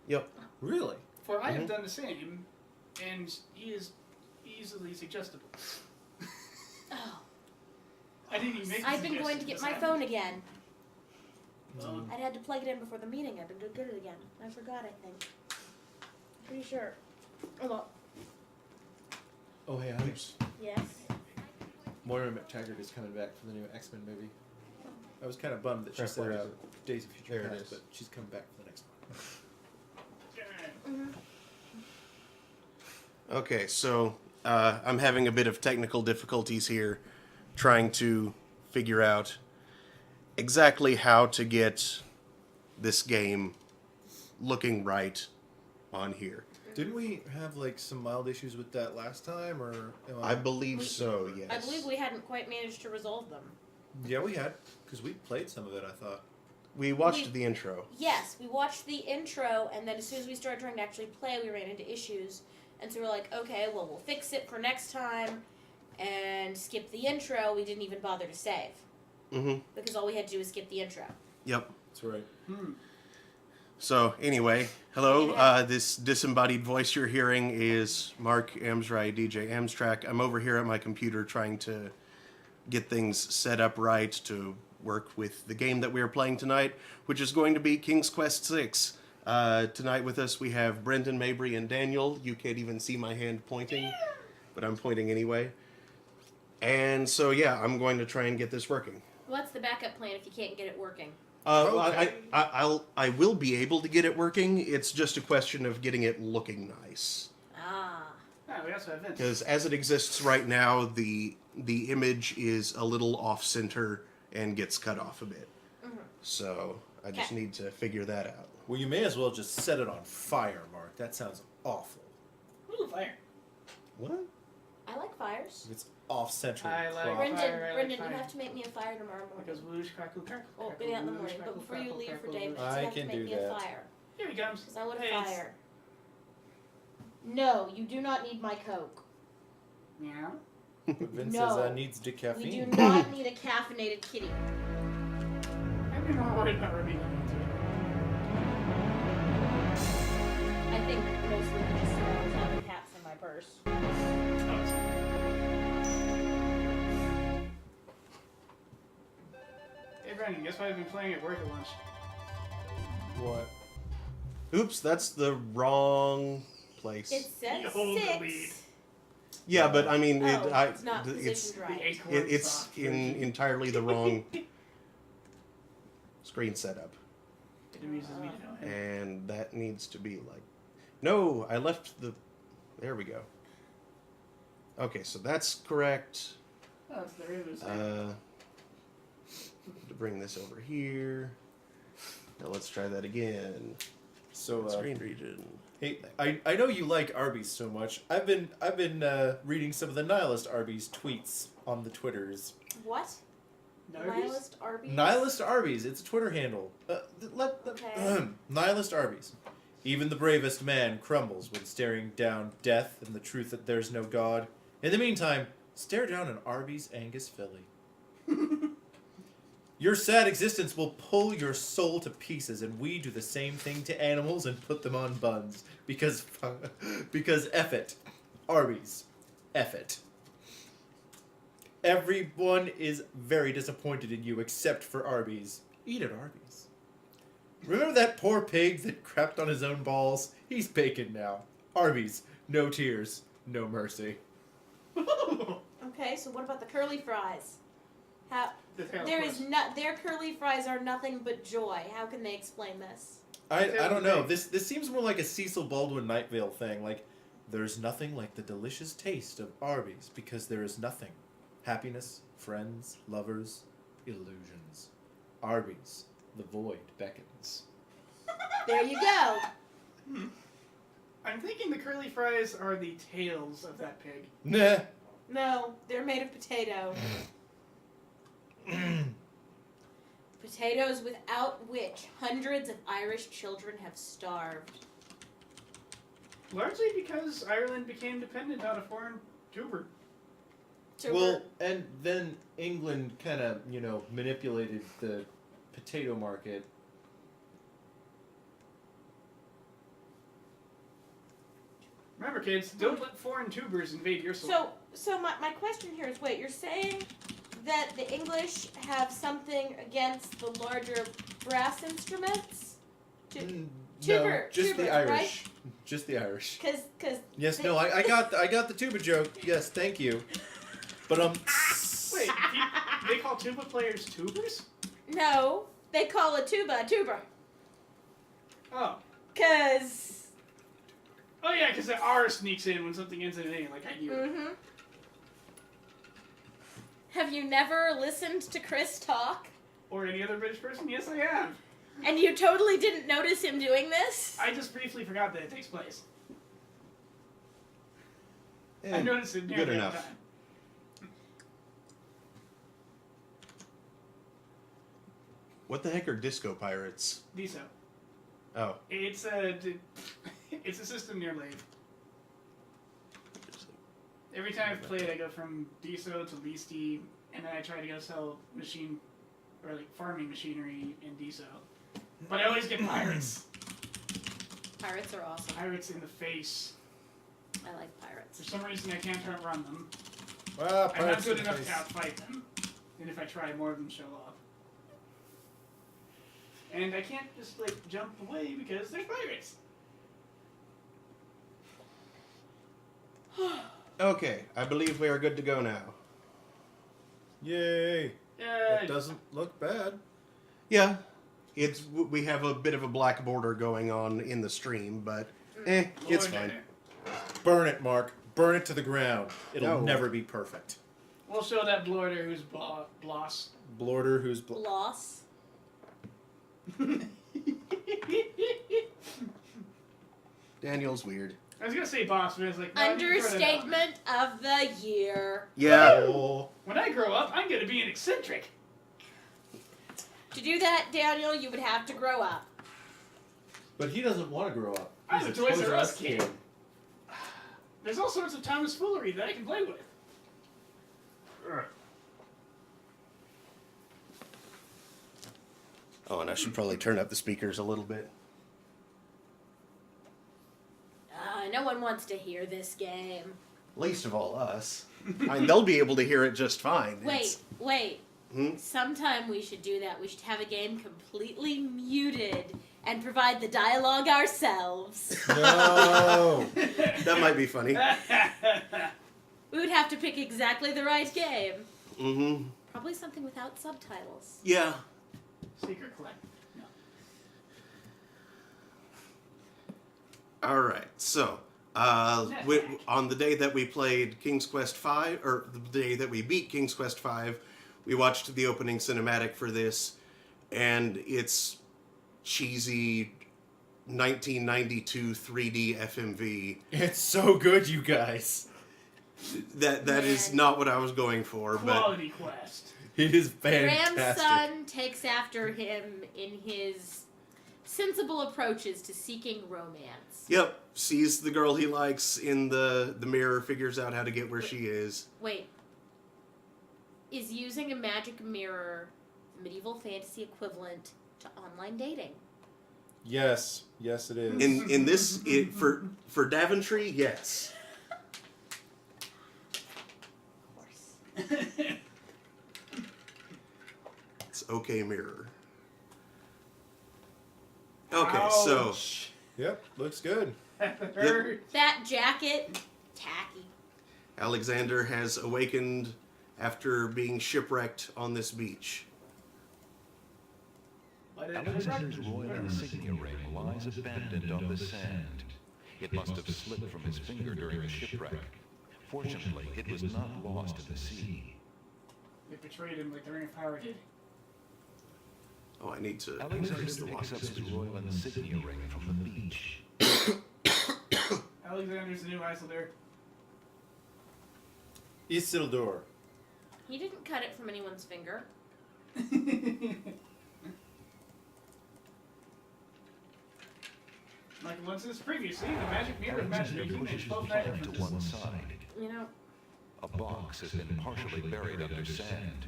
Yep. Really? For I have done the same, and he is easily suggestible. Oh. I didn't even make the I've been going to get my phone again. Well, I'd had to plug it in before the meeting. I've been going to get it again. I forgot, I think. Pretty sure. Hold on. Oh, hey, honey. Yes? Moira McTaggart is coming back for the new X-Men movie. I was kind of bummed that she Right, said where is it? Days of Future There it Past, is. but she's coming back for the next one. Mm-hmm. Okay, so I'm having a bit of technical difficulties here trying to figure out exactly how to get this game looking right on here. Didn't we have like some mild issues with that last time, or? I believe so, yes. I believe we hadn't quite managed to resolve them. Yeah, we had, because we played some of it. I thought. We watched the intro. Yes, we watched the intro, and then as soon as we started trying to actually play, we ran into issues. And so we're like, okay, well, we'll fix it for next time, and skip the intro. We didn't even bother to save. Mm-hmm. Because all we had to do was skip the intro. Yep. That's right. So, anyway, hello. This disembodied voice you're hearing is Mark Amsray, DJ Amstrack. I'm over here at my computer trying to get things set up right to work with the game that we are playing tonight, which is going to be King's Quest VI. Tonight with us we have Brendan, Mabry, and Daniel. You can't even see my hand pointing, but I'm pointing anyway. And so, yeah, I'm going to try and get this working. What's the backup plan if you can't get it working? Okay. I will be able to get it working. It's just a question of getting it looking nice. Ah. Oh, we also have Vince. Because as it exists right now, the image is a little off-center and gets cut off a bit. Mm-hmm. So I just need to figure that out. Well, you may as well just set it on fire, Mark. That sounds awful. Ooh, fire. What? I like fires. If it's off-center. I like crop. Brendan, fire, I like Brendan, fire. you have to make me a fire tomorrow morning. Because whoosh, crackle, crackle. Oh, crackle, get out in the whoosh, morning. But crackle, before you crackle, leave for crackle, David, whoosh. I you have to can make do me a that. fire. Here he comes. Because I want a Hey. fire. No, you do not need my Coke. Meow. But Vince No. says needs We decaffeine. do not need a caffeinated kitty. I'm not worried about rubbing on into it. I think mostly just having cats in my purse. Oh, sorry. Hey, Brendan, guess what I've been playing at work at lunch? What? Oops, that's the wrong place. It says You hold the 6. lead. Yeah, but I mean, It's not it's positioned right. Acorn it's soft in version. entirely the wrong screen setup, It amuses me to know. and that needs to be like. No, I left the. There we go. Okay, so that's correct. Oh, it's the Ravens. To bring this over here. Now let's try that again. So, Screen region. hey, I know you like Arby's so much. I've been reading some of the Nihilist Arby's tweets on the Twitters. What? Nargies? Nihilist Arby's? Nihilist Arby's, it's a Twitter handle. Okay. Nihilist Arby's. Even the bravest man crumbles when staring down death and the truth that there's no God. In the meantime, stare down an Arby's Angus Philly. Your sad existence will pull your soul to pieces, and we do the same thing to animals and put them on buns. Because F it. Arby's. F it. Everyone is very disappointed in you except for Arby's. Eat at Arby's. Remember that poor pig that crapped on his own balls? He's bacon now. Arby's. No tears. No mercy. Okay, so what about the curly fries? How their curly fries are nothing but joy. How can they explain this? I don't know. This seems more like a Cecil Baldwin Night Vale thing. Like, there's nothing like the delicious taste of Arby's because there is nothing. Happiness, friends, lovers, illusions. Arby's. The void beckons. There you go. I'm thinking the curly fries are the tails of that pig. Nah. No, they're made of potato. Potatoes without which hundreds of Irish children have starved. Largely because Ireland became dependent on a foreign tuber. Well, and then England kind of, manipulated the potato market. kids. Don't let foreign tubers invade your soul. So my question here is, wait, you're saying that the English have something against the larger brass instruments? No, Tuber, just tuber, the Irish. right? Just the Irish. Cause Yes, they- no, I got the tuba joke. Yes, thank you. But Wait, they call tuba players tubers? No, they call a tuba. Oh. Cause Oh yeah, because the R sneaks in when something ends in an A, like I do. mm-hmm. Have you never listened to Chris talk? Or any other British person? Yes, I have. And you totally didn't notice him doing this? I just briefly forgot that it takes place. Eh, I noticed it good nearly every enough. time. What the heck are disco pirates? DSO. Oh. It's a system near Lathe. Every time I've played, I go from DSO to Leasty, and then I try to go sell farming machinery in DSO. But I always get pirates. Pirates are awesome. Pirates in the face. I like pirates. For some reason, I can't outrun them. well, I'm not pirates good in the enough to face. outfight them. And if I try, more of them show up. And I can't just, jump away because there's pirates. Okay, I believe we are good to go now. Yay! Yeah. It doesn't look bad. Yeah, we have a bit of a black border going on in the stream, but it's fine. Burn it, Mark. Burn it to the ground. It'll No. never be perfect. We'll show that Blorder who's Bloss. Blorder, who's Loss. Daniel's weird. I was gonna say boss, but I was like, no, I didn't throw that out. Understatement of the year. Yeah. Oh. When I grow up, I'm gonna be an eccentric. To do that, Daniel, you would have to grow up. But he doesn't want to grow up. I'm He's a Toys R Us Us kid. There's all sorts of Thomas foolery that I can play with. Oh, and I should probably turn up the speakers a little bit. No one wants to hear this game. Least of all us. I mean, they'll be able to hear it just fine. Wait. Hmm? Sometime we should do that. We should have a game completely muted and provide the dialogue ourselves. No. That might be funny. We would have to pick exactly the right game. Mm-hmm. Probably something without subtitles. Yeah. Secret Collect. No. All right. So, on the day that we played King's Quest V, or the day that we beat King's Quest V, we watched the opening cinematic for this, and it's cheesy 1992 3D FMV. It's so good, you guys. That is Man. not what I was going for, but Quality Quest. It is Graham's fantastic. son takes after him in his sensible approaches to seeking romance. yep, sees the girl he likes in the mirror, figures out how to get where she is. Wait. Is using a magic mirror the medieval fantasy equivalent to online dating? Yes, yes, it is. In this, for Daventry, yes. Of course. It's okay, mirror. Okay, so Ouch. Yep, looks good. That jacket, tacky. Alexander has awakened after being shipwrecked on this beach. Alexander's royal insignia ring lies abandoned on the sand. It must have slipped from his finger during the shipwreck. Fortunately, it was not lost in the sea. They betrayed him like the Ring of Power did. Oh, I need to increase Alexander the picks up volume. his royal insignia ring from the beach. Alexander's the new Isildur. Isildur. He didn't cut it from anyone's finger. Like once this previously, the magic mirror of Alexander matchmaking pushes is the both flag night to one side. You know, A box has been partially buried under sand.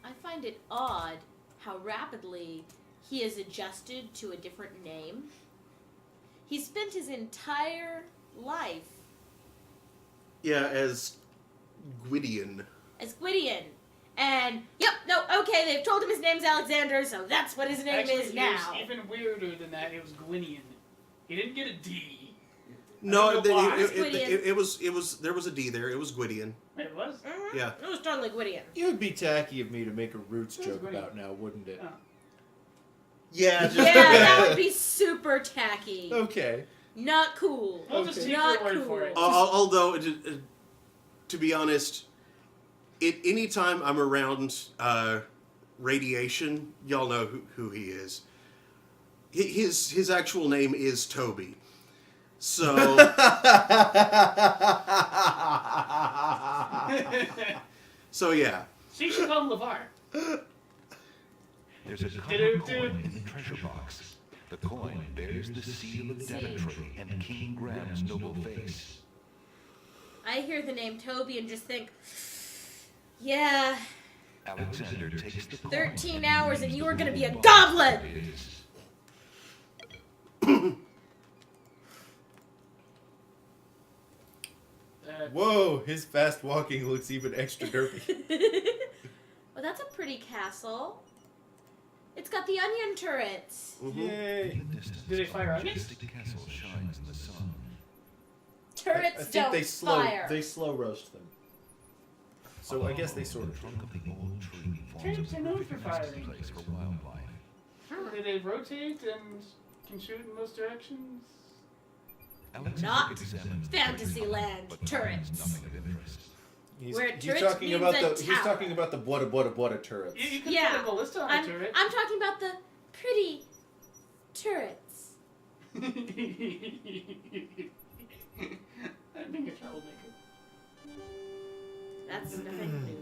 I find it odd how rapidly he has adjusted to a different name. He spent his entire life Yeah, as Gwydion. as Gwydion. And, okay, they've told him his name's Alexander, so that's what his name Actually, is now. It was even weirder than that. It was Gwydion. He didn't get a D. No, don't know why. it was there was a D there. It was Gwydion. Wait, it was? Mhm. Yeah. It was totally Gwydion. It would be tacky of me to make a Roots Who's joke Gwydion? about now, wouldn't it? Oh. Yeah, just Yeah, that would be super tacky. Okay. Not cool. We'll just take Not your word cool. for it. Although, to be honest, anytime I'm around radiation, y'all know who he is. His actual name is Toby. So so yeah. So you should call him LeVar. There's a copper coin in the treasure box. The coin bears the seal of Daventry and King Graham's noble face. I hear the name Toby and just think, yeah, Alexander takes the coin 13 and hours reads and you the are gonna be a roll goblin! it is. Whoa, his fast walking looks even extra derpy. Well, that's a pretty castle. It's got the onion turrets. Yay. In the distance, Do they fire a onions? majestic castle shines in the sun. Turrets I think don't fire. they slow roast them. So I guess they sort The of. trunk of the old tree forms Turnips a are known for perfect resting firing. place for wildlife. Do they rotate and can shoot in most directions? Alexander Not examines the Fantasyland but finds turrets. nothing of interest. Where He's turrets talking means about a he's tower. talking about the Bwada turrets. You can Yeah. put a ballista on a turret. I'm talking about the pretty turrets. I'm being a troublemaker. That's nothing new.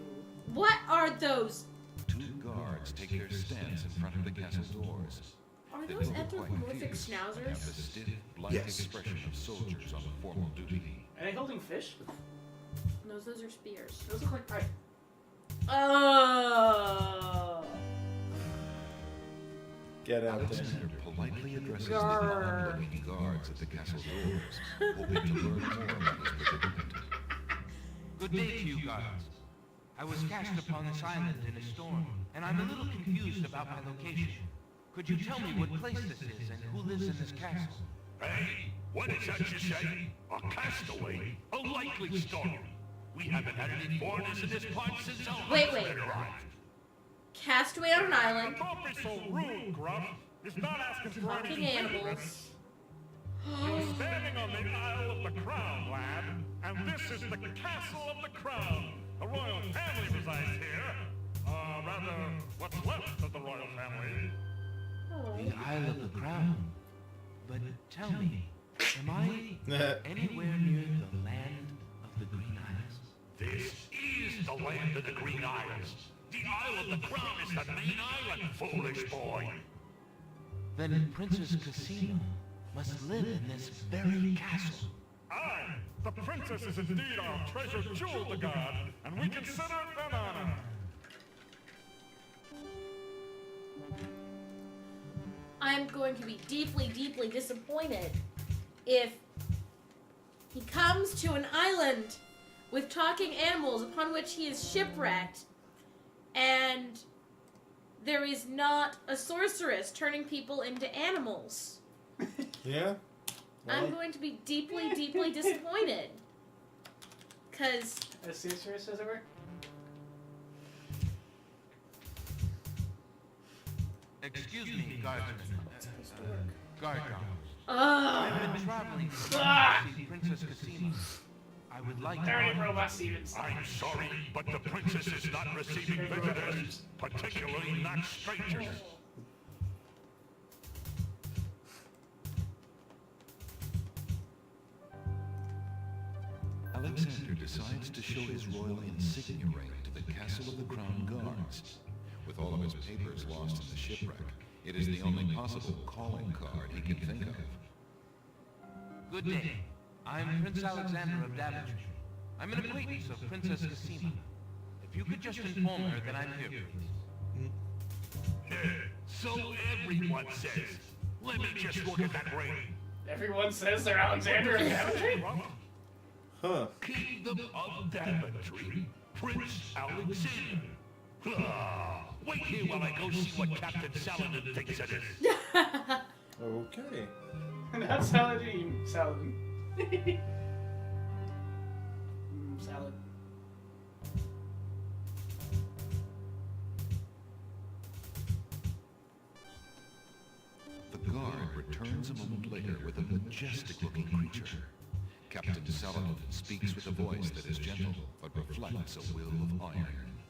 What are those? 2 guards take their stance in front of the castle doors. Are They those look quite anthropomorphic confused and have the schnauzers? stiff, blank Yes. expression of soldiers on formal duty. Are they holding fish? No, those are spears. Those look like pie. Oh. Get out there. Alexander politely addresses the Grrr. odd-looking guards at the castle doors, hoping to learn more about his predicament. Good day to you, guards. I was cast upon this island in a storm, and I'm a little confused about my location. Could you tell me what place this is and who lives in this castle? Hey, what is that you say? A castaway? A likely story. We haven't had any foreigners in this part since our Wait. husband arrived. Castaway on an island. Don't be so rude, Gruff. He's not asking for Talking any animals. You're standing on the Isle of the Crown, lad. And this is the Castle of the Crown. The royal family resides here. Rather, what's left of the royal family. The Isle of the Crown. But tell me, am I anywhere near the land of the Green Isles? This is the land of the Green Isles. The Isle of the Crown is the main island, foolish boy. Then Princess Casino must live in this very castle. Aye, the princess is indeed our treasure jewel to God, and we consider it an honor. I'm going to be deeply, deeply disappointed if he comes to an island with talking animals upon which he is shipwrecked and there is not a sorceress turning people into animals. Yeah? I'm going to be deeply, deeply disappointed. Because A sorceress, as it were? Excuse me, guardsmen. Guard dogs. Ugh. I've been traveling to see Princess Casino. I would like to... Dirty robot Stevens. I'm sorry, but the princess is not receiving visitors, particularly not strangers. Alexander decides to show his royal insignia ring to the Castle of the Crown Guards. With all of his papers lost in the shipwreck, it is the only possible calling card he can think of. Good day. I'm Prince Alexander of Daventry. I'm an acquaintance of Princess Casino. If you could just inform her that I'm here, please. So everyone says. Let me just look at that ring. Everyone says they're Alexander and Daventry? Huh. Kingdom of Daventry, Prince Alexander. Wait here while I go see what Captain Saladin thinks of it. Okay. Not Saladin. Saladin. Salad. The guard returns a moment later with a majestic-looking creature. Captain Saladin speaks with a voice that is gentle, but reflects a will of iron.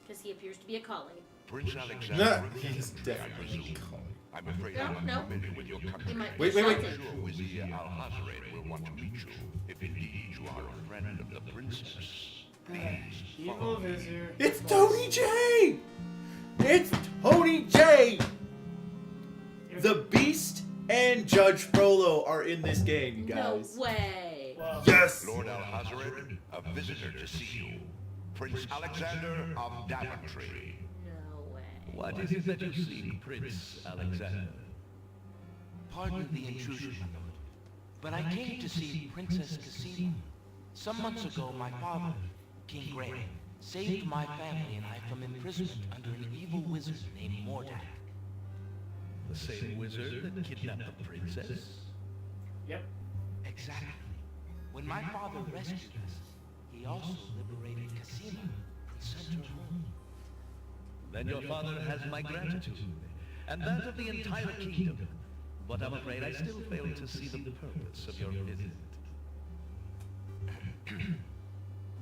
Because he appears to be a collie. Prince Alexander, He's I definitely presume. calling. I'm afraid No, I'm not no. familiar with your country. He might Wait, be wait, wait. I'm shouting. sure Wizir Al-Hazred will want to meet you, if indeed you are a friend of the princess. Please Evil follow me. Vizier. It's Tony J! It's Tony J! The Beast and Judge Frollo are in this game, you guys. No way. Wow. Yes! Lord Al-Hazred, a visitor to see you. Prince Alexander of Daventry. No way. What is it that you seek, Prince Alexander? Pardon the intrusion, my lord, but I came to see Princess Cassima. Some months ago, my father, King Graham, saved my family and I from imprisonment under an evil wizard named Mordak. The same wizard that kidnapped the princess? Yep. Exactly. When my father rescued us, he also liberated Cassima and sent her home. Then your father has my gratitude, and that of the entire kingdom. But I'm afraid I still fail to see the purpose of your visit.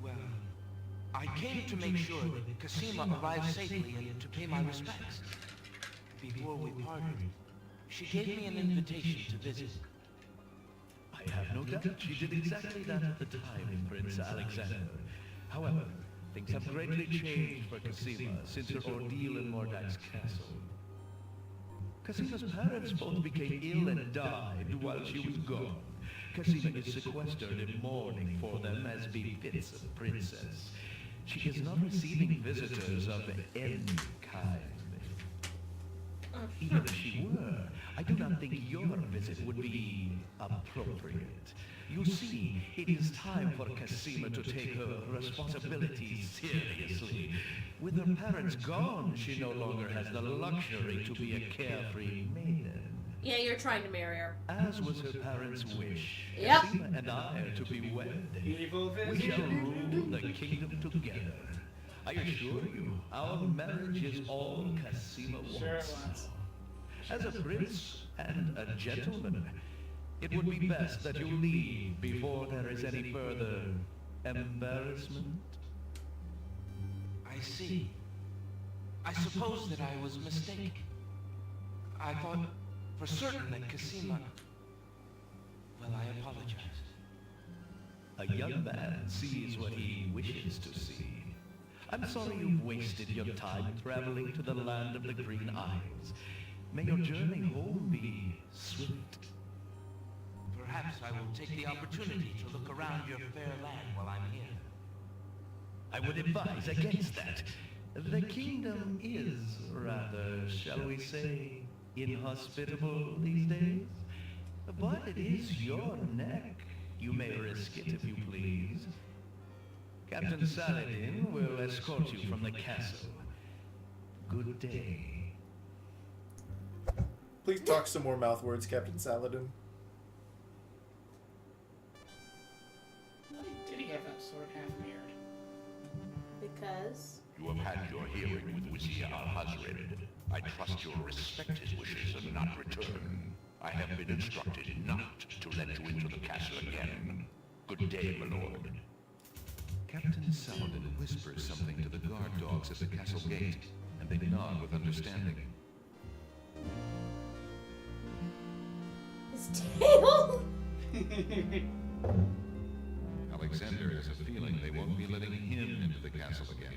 Well, I came to make sure that Cassima arrived safely and to pay my respects. Before we parted, she gave me an invitation to visit. I have no doubt she did exactly that at the time, Prince Alexander. However, things have greatly changed for Cassima since her ordeal in Mordak's castle. Cassima's parents both became ill and died while she was gone. Cassima is sequestered in mourning for them as befits a princess. She is not receiving visitors of any kind. Even if she were, I do not think your visit would be appropriate. You see, it is time for Cassima to take her responsibilities seriously. With her parents gone, she no longer has the luxury to be a carefree maiden. Yeah, you're trying to marry her. As was her parents' wish, Yep. Cassima and I are to be wed. Evil We shall Vizier. rule the kingdom together. I assure you, our marriage is all Cassima wants. Sure it wants. As a prince and a gentleman, it would be best that you leave before there is any further embarrassment. I see. I suppose that I was mistaken. I thought for certain that Cassima... Well, I apologize. A young man sees what he wishes to see. I'm sorry you've wasted your time traveling to the land of the Green Isles. May your journey home be swift. Perhaps I will take the opportunity to look around your fair land while I'm here. I would advise against that. The kingdom is rather, shall we say, inhospitable these days. But it is your neck. You may risk it if you please. Captain Saladin will escort you from the castle. Good day. Please talk some more mouth words, Captain Saladin. Why did he have that sword half-mirrored? Because? You have had your hearing with Wizir Al-Hazred. I trust you'll respect his wishes and not return. I have been instructed not to let you into the castle again. Good day, my lord. Captain Saladin whispers something to the guard dogs at the castle gate, and they nod with understanding. His tail? Alexander has a feeling they won't be letting him into the castle again.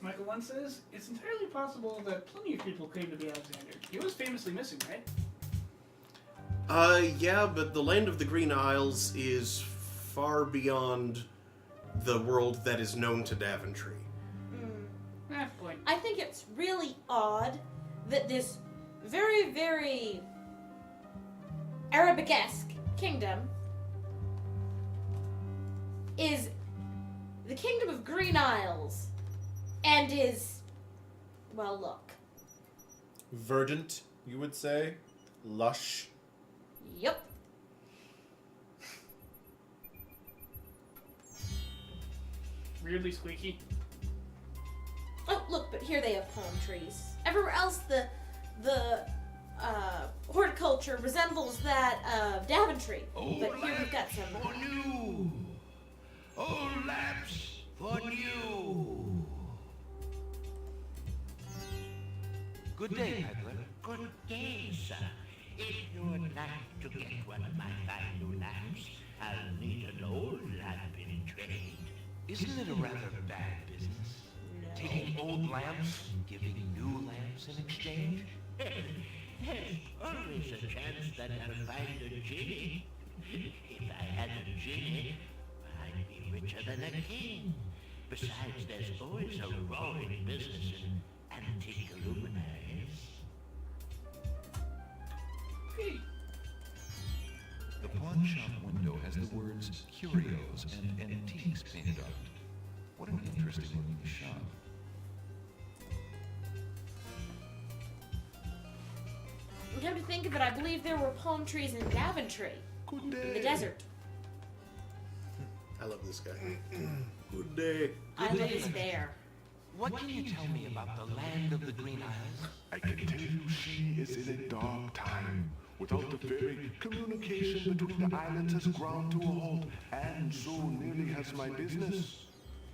Michael 1 says, it's entirely possible that plenty of people claim to be Alexander. He was famously missing, right? Yeah, but the land of the Green Isles is far beyond the world that is known to Daventry. Point. I think it's really odd that this very, very Arabic-esque kingdom is the Kingdom of Green Isles, and is, well, look. Verdant, you would say? Lush? Yep. Weirdly squeaky. Oh, look, but here they have palm trees. Everywhere else, the horticulture resembles that of Daventry. Old But here we've got lamps some. for new. Old lamps for new. Good day, peddler. Good day, sir. If you would like to get one of my fine new lamps, I'll need an old lamp in trade. Isn't it a rather bad business? Taking old lamps and giving new lamps in exchange? There's always a chance that I'll find a genie. If I had a genie, I'd be richer than a king. Besides, there's always a roaring business in antique luminaries. The pawn shop window has the words curios and antiques painted on it. What an interesting looking shop. Come to think of it, I believe there were palm trees in Daventry, Good in the day. desert. I love this guy. Good day. Island is there. What can you tell me about the land of the Green Isles? I can tell you she is in a dark time. Without the ferry, communication between the islands has ground to a halt, and so nearly has my business.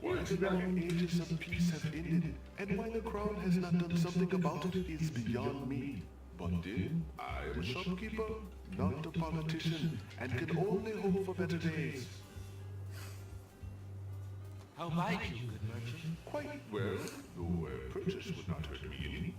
Why the long ages of peace have ended, and why the crown has not done something about it is beyond me. But then, I am a shopkeeper, not a politician, and can only hope for better days. How about you, good merchant? Quite well, though a purchase would not hurt me any.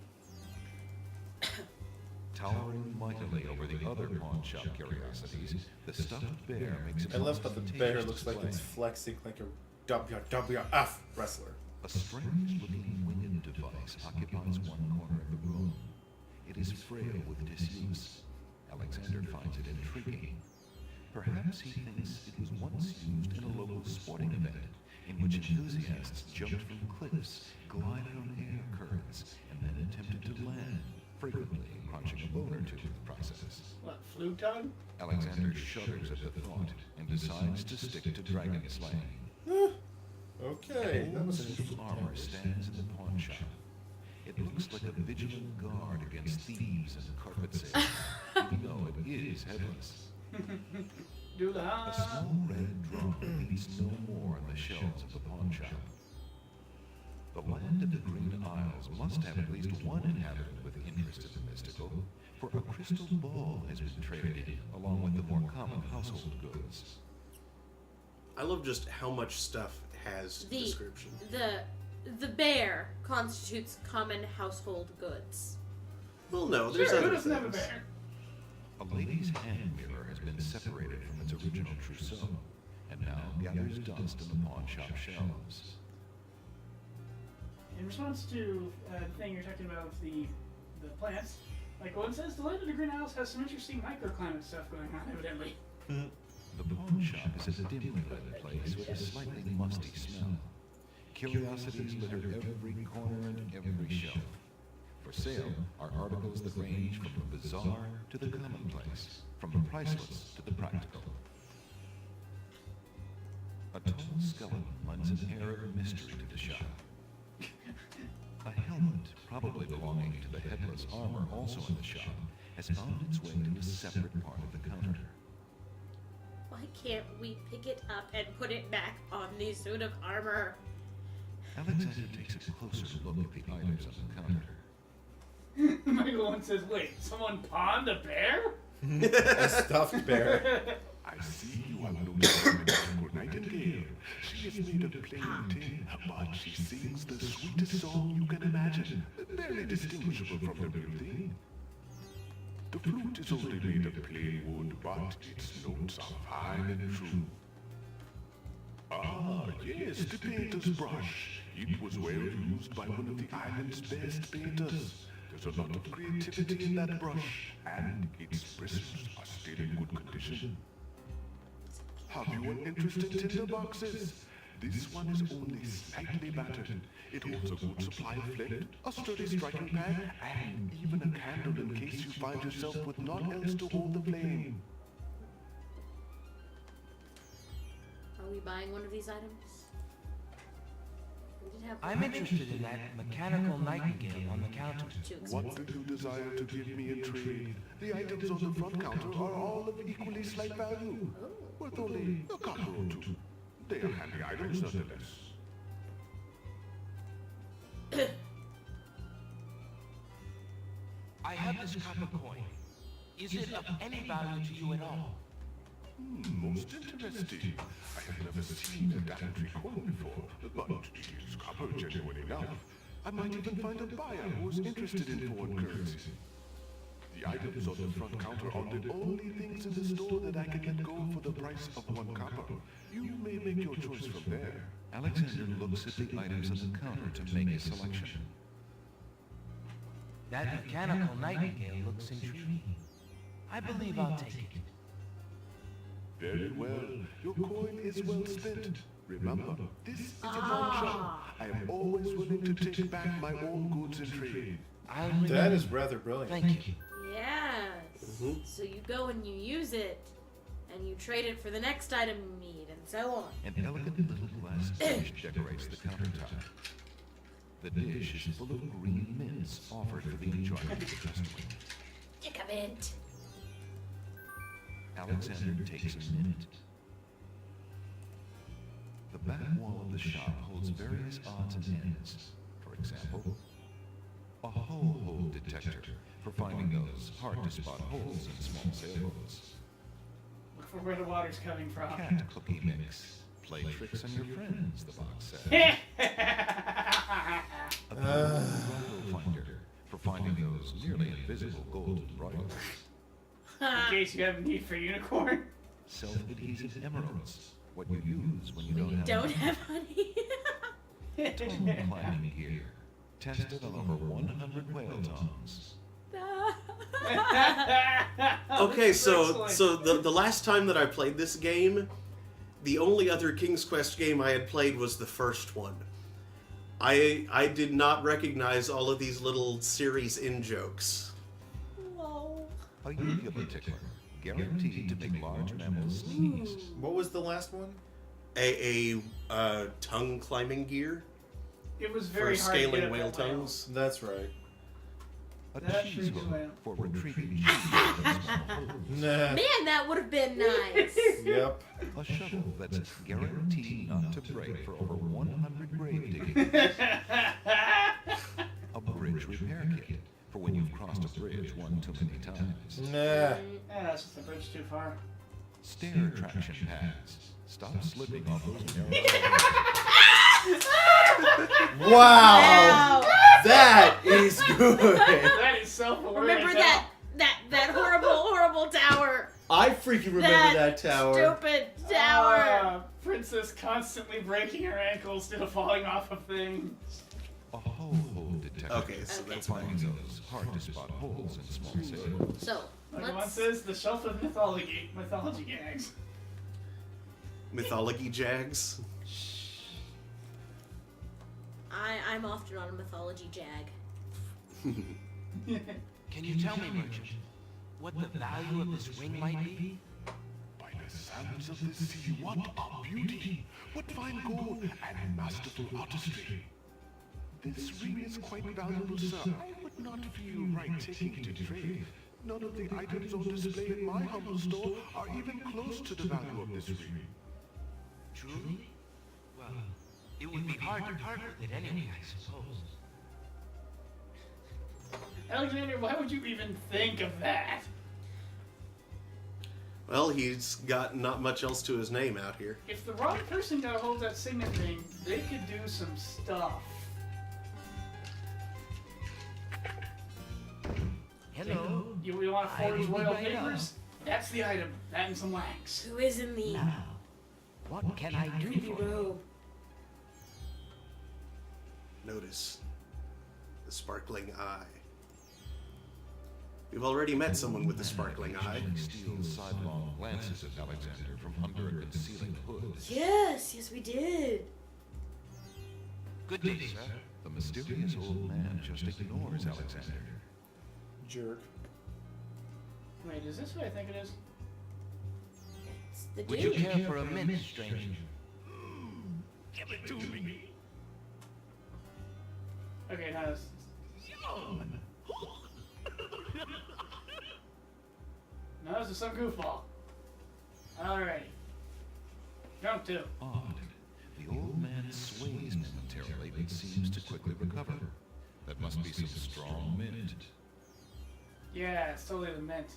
Towering mightily over the other pawn shop curiosities, the stuffed bear makes it I love how the bear ostentatious looks like display. it's flexing like a WWF wrestler. A strange-looking winged device occupies one corner of the room. It is frail with disuse. Alexander finds it intriguing. Perhaps he thinks it was once used in a local sporting event, in which enthusiasts jumped from cliffs, glided on air currents, and then attempted to land, frequently punching a bone or two in the process. What, flute tongue? Alexander shudders at the thought and decides to stick to dragon slaying. Okay, that was an Suit interesting of armor stands in the pawn shop. It looks like a vigilant guard against thieves and carpet sales, even though it is headless. Do the A small red drum beats no more on the shelves of the pawn shop. The land of the Green Isles must have at least one inhabitant with interest in the mystical, for a crystal ball has been traded in, along with the more common household goods. I love just how much stuff has The- description. The bear constitutes common household goods. Well, no, there's Sure, who other doesn't have a things. bear? A lady's hand mirror has been separated from its original trousseau, and now gathers dust in the pawn shop shelves. In response to the thing you're talking about with the plants, like one says, the land of the Green Isles has some interesting microclimate stuff going on, evidently. The pawn shop is a dimly lit place with a slightly musty smell. Curiosities litter every corner and every shelf. For sale are articles that range from the bizarre to the commonplace, from the priceless to the practical. A tall skeleton lends an air of mystery to the shop. A helmet, probably belonging to the headless armor also in the shop, has found its way to a separate part of the counter. Why can't we pick it up and put it back on the suit of armor? Alexander takes a closer look at the items on the counter. Michael one says, wait, someone pawned a bear? A stuffed bear. I see you have noticed the magical nightingale. She is made of plain tin, but she sings the sweetest song you can imagine, barely distinguishable from the real thing. The flute is only made of plain wood, but its notes are fine and true. Ah, yes, the painter's brush. It was well used by one of the island's best painters. There's a lot of creativity in that brush, and its bristles are still in good condition. Have you an interest in tinder boxes? This one is only slightly battered. It holds a good supply of flint, a sturdy striking pan, and even a candle in case you find yourself with naught else to hold the flame. Are we buying one of these items? We did have I'm interested in that mechanical nightingale on the counter. Too What expensive. do you desire to give me in trade? The items on the front counter are all of equally slight value, Oh. worth only a copper or two. They are handy items nonetheless. I have this copper coin. Is it of any value to you at all? Most interesting. I have never seen a daventry coin before, but it is copper genuine enough. I might even find a buyer who is interested in foreign currency. The items on the front counter are the only things in the store that I can let go for the price of 1 copper. You may make your choice from there. Alexander looks at the items on the counter to make a selection. That mechanical nightingale looks intriguing. I believe I'll take it. Very well. Your coin is well spent. Remember, this is a pawn shop. I am always willing to take back my own goods in trade. I'll That remember. is rather brilliant. Thank you. Yes. Mhm. So you go and you use it, and you trade it for the next item you need, and so on. An elegant little glass dish decorates the countertop. The dish is full of green mints offered for the enjoyment of the customer. Take a mint. Alexander takes a minute. The back wall of the shop holds various odds and ends. For example, a hole detector for finding those hard-to-spot holes in small sailboats. Look for where the water's coming from. Cat cookie mix. Play tricks on your friends, the box says. A bottle finder for finding those nearly invisible golden royals. In case you have a need for unicorn. Self-adhesive emeralds. What you use when you don't have Don't have honey. tongue climbing gear. Tested on over 100 whale tongues. Okay, so Excellent. so the last time that I played this game, the only other King's Quest game I had played was the first one. I did not recognize all of these little series in jokes. Lol. A uvula tickler. Guaranteed to make large mammals sneeze. What was the last one? A tongue climbing gear It was for very hard to get scaling at whale that whale. tongues. That's right. A That cheese freaks hook me out. for retrieving cheese from small holes. Nah. Man, that would have been nice. Yep. A shovel that's guaranteed not to break for over 100 grave digging. A bridge repair kit for when you've crossed a bridge one too many times. Nah. Yeah, that's just a bridge too far. Stair traction pads. Stop slipping off those narrow Wow. Wow. That is good. That is self-aware. Remember as that hell. horrible tower. I freaking remember that tower. Stupid tower. Princess constantly breaking her ankles due to falling off of things. A hole detector. Okay, so Okay. that's Finding fine. those hard-to-spot holes in small sailboats. So Like one let's. says, the shelf of mythology gags. Mythology Jags. I'm often on a mythology jag. Can you tell me, merchant, what the value of this ring might be? By the sands of the sea, what a beauty! What fine gold and masterful artistry! This ring is quite valuable, sir. I would not feel right taking it in trade. None of the items on display in my humble store are even close to the value of this ring. Truly? Well, it would be hard to part with it anyway, I suppose. Alexander, why would you even think of that? Well, he's got not much else to his name out here. If the wrong person got a hold of that signet ring, they could do some stuff. Hello. You want to I forge will be royal right papers? That's the item. That and some wax. Who is in the Now, what can I do creepy for you? robe? Notice the sparkling eye. We've already met someone with a sparkling eye. Steals sidelong glances at Alexander from under a concealing hood. Yes, we did. Good day, sir. The mysterious old man just ignores Alexander. Jerk. Wait, is this what I think it is? It's the Would you dude. care for a mint, stranger? Give it to me. Okay, now this. No, this is some goofball. Alrighty. Jump 2. Odd. The old man sways momentarily but seems to quickly recover. That must be some strong mint. Yeah, it's totally the mint.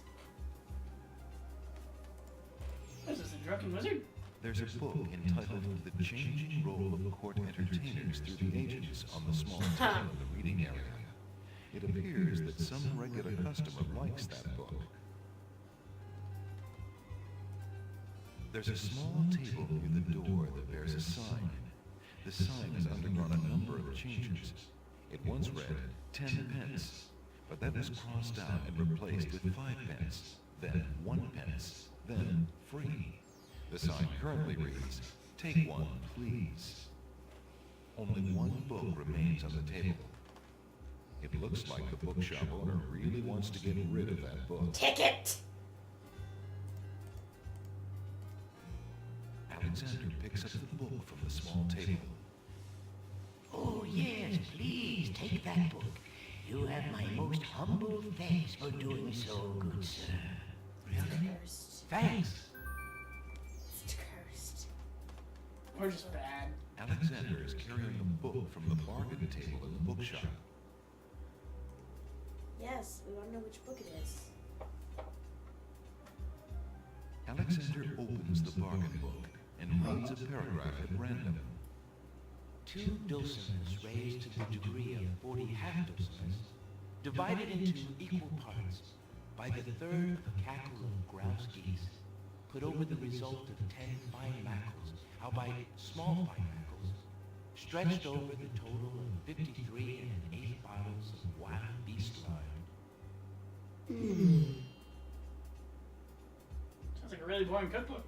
What is this, a drunken wizard? There's a book entitled The Changing Role of Court Entertainers Through the Ages on the small table in the reading area. It appears that some regular customer likes that book. There's a small table near the door that bears a sign. The sign has undergone a number of changes. It once read 10 pence, but that was crossed out and replaced with 5 pence, then 1 pence, then free. The sign currently reads, "Take one, please." Only one book remains on the table. It looks like the bookshop owner really wants to get rid of that book. Ticket. Alexander picks up the book from the small table. Oh, yes, please take that book. You have my most humble thanks for doing so, good sir. Really? Cursed. Thanks. It's cursed. Or just bad. Alexander is carrying a book from the bargain table in the bookshop. Yes, we want to know which book it is. Alexander opens the bargain book and reads a paragraph at random. 2 dulcimers raised to the degree of 40 half-dulcimers, divided into equal parts by the third a cackle of grouse geese, put over the result of 10 fine mackles, albeit small fine mackles, stretched over the total of 53 1/8 bottles of wild beast wine. Sounds like a really boring cookbook.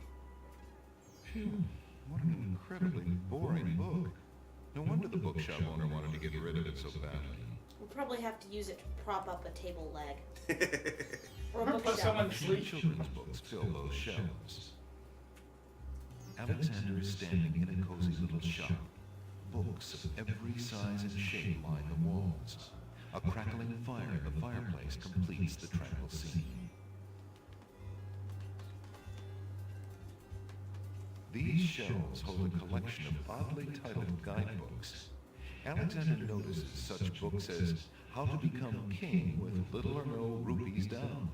What an incredibly boring book. No wonder the bookshop owner wanted to get rid of it so badly. We'll probably have to use it to prop up a table leg. Or a Or put bookshelf. someone to sleep. Children's books fill those shelves. Alexander is standing in a cozy little shop. Books of every size and shape line the walls. A crackling fire in the fireplace completes the tranquil scene. These shelves hold a collection of oddly titled guidebooks. Alexander notices such books as How to Become King with Little or No Rupees Down,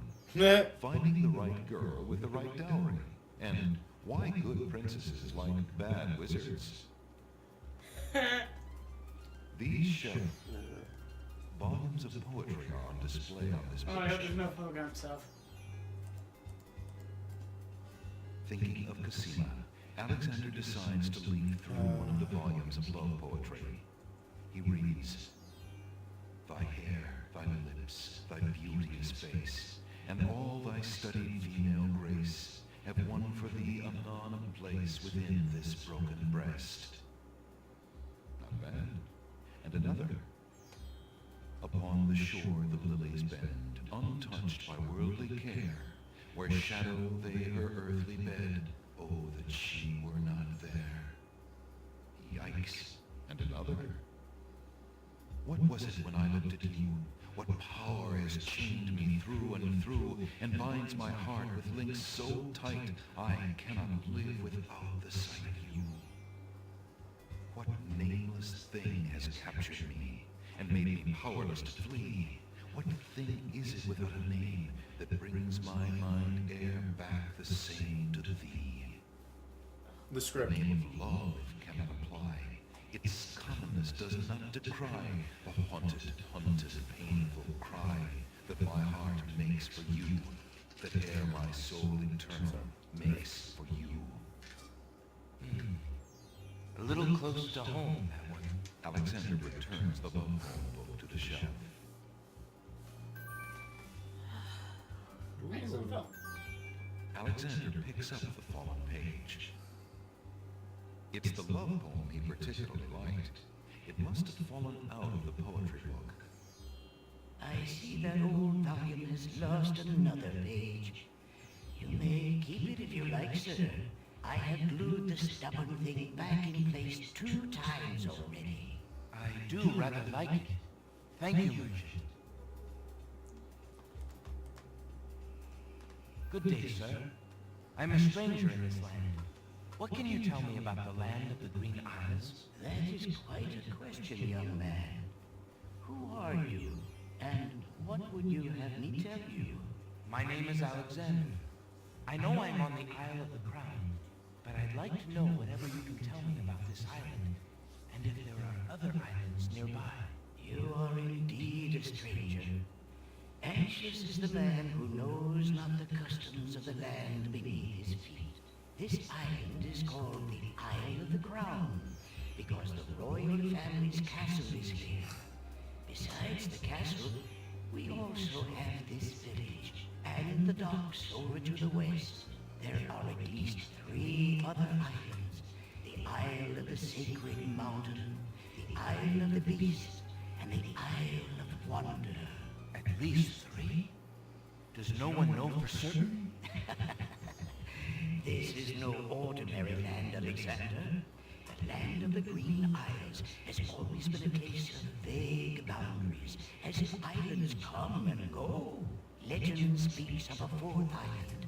Finding the Right Girl with the Right Dowry, and Why Good Princesses Like Bad Wizards. These shelves, volumes of poetry are on display on this Oh, I hope bookshelf. there's no program stuff. Thinking of Cosima, Alexander decides to leaf through one of the volumes of love poetry. He reads, Thy hair, thy lips, thy beauteous face, and all thy studied female grace have won for thee anon a place within this broken breast. Not bad. And another. Upon the shore the lilies bend, untouched by worldly care, where shadow they her earthly bed, oh, that she were not there. Yikes. And another. What was it when I looked at you? What power has chained me through and binds my heart with links so tight I cannot live without the sight of you? What nameless thing has captured me and made me powerless to flee? What thing is it without a name that brings my mind e'er back the same to thee? The The script. name of love cannot apply. Its commonness does not decry the haunted, painful cry that my heart makes for you, that ere my soul eternal makes for you. A little close to home, that one. Alexander returns the love poem book to the shelf. someone fell. Alexander picks up the fallen page. It's the love poem he particularly liked. It must have fallen out of the poetry book. I see that old volume has lost another page. You may keep it if you like, sir. I have glued the stubborn thing back in place 2 times already. I do rather like it. Thank you, Merchant. Good day, sir. I'm a stranger in this land. What can you tell me about the land of the Green Isles? That is quite a question, young man. Who are you? And what would you have me tell you? My name is Alexander. I know I'm on the Isle of the Crown, but I'd like to know whatever you can tell me about this island, and if there are other islands nearby. You are indeed a stranger. Anxious is the man who knows not the customs of the land beneath his feet. This island is called the Isle of the Crown, because the royal family's castle is here. Besides the castle, we also have this village, and the docks over to the west. There are at least 3 other islands. The Isle of the Sacred Mountain, the Isle of the Beast, and the Isle of Wonder. At least 3? Does no one know for certain? This is no ordinary land, Alexander. The land of the Green Isles has always been a place of vague boundaries, as if islands come and go. Legend speaks of a 4th island.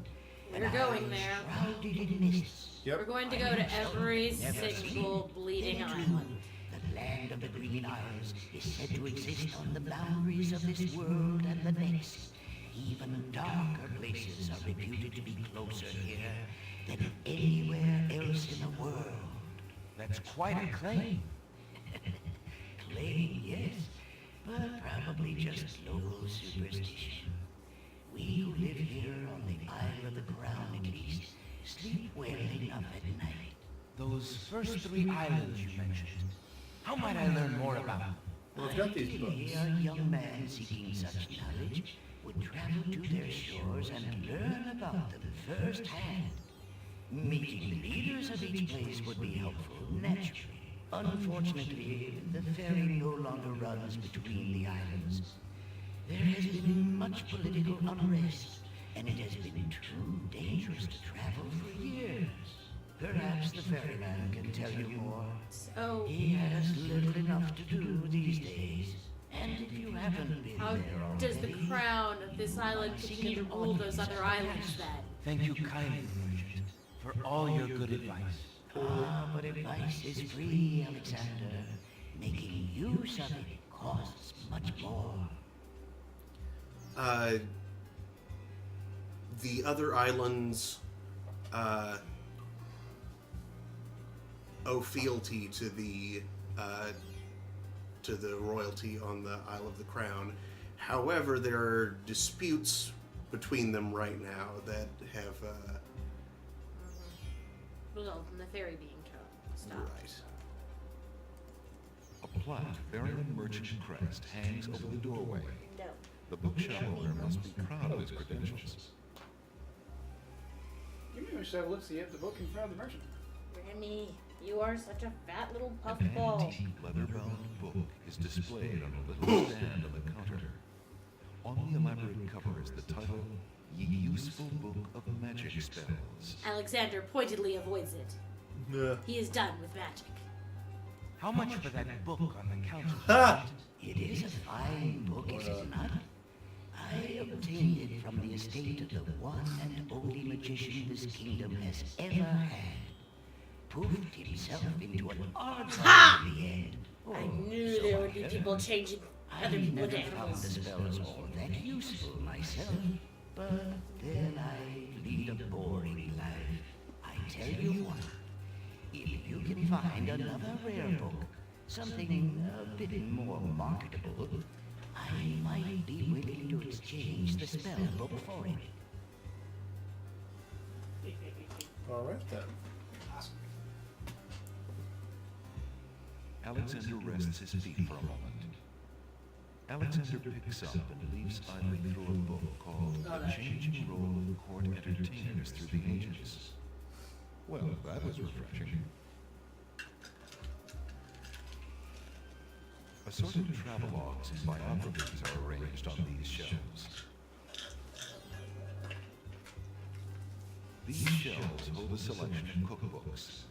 We're going there. Shrouded in mists. We're going to go to every single bleeding island. The land of the Green Isles is said to exist on the boundaries of this world and the next. Even darker places are reputed to be closer here than anywhere else in the world. That's quite a claim. Claim, yes, but probably just local superstition. We who live here on the Isle of the Crown, at least, sleep well enough at night. Those first 3 islands you mentioned, how might I learn more about them? Well, I've got these Ideally, books. a young man seeking such knowledge would travel to their shores and learn about them firsthand. Meeting the leaders of each place would be helpful, naturally. Unfortunately, the ferry no longer runs between the islands. There has been much political unrest, and it has been too dangerous to travel for years. Perhaps the ferryman can tell you more. So, He has little enough to do these days. And if you haven't been how there does the already, crown of this island begin to rule those other islands then? Thank you kindly, Merchant, for all your good advice. but advice is free, Alexander. Making use of it costs much more. The other islands owe fealty to the royalty on the Isle of the Crown. However, there are disputes between them right now that have Result in the ferry being stopped. right. A plaque bearing the merchant crest hangs over the doorway. No. The bookshop owner must be proud of his credentials. You maybe should have a look-see at the book in front of the merchant. Remy, you are such a fat little An puffball. antique leather-bound book is displayed on a little stand on the counter. On the elaborate cover is the title, Ye Useful Book of Magic Spells. Alexander pointedly avoids it. Yeah. He is done with magic. How much for that book on the counter? Ha! It is a fine book, is it not? I obtained it from the estate of the one and only magician this kingdom has ever had. Poofed himself into an Ha! aardvark in the end. I knew there would be people changing I other wood never found animals. the spells all that useful myself, but then I lead a boring life. I tell you what, if you can find another rare book, something a bit more marketable, I might be willing to exchange the spell book for it. All right then. Alexander rests his feet for a moment. Alexander picks up and leaves idly through a book called The Changing Role of Court Entertainers Through the Ages. Well, that was refreshing. Assorted travelogues and biographies are arranged on these shelves. These shelves hold a selection of cookbooks.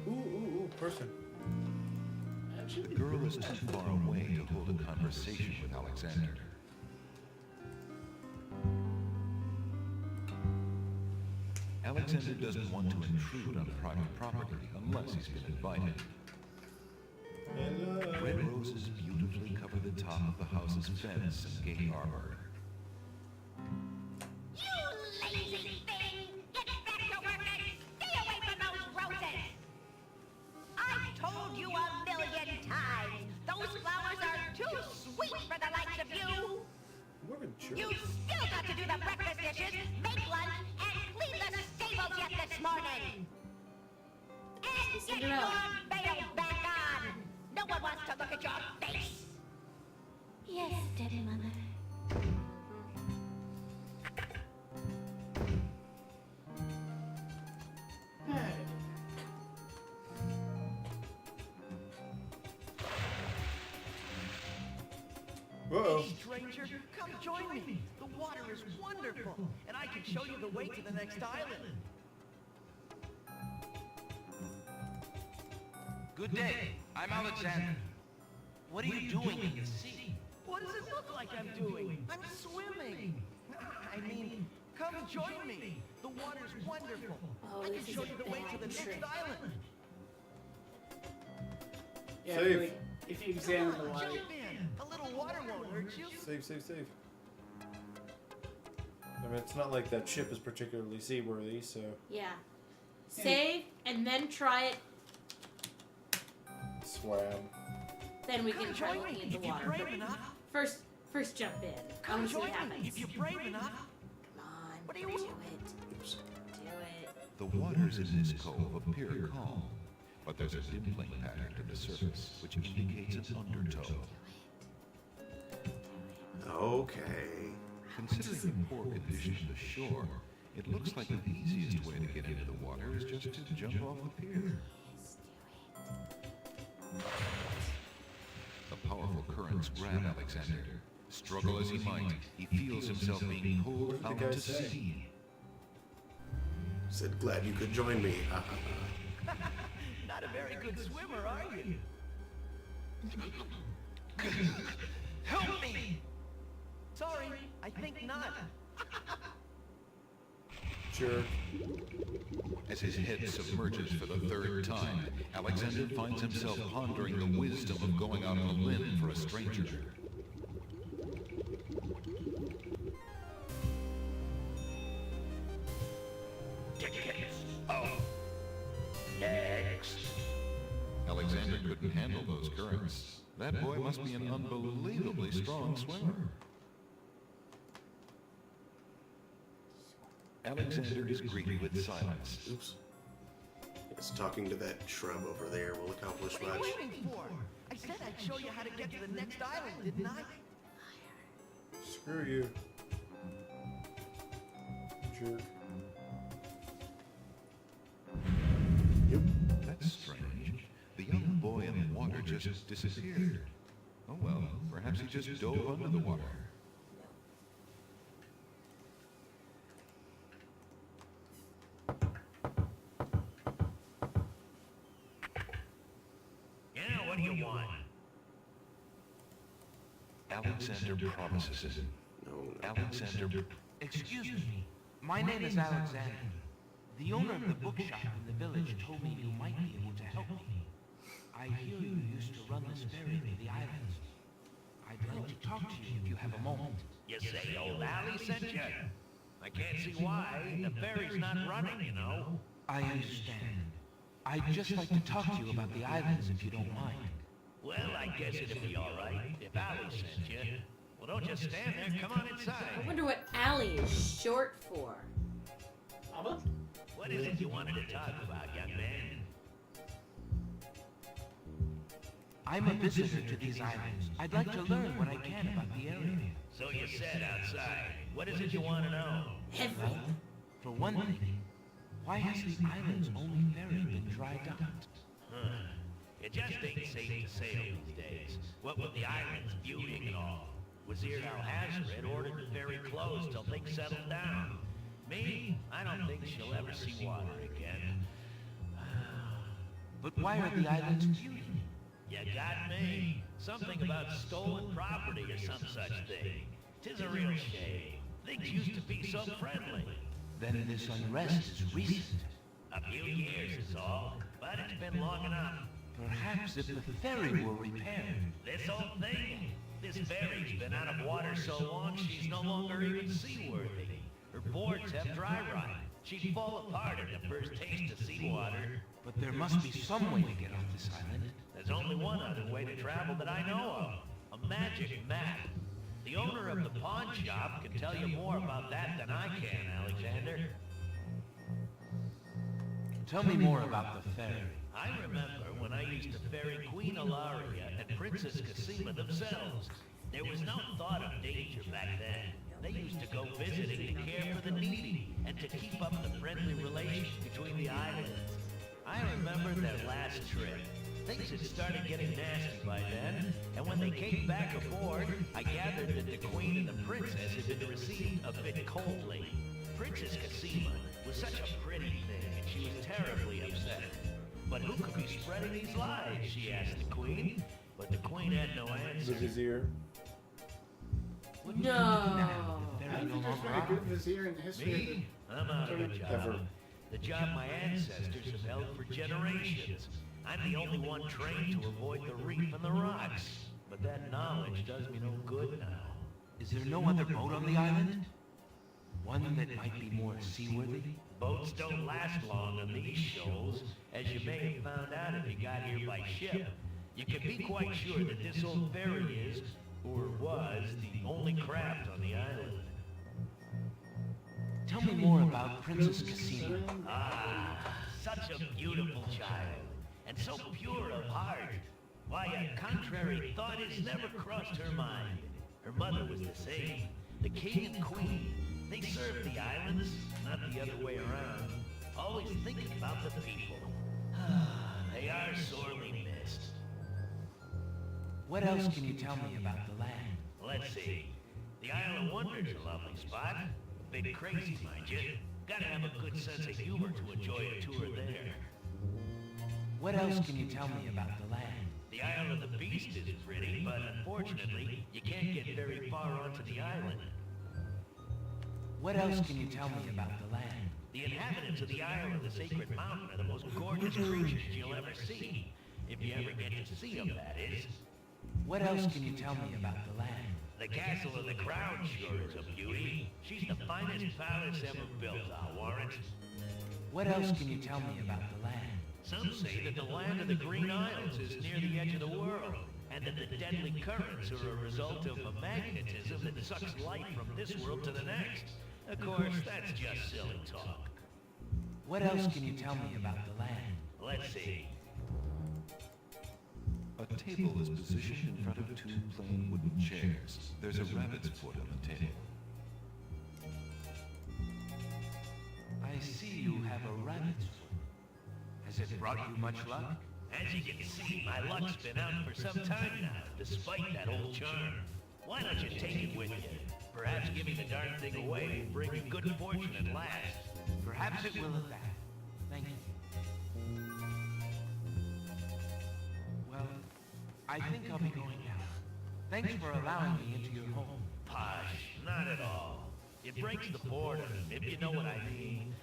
Ooh, person. The girl is too far away to hold a conversation with Alexander. Alexander doesn't want to intrude on private property unless he's been invited. Hello. Red roses beautifully cover the top of the house's fence and gate arbor. You lazy thing! Get back to work and stay away from those roses! I've told you a million times, those flowers are too sweet for the likes of you! What a jerk. You still got to do the breakfast dishes, make lunch, and clean the stables yet this morning! And get your Cinderella. veil back on! No one wants to look at your face! Yes, Daddy Mother. Uh-oh. Hey, stranger, come join me. The water is wonderful, and I can show you the way to the next island. Good day. I'm Alexander. What are you doing in the sea? What does it look like I'm doing? I'm swimming. I mean, come join me. The water's wonderful. Oh, I can this is show a you the way to the bad next trick. island. Yeah, Save. like, if you examine the Come on, water. jump in. A little water won't hurt you. Save. I mean, it's not like that ship is particularly seaworthy, so... Yeah. Save and then try it. Swam. Then we Come can try join looking me at the if you're water. brave enough. First jump in. I Come want to see what join me happens. if you're brave enough. Come on. What are you- Do it. Do it. The waters in this cove appear calm, but there's a dimpling pattern to the surface, which indicates an undertow. Okay. Considering the poor condition of the shore, it looks like the easiest way to get into the water is just to jump off the pier. The powerful currents grab Alexander. Struggle as he might, he feels himself being pulled What did the out guy to say? sea. Said glad you could join me. Not a very good swimmer, are you? Help me! Sorry, I think not. Sure. As his head submerges for the third time, Alexander finds himself pondering the wisdom of going out on a limb for a stranger. Tickets. Oh. Next. Alexander couldn't handle those currents. That boy must be an unbelievably strong swimmer. Alexander is greeted with silence. Oops. Yes, talking to that shrub over there will accomplish What are you much. waiting for? I said I'd show you how to get to the next island, didn't I? Screw you. Jerk. Yep. That's strange. The young boy in the water just disappeared. Oh well, perhaps he just dove under the water. Yeah, what do you want? Alexander promises it. No. Alexander... Excuse me. My name is Alexander. The owner of the bookshop in the village told me you might be able to help me. I hear you used to run this ferry to the islands. I'd like to talk to you if you have a moment. You say old Allie sent you? I can't see why. The ferry's not running, you know. I understand. I'd just like to talk to you about the islands if you don't mind. Well, I guess it'd be all right if Allie sent you. Well, don't just stand there. Come on I inside. wonder what alley is short for. Abba? What is it you wanted to talk about, young man? I'm a visitor to these islands. I'd like to learn what I can about the area. So you said outside. What is it you want to know? Everything. For one thing, why has the island's only ferry been dried up? Huh. It just ain't safe to sail these days. What with the island's beauty and all. Wazir Al-Hazred ordered the ferry closed till things settled down. Me, I don't think she'll ever see water again. But why are the islands beauty? You got me. Something about stolen property or some such thing. 'Tis a real shame. Things used to be so friendly. Then this unrest is recent. A few years is all, but it's been long enough. Perhaps if the ferry were repaired. This old thing, this ferry's been out of water so long she's no longer even seaworthy. Her boards have dry rot. She'd fall apart at the first taste of seawater. But there must be some way to get off this island. There's only one other way to travel that I know of. A magic map. The owner of the pawn shop can tell you more about that than I can, Alexander. Tell me more about the ferry. I remember when I used to ferry Queen Ilaria and Princess Cassima themselves. There was no thought of danger back then. They used to go visiting to care for the needy and to keep up the friendly relations between the islands. I remember their last trip. Things had started getting nasty by then, and when they came back aboard, I gathered that the Queen and the Princess had been received a bit coldly. Princess Cassima was such a pretty thing, and she was terribly upset. But who could be spreading these lies, she asked the Queen. But the Queen had no answer. The vizier. What do you do now? I The ferry don't no think there's longer been a good operates. vizier in the history of Me? I'm out of a job. Ever. The job my ancestors have held for generations. I'm the only one trained to avoid the reef and the rocks. But that knowledge does me no good now. Is there no other boat on the island? One that might be more seaworthy? Boats don't last long on these shoals, as you may have found out if you got here by ship. You can be quite sure that this old ferry is, or was, the only craft on the island. Tell me more about Princess Cassima. Ah, such a beautiful child, and so pure of heart. Why, a contrary thought has never crossed her mind. Her mother was the same. The king and queen, they served the islands, not the other way around. Always thinking about the people. They are sorely missed. What else can you tell me about the land? Let's see. The Isle of Wonder's a lovely spot. A bit crazy, mind you. Gotta have a good sense of humor to enjoy a tour there. What else can you tell me about the land? The Isle of the Beast is pretty, but unfortunately, you can't get very far onto the island. What else can you tell me about the land? The inhabitants of the Isle of the Sacred Mountain are the most gorgeous creatures you'll ever see. If you ever get to see them, that is. What else can you tell me about the land? The castle of the Crown sure is a beauty. She's the finest palace ever built, I'll warrant. What else can you tell me about the land? Some say that the land of the Green Isles is near the edge of the world, and that the deadly currents are a result of a magnetism that sucks light from this world to the next. Of course, that's just silly talk. What else can you tell me about the land? Let's see. A table is positioned in front of two plain wooden chairs. There's a rabbit's foot on the table. I see you have a rabbit's foot. Has it brought you much luck? As you can see, my luck's been out for some time now, despite that old charm. Why don't you take it with you? Perhaps giving the darn thing away will bring you good fortune at last. Perhaps it will at that. Thank you. Well, I think I'll be going now. Thanks for allowing me into your home. Posh, not at all. It breaks the boredom, if you know what I mean.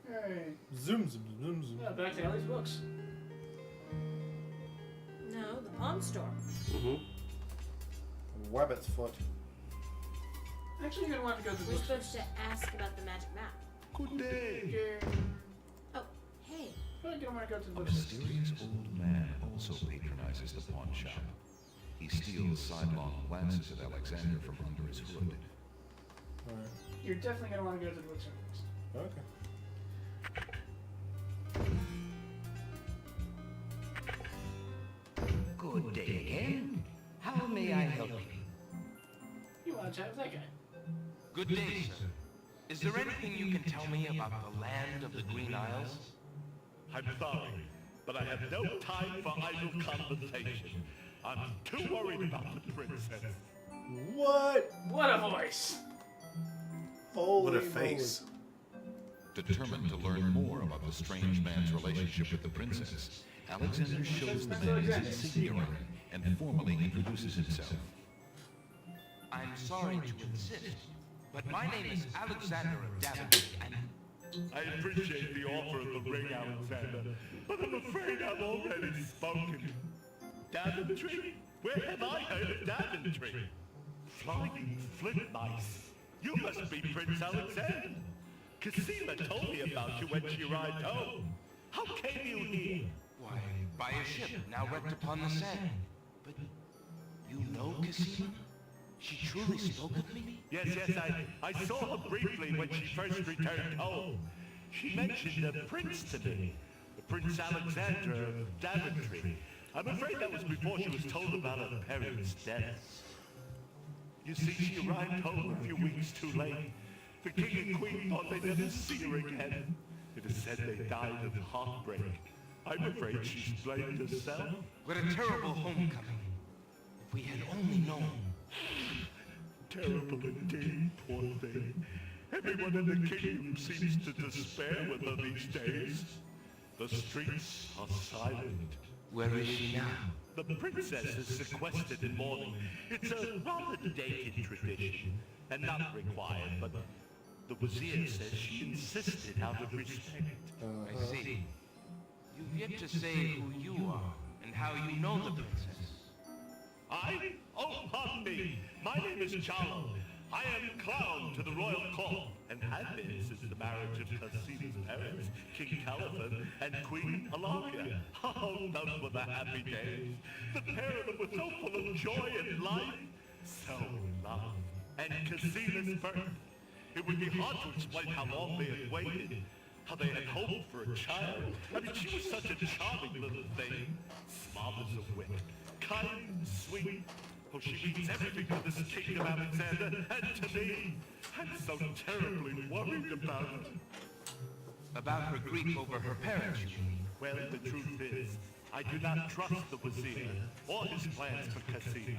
Hey. Zoom, zoom, zoom, zoom. Yeah, back to Ellie's books. No, the pawn store. Rabbit's foot. Actually, you're gonna want to go to the We're books. supposed to ask about the magic map. Good day. Yeah. Oh, hey, feel like you don't want to go to the A bookstore. mysterious old man also patronizes the pawn shop. He steals sidelong glances at Alexander from under his hood. Alright. You're definitely going to want to go to the bookstore first. Okay. Good day again. How may I help you? You want to chat with that guy. Good day, sir. Is there anything you can tell me about the land of the Green Isles? I'm sorry, but I have no time for idle conversation. I'm too worried about the princess. What? What a voice! Holy What a moly. face. Determined to learn more about the strange man's relationship with the princess, Alexander shows the man his insignia ring and formally introduces himself. I'm sorry to insist, but my name is Alexander of Daventry, and I appreciate the offer of the ring, Alexander, but I'm afraid I've already spoken. Daventry? Where have I heard of Daventry? Flying flint mice. You must be Prince Alexander. Cassima told me about you when she arrived home. How came you here? why, by a ship now wrecked upon the sand. But you know Cassima? She truly spoke of me? Yes, I saw her briefly when she first returned home. She mentioned a prince to me, Prince Alexander of Daventry. I'm afraid that was before she was told about her parents' deaths. You see, she arrived home a few weeks too late. The king and queen thought they'd never see her again. It is said they died of heartbreak. I'm afraid she's blamed herself. What a terrible homecoming. If we had only known. Terrible indeed, poor thing. Everyone in the kingdom seems to despair with her these days. The streets are silent. Where is she now? The princess is sequestered in mourning. It's a rather dated tradition, and not required, but the Wazir says she insisted out of respect. I see. You've yet to say who you are and how you know the princess. I? Oh, pardon me. My name is Charlo. I am clown to the royal court, and have been since the marriage of Cassima's parents, King Caliphate and Queen Alaria. Oh, those were the happy days. The pair of them were so full of joy and life, so in love. And Cassima's birth. It would be hard to explain how long they had waited, how they had hoped for a child. I mean, she was such a charming little thing, smart as a whip, kind and sweet. Oh, she means everything to this kingdom, Alexander, and to me. I'm so terribly worried about her. About her grief over her parents, you mean? Well, the truth is, I do not trust the Wazir or his plans for Cassima.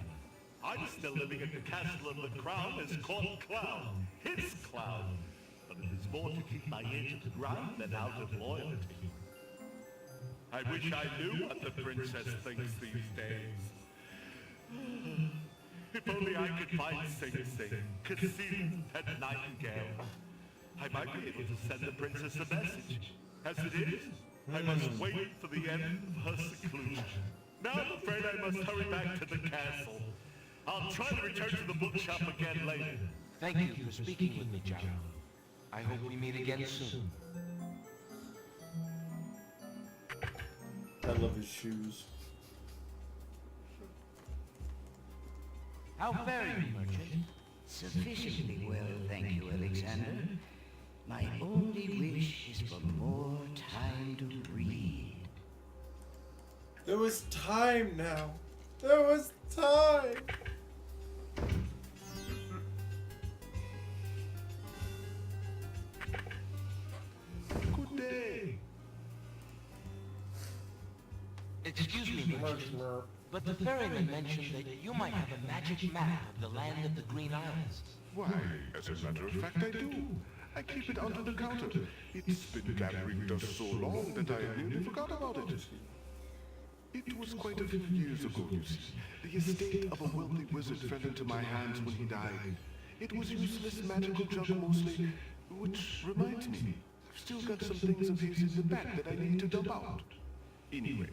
I'm still living at the castle of the crown as court clown, his clown. But it is more to keep my ear to the ground than out of loyalty. I wish I knew what the princess thinks these days. If only I could find Sing Sing, Cassima's pet nightingale. I might be able to send the princess a message. As it is, I must wait for the end of her seclusion. Now I'm afraid I must hurry back to the castle. I'll try to return to the bookshop again later. Thank you for speaking with me, Jaro. I hope we meet again soon. I love his shoes. How fare you, merchant? Sufficiently well, thank you, Alexander. My only wish is for more time to read. There was time now. There was time. Good day. Excuse me, merchant, but the ferryman mentioned that you might have a magic map of the land of the Green Isles. Why, as a matter of fact, I do. I keep it under the counter. It's been gathering dust so long that I nearly forgot about it. It was quite a few years ago, you see. The estate of a wealthy wizard fell into my hands when he died. It was useless magical junk mostly, which reminds me, I've still got some things of his in the back that I need to dump out. Anyway,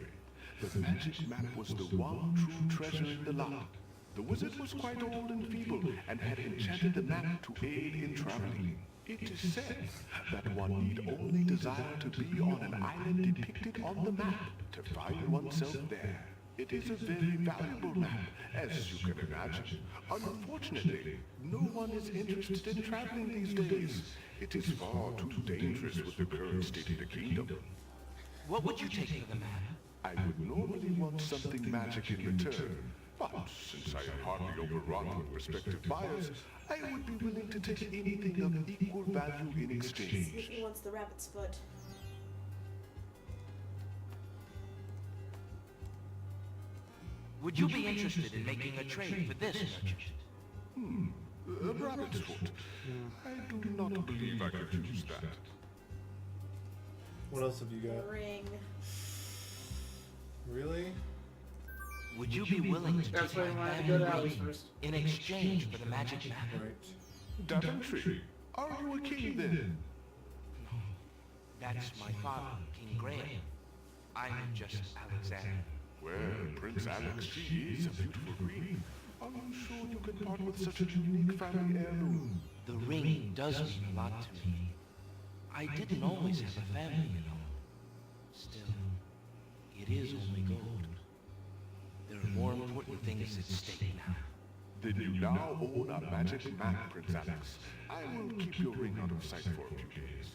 the magic map was the one true treasure in the lot. The wizard was quite old and feeble and had enchanted the map to aid in traveling. It is said that one need only desire to be on an island depicted on the map to find oneself there. It is a very valuable map, as you can imagine. Unfortunately, no one is interested in traveling these days. It is far too dangerous with the current state of the kingdom. What would you take for the map? I would normally want something magic in return, but since I am hardly overrun with prospective buyers, I would be willing to take anything of equal value in exchange. He wants the rabbit's foot. Would you be interested in making a trade for this, merchant? A rabbit's foot. I do not believe I could use that. What else have you got? Ring. Really? Would you be willing to That's take why my I wanted to go to family Alice ring first. in exchange for the magic map? Right. Daventry, are you a king then? That's my father, King Graham. I'm just Alexander. Well, Prince Alex, she is a beautiful queen. Are you sure you can part with such a unique family heirloom? The ring does mean a lot to me. I didn't always have a family, you know. Still, it is only gold. There are more important things at stake now. Then you now own a magic map, Prince Alex. I will keep your ring out of sight for a few days.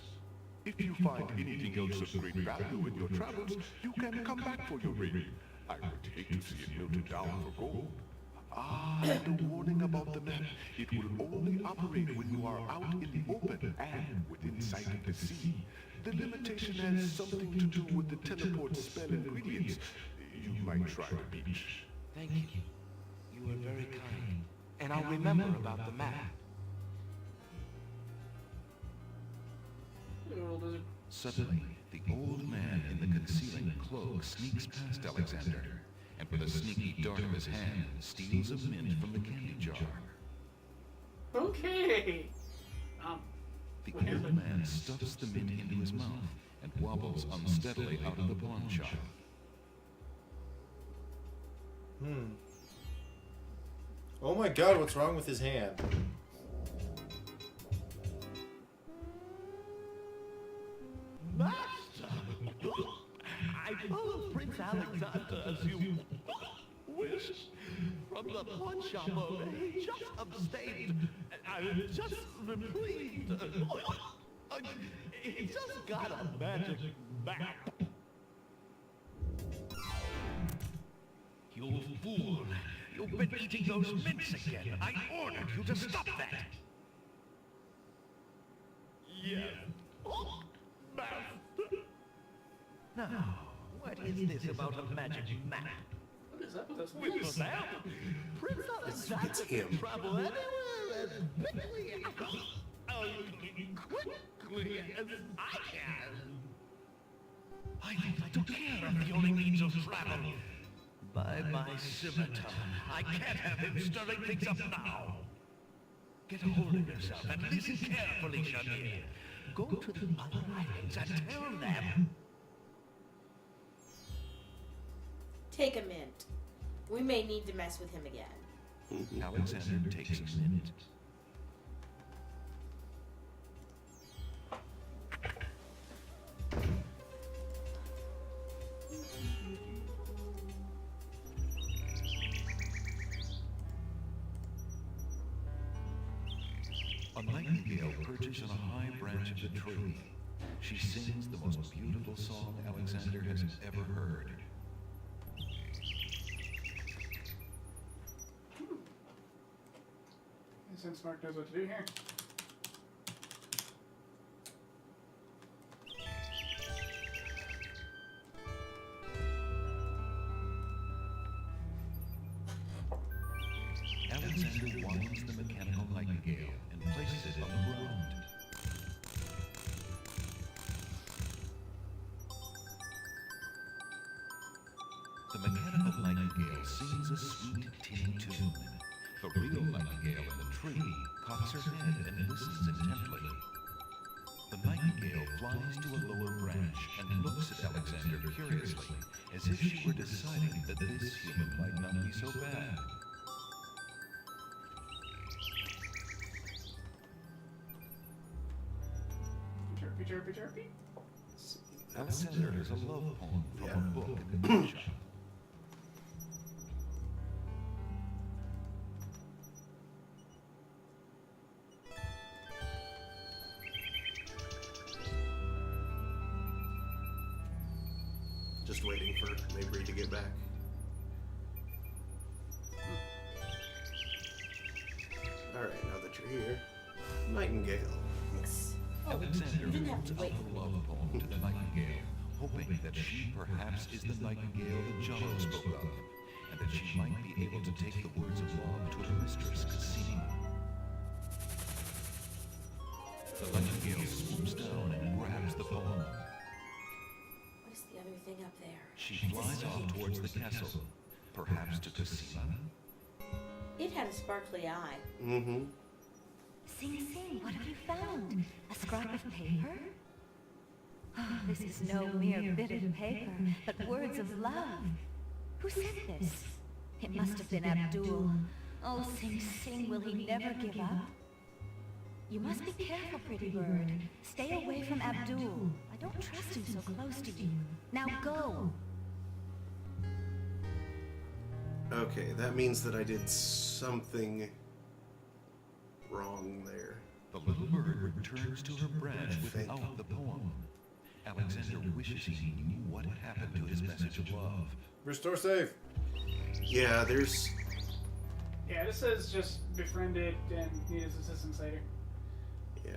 If you find anything else of great value in your travels, you can come back for your ring. I would hate to see it melted down for gold. Ah, and a warning about the map. It will only operate when you are out in the open and within sight of the sea. The limitation has something to do with the teleport spell ingredients. You might try the beach. Thank you. You are very kind. And I'll remember about the map. Suddenly, the old man in the concealing cloak sneaks past Alexander, and with a sneaky dart of his hand, steals a mint from the candy jar. Okay. The old man stuffs the mint into his mouth and wobbles unsteadily out of the pawn shop. Oh my god, what's wrong with his hand? Master! I followed Prince Alexander as you wish from the pawn shop owner. He just abstained. I'm just reprieved. He just got a magic map. You fool! You've been eating those mints again. I ordered you to stop that. Yes. Oh, master. Now, what is this about a magic map? What is up with this? With the map, Prince Alexander can travel anywhere as quickly as I can. I don't care if he only means of travel. By my scimitar, I can't have him stirring things up now. Get a hold of yourself and listen carefully, Shamir. Go to the other islands and tell them. Take a mint. We may need to mess with him again. Alexander takes a mint. A nightingale perches on a high branch of the tree. She sings the most beautiful song Alexander has ever heard. Since Mark knows what to do here. Alexander winds the mechanical nightingale and places it on the ground. The mechanical nightingale sings a sweet tinny tune. The real nightingale in the tree cocks her head and listens intently. The nightingale flies to a lower branch and looks at Alexander curiously, as if she were deciding that this human might not be so bad. Chirpy, chirpy, chirpy. Alexander has a love poem from Yeah. a book in the bookshop. Just waiting for Mabry to get back. Alright, now that you're here. Nightingale. Yes. Alexander You didn't have holds to out wait. a love poem to the nightingale, hoping that she perhaps is the nightingale that Jello spoke of, and that she might be able to take the words of love to her mistress, Cassima. The nightingale swoops down and grabs the poem. What is the other thing up there? She flies off towards the castle, perhaps to Cassima. It had a sparkly eye. Mm-hmm. Sing, sing, what have you found? A scrap of paper? Oh, this is no mere bit of paper, but words of love. Who sent this? It must have been Abdul. Oh, Sing Sing, will he never give up? You must be careful, pretty bird. Stay away from Abdul. I don't trust him so close to you. Now go. Okay, that means that I did something wrong there. The little bird returns to her branch without the poem. Alexander wishes he knew what had happened to his message of love. Restore save. Yeah, there's... Yeah, this says just befriended and needs assistance later. Yeah.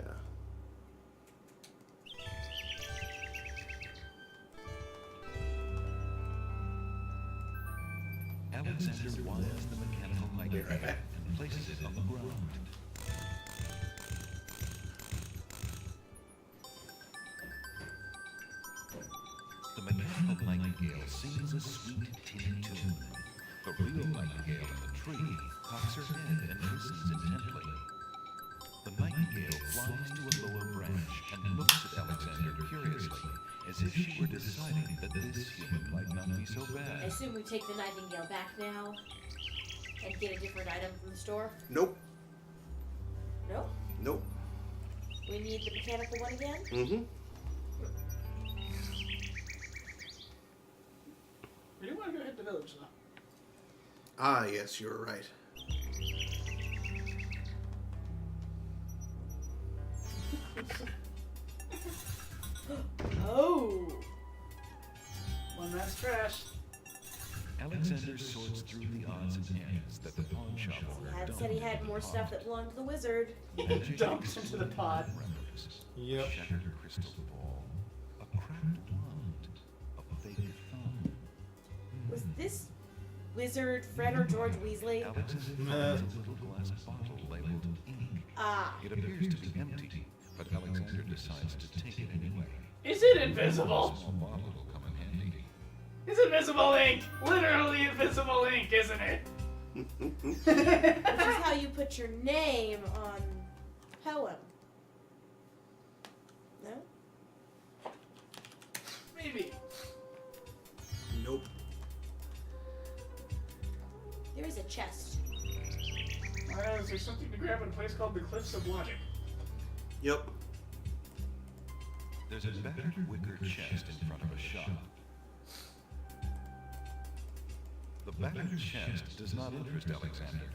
Alexander wires the mechanical nightingale and places it on the ground. The mechanical nightingale sings a sweet tinny tune. The real nightingale in the tree cocks her head and listens intently. The nightingale flies to a lower branch and looks at Alexander curiously, as if she were deciding that this human might not be so I bad. assume we take the nightingale back now and get a different item from the store. Nope. No? Nope. We need the mechanical one again? Mm-hmm. We do want to go hit the village, though. Ah, yes, you're right. Oh! One last trash. Alexander sorts through the odds and ends that the pawn shop owner Dad dumped said he had into more the stuff pot. that belonged to the wizard. Magic Dumped into the pot. remembers. Yep. Shattered crystal ball, a cracked wand, a fake thumb. Was this wizard Fred or George Weasley? Alexander finds a little glass bottle labeled ink. Ah. It appears to be empty, but Alexander decides to take it anyway. Is it A invisible? small bottle will come in handy. It's invisible ink! Literally invisible ink, isn't it? Which is how you put your name on poem. No? Maybe. Nope. There is a chest. Is there something to grab in a place called the Cliffs of Logic? Yep. There's a battered wicker chest in front of a shop. The battered chest does not interest Alexander.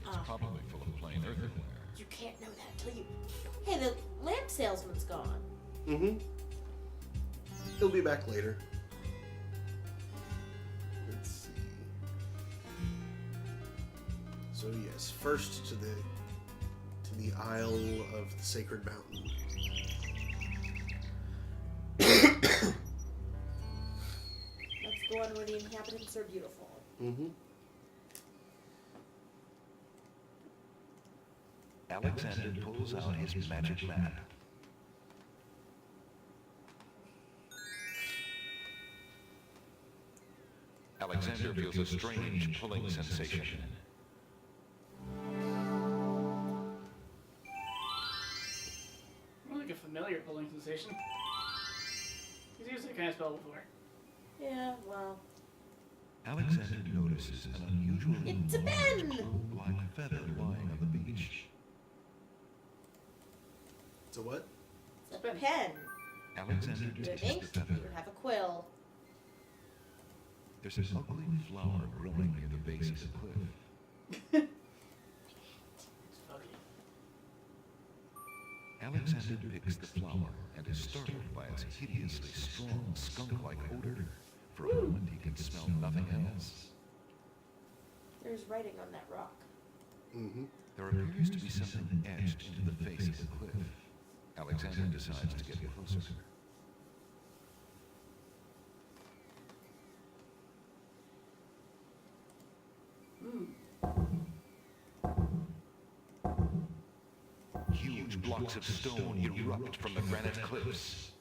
It's probably full of plain earthenware. You can't know that till you... Hey, the lamp salesman's gone. Mm-hmm. He'll be back later. Let's see. So yes, first to the Isle of the Sacred Mountain. That's the one where the inhabitants are beautiful. Mm-hmm. Alexander pulls out his magic map. Alexander feels a strange pulling sensation. More like a familiar pulling sensation. He's used that kind of spell before. Yeah, well... Alexander notices an unusually It's a pen! black feather lying on the beach. It's a what? It's a pen. Alexander You have tastes ink, the feather. you have a quill. There's an ugly flower growing near the base of the cliff. It's funky. Alexander picks the flower and is startled by its hideously strong skunk-like odor. For a moment, he can smell nothing else. There's writing on that rock. Mm-hmm. There appears to be something etched into the face of the cliff. Alexander decides to get closer. Huge blocks of stone erupt from the granite cliffs.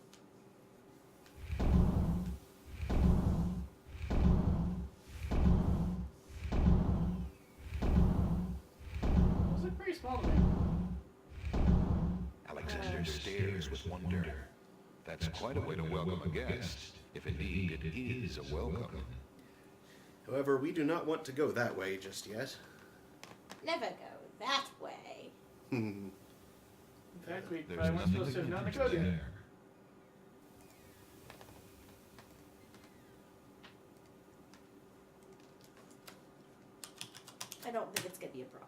Those look pretty small to me. Alexander stares with wonder. That's quite a way to welcome a guest, if indeed it is a welcome. However, we do not want to go that way just yet. Never go that way. In fact, we There's probably weren't nothing supposed to have known to to go do there. there. I don't think it's gonna be a problem.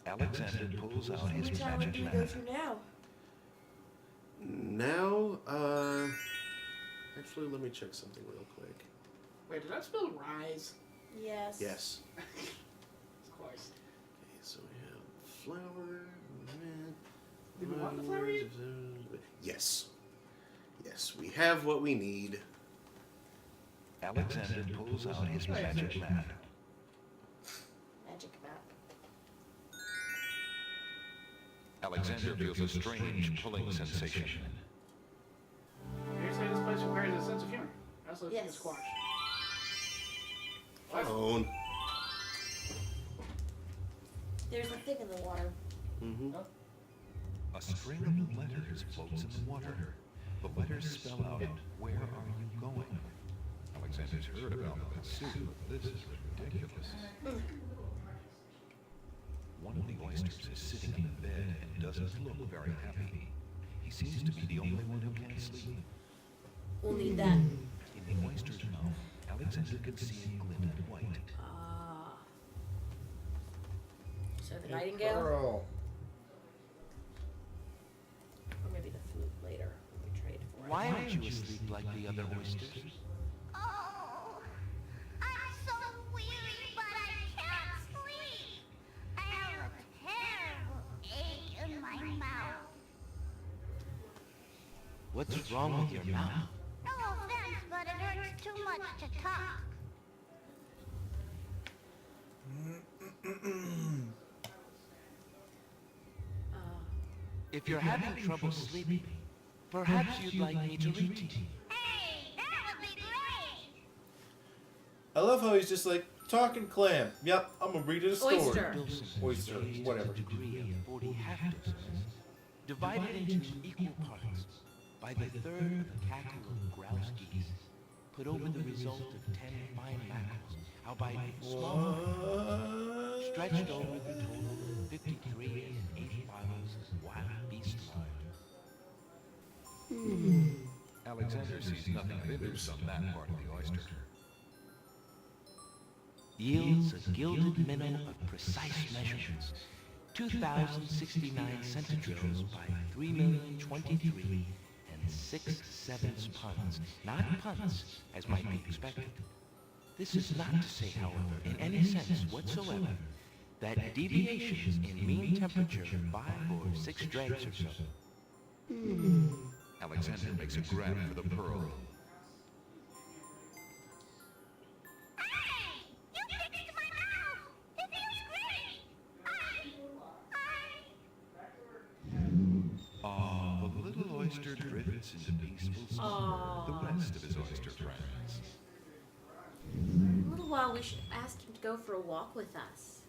Alexander pulls out his Which island magic do we go lamp. to now? Now, actually, let me check something real quick. Wait, did I spell rise? Yes. Yes. It's close. Okay, so we have flower. Did we want the flower yet? Yes. Yes, we have what we need. Alexander pulls out his magic lamp. Magic map. Alexander feels a strange pulling sensation. You're saying this place requires a sense of humor. I also think Yes. it's squash. Phone. There's a thing in the water. Mm-hmm. A string of letters floats in the water. The letters spell out, "Where are you going?" Alexander's heard about the pursuit, but this is ridiculous. One of the oysters is sitting in the bed and doesn't look very happy. He seems to be the only one who can't sleep. We'll need that. In the oyster's mouth, Alexander can see a glint of white. Ah. So the Hey, nightingale? Pearl. Or maybe the flute later when we trade for it. Why aren't you asleep like the other oysters? Oh, I'm so weary, but I can't sleep. I have a terrible ache in my mouth. What's wrong with your mouth? No offense, but it hurts too much to talk. If you're having trouble sleeping, perhaps you'd like me to read to you. Hey, that would be great. I love how he's just like, talking clam. Yep, I'm gonna read it a story. Oyster. Oyster, whatever. Degree of 40 half doses, divided into equal parts by the third cackle of grouse geese, put over the result of 10 fine mackerels, albeit small, What? stretched over the total of 53 and 8 bottles of wild beast lard. Alexander sees nothing of interest on that part of the oyster. Yields a gilded minnow of precise measurements, 2,069 centijoules by 3,023 and 6/7 puns, not punts, as might be expected. This is not to say, however, in any sense whatsoever, that deviations in mean temperature of 5 or 6 dregs or so. Alexander makes a grab for the pearl. Hey, you fixed my mouth. It feels great. The little oyster drifts into peaceful sleep with the rest of his oyster friends. In a little while, we should ask him to go for a walk with us.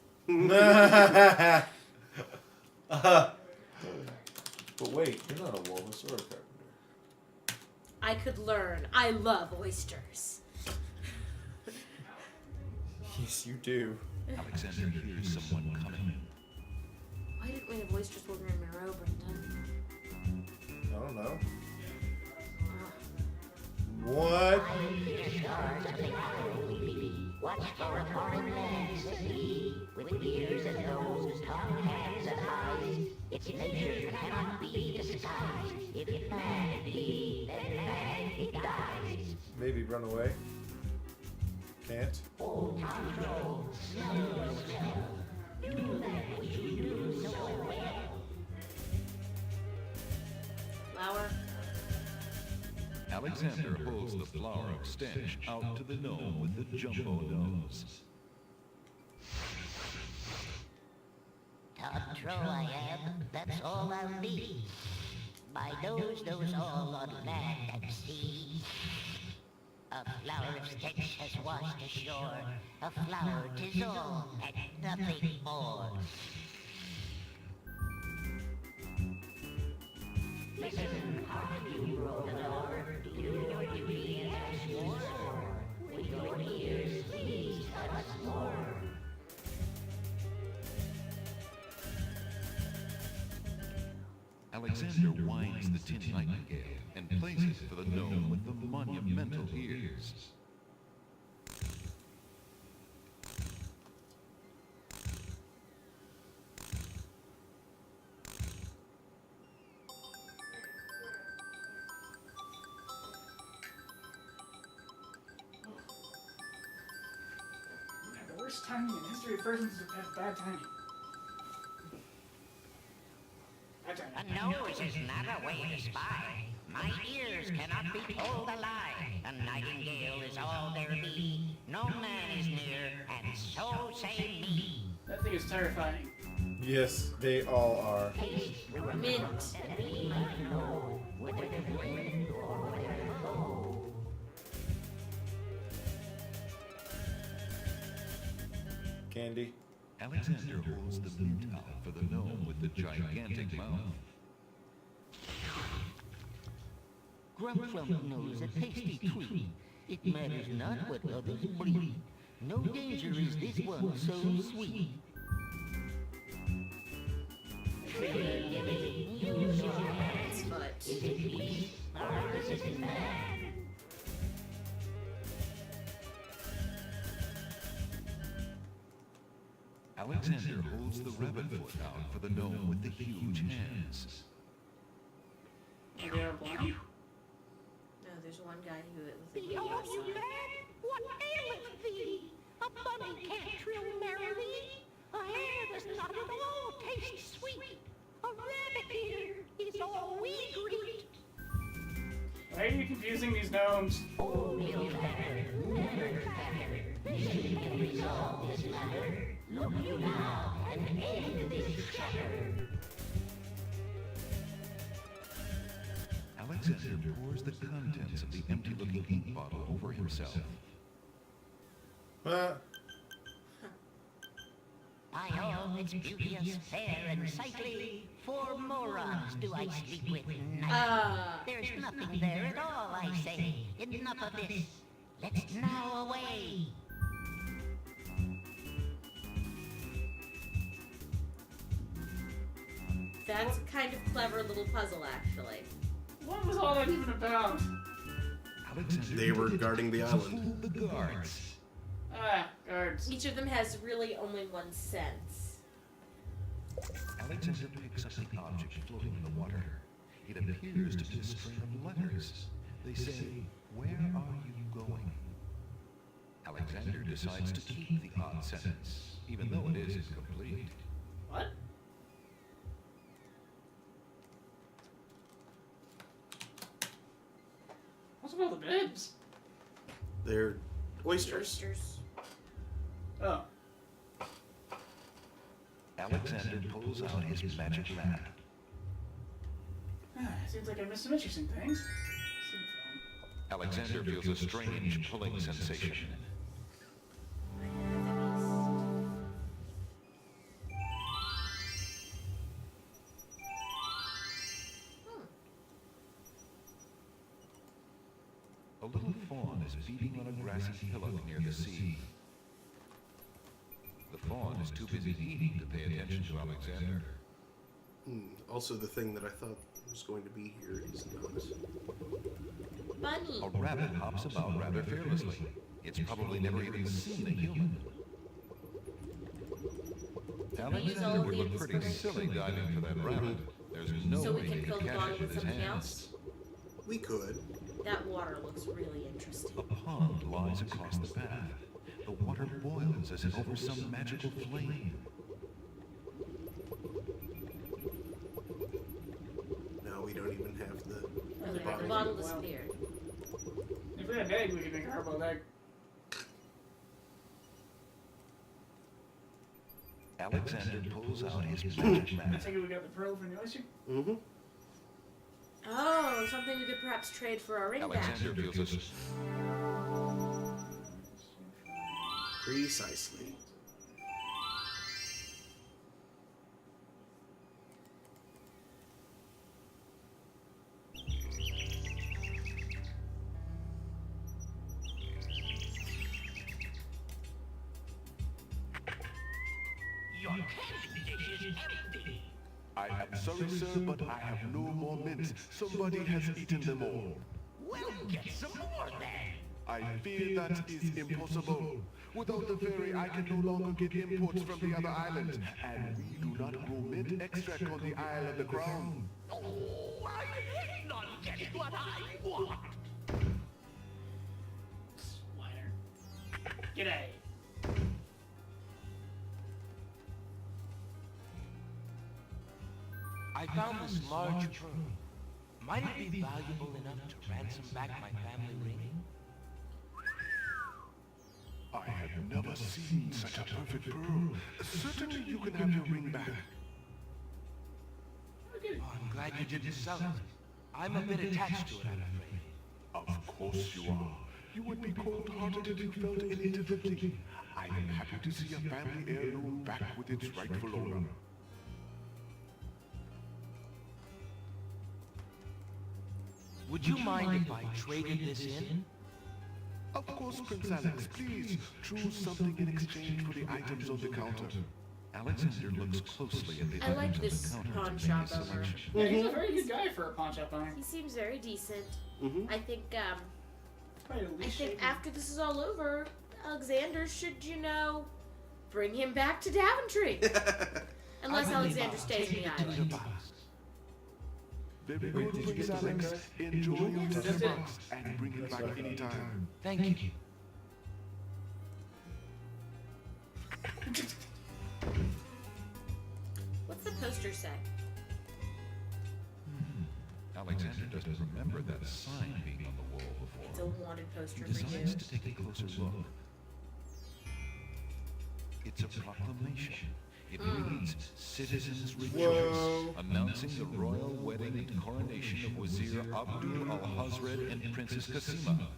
But wait, you're not a walrus or a carpenter. I could learn. I love oysters. Yes, you do. Alexander hears someone coming. Why didn't we have oysters when we were in Moreau, Brendan? I don't know. Oh. What? Watch for a foreign land city, with ears and nose, tongue, hands, and eyes. Its nature cannot be disguised. If man it be, then man it dies. Maybe run away. Can't. Old Tonto, smell your smell. Do that which you do so well. Flower. Alexander holds the flower of stench out to the gnome with the jumbo nose. Tonto I am, that's all I'll be. My nose knows all on land and sea. A flower of stench has washed ashore. A flower 'tis all, and nothing more. Listen, hark you, Rogador, do your duty as you swore. With your ears, please tell us more. Alexander winds the tin nightingale and plays it for the gnome with the monumental ears. The worst timing in history of persons have bad timing. A nose is not a way to spy. My ears cannot be told a lie. A nightingale is all there be. No man is near, and so say me. That thing is terrifying. Yes, they all are. Mint. Candy. Alexander holds the mint out for the gnome with the gigantic mouth. Grumflump knows a tasty treat. It matters not what others breed. No danger is this one so sweet. Use your hands. Foot. Is it beast or is it man? Alexander holds the rabbit foot out for the gnome with the huge hands. Are they all blind? No, there's one guy who was Behold, you lad, what aileth thee? A bunny can't trill merrily. A hare does not at all taste sweet. A rabbit ear is all we greet. Why are you confusing these gnomes? Oh, little fatter, never fatter. Mission can resolve this matter. Look you now and end this chatter. Alexander pours the contents of the empty-looking ink bottle over himself. Huh? By all that's beauteous, fair, and sightly, 4 morons do I sleep with nightly. There's nothing there at all, I say. Enough of this. Let's now away. That's a kind of clever little puzzle, actually. What was all that even about? Alexander They were did it guarding the to island. fool the guards. Ah, guards. Each of them has really only one sense. Alexander picks up the object floating in the water. It appears to be a string of letters. They say, "Where are you going?" Alexander decides to keep the odd sentence, even though it is incomplete. What? What's with all the bibs? They're oysters. Oysters. Oh. Alexander pulls out his magic lamp. Seems like I missed some interesting things. Alexander feels a strange pulling sensation. A little fawn is feeding on a grassy hillock near the sea. The fawn is too busy eating to pay attention to Alexander. Also, the thing that I thought was going to be here is not. Bunny. A rabbit hops about rather fearlessly. It's probably never even seen a human. Alexander would look pretty silly diving for that rabbit. There's no So we way can he fill could the catch bottle it with with his something hands. else? We could. That water looks really interesting. A pond lies across the path. The water boils as if over some magical flame. No, we don't even have the Okay, bottle. the bottle disappeared. If we had an egg, we could make a hard-boiled egg. Alexander pulls out his magic I map. think we got the pearl from the oyster. Mm-hmm. Oh, something we could perhaps trade for our ring back. Alexander feels a Precisely. Your candy dish is empty. I am sorry, sir, but I have no more mints. Somebody has eaten them all. Well, get some more then. I fear that is impossible. Without the fairy, I can no longer get imports from the other islands, and we do not grow mint extract on the Isle of the Crown. Oh, I hate not getting what I want. Sweater. G'day. I found this large pearl. Might it be valuable enough to ransom back my family ring? I have never seen such a perfect pearl. Certainly you can have your ring back. Oh, I'm glad you didn't sell it. I'm a bit attached to it, I'm afraid. Of course you are. You would be cold-hearted if you felt any differently. I am happy to see a family heirloom back with its rightful owner. Would you mind if I traded this in? Of course, Prince Alex, please choose something in exchange for the items on the counter. Alexander looks closely at the I like items this on the counter pawn to make a shop owner. selection. Yeah, he's a very good guy for a pawn shop owner. He seems very decent. Mm-hmm. I think Probably the I least think shaven. after this is all over, Alexander should, bring him back to Daventry. Unless Alexander stays in the island. Very good, Prince Alex. Enjoy your That's tinder it. box and bring it back anytime. Thank you. What's the poster say? Alexander doesn't remember that sign being on the wall It's a before. wanted poster He for you. decides to take a closer look. It's a proclamation. It reads, "Citizens rejoice," announcing the royal wedding and coronation of Wazir Abdul al-Hazred and Princess Kasima.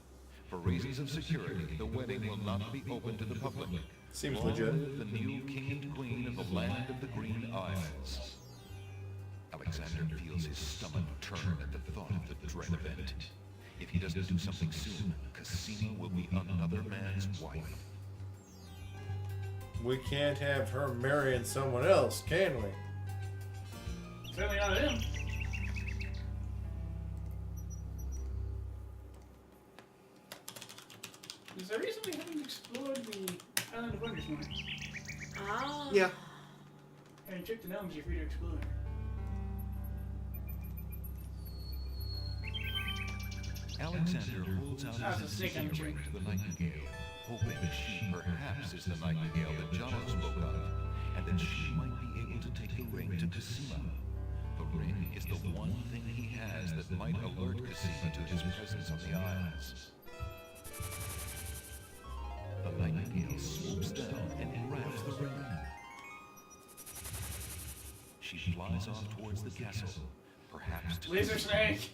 For reasons of security, the wedding will not be open to the public. Seems Long legit. live the new king and queen of the land of the Green Isles. Alexander feels his stomach turn at the thought of the dread event. If he doesn't do something soon, Kasima will be another man's wife. We can't have her marrying someone else, can we? Certainly not him. Is there a reason we haven't explored the Island of Wonders more? Ah. Yeah. Having checked the gnomes, you're free to explore. Alexander holds out That's a his snake on the insignia tree. ring to the nightingale, hoping she perhaps is the nightingale that Jalo spoke of, and that she might be able to take the ring to Kasima. The ring is the one thing he has that might alert Kasima to his presence on the Isles. The nightingale swoops down and grabs the ring. She flies off towards the castle, perhaps to Laser snake!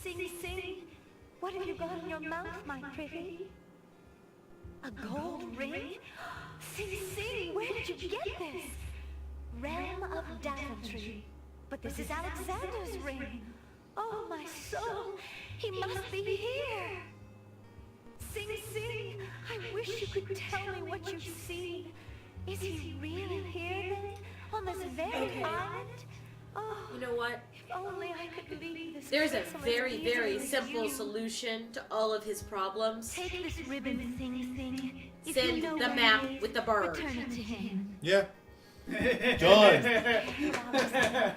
Sing, sing. What have you got in your mouth, my pretty? A gold ring? Sing, sing. Where did you get this? Realm of Daventry. But this is Alexander's ring. Oh, my soul. He must be here. Sing, sing. I wish you could tell me what you've seen. Is he really here then? On this very island? Oh, You know what? if only I could leave this There's a castle as very, very easily as simple you. solution to all of his problems. Take this ribbon thing. If Send you know the where map it is, with the bird. return it to him. Yeah. Done.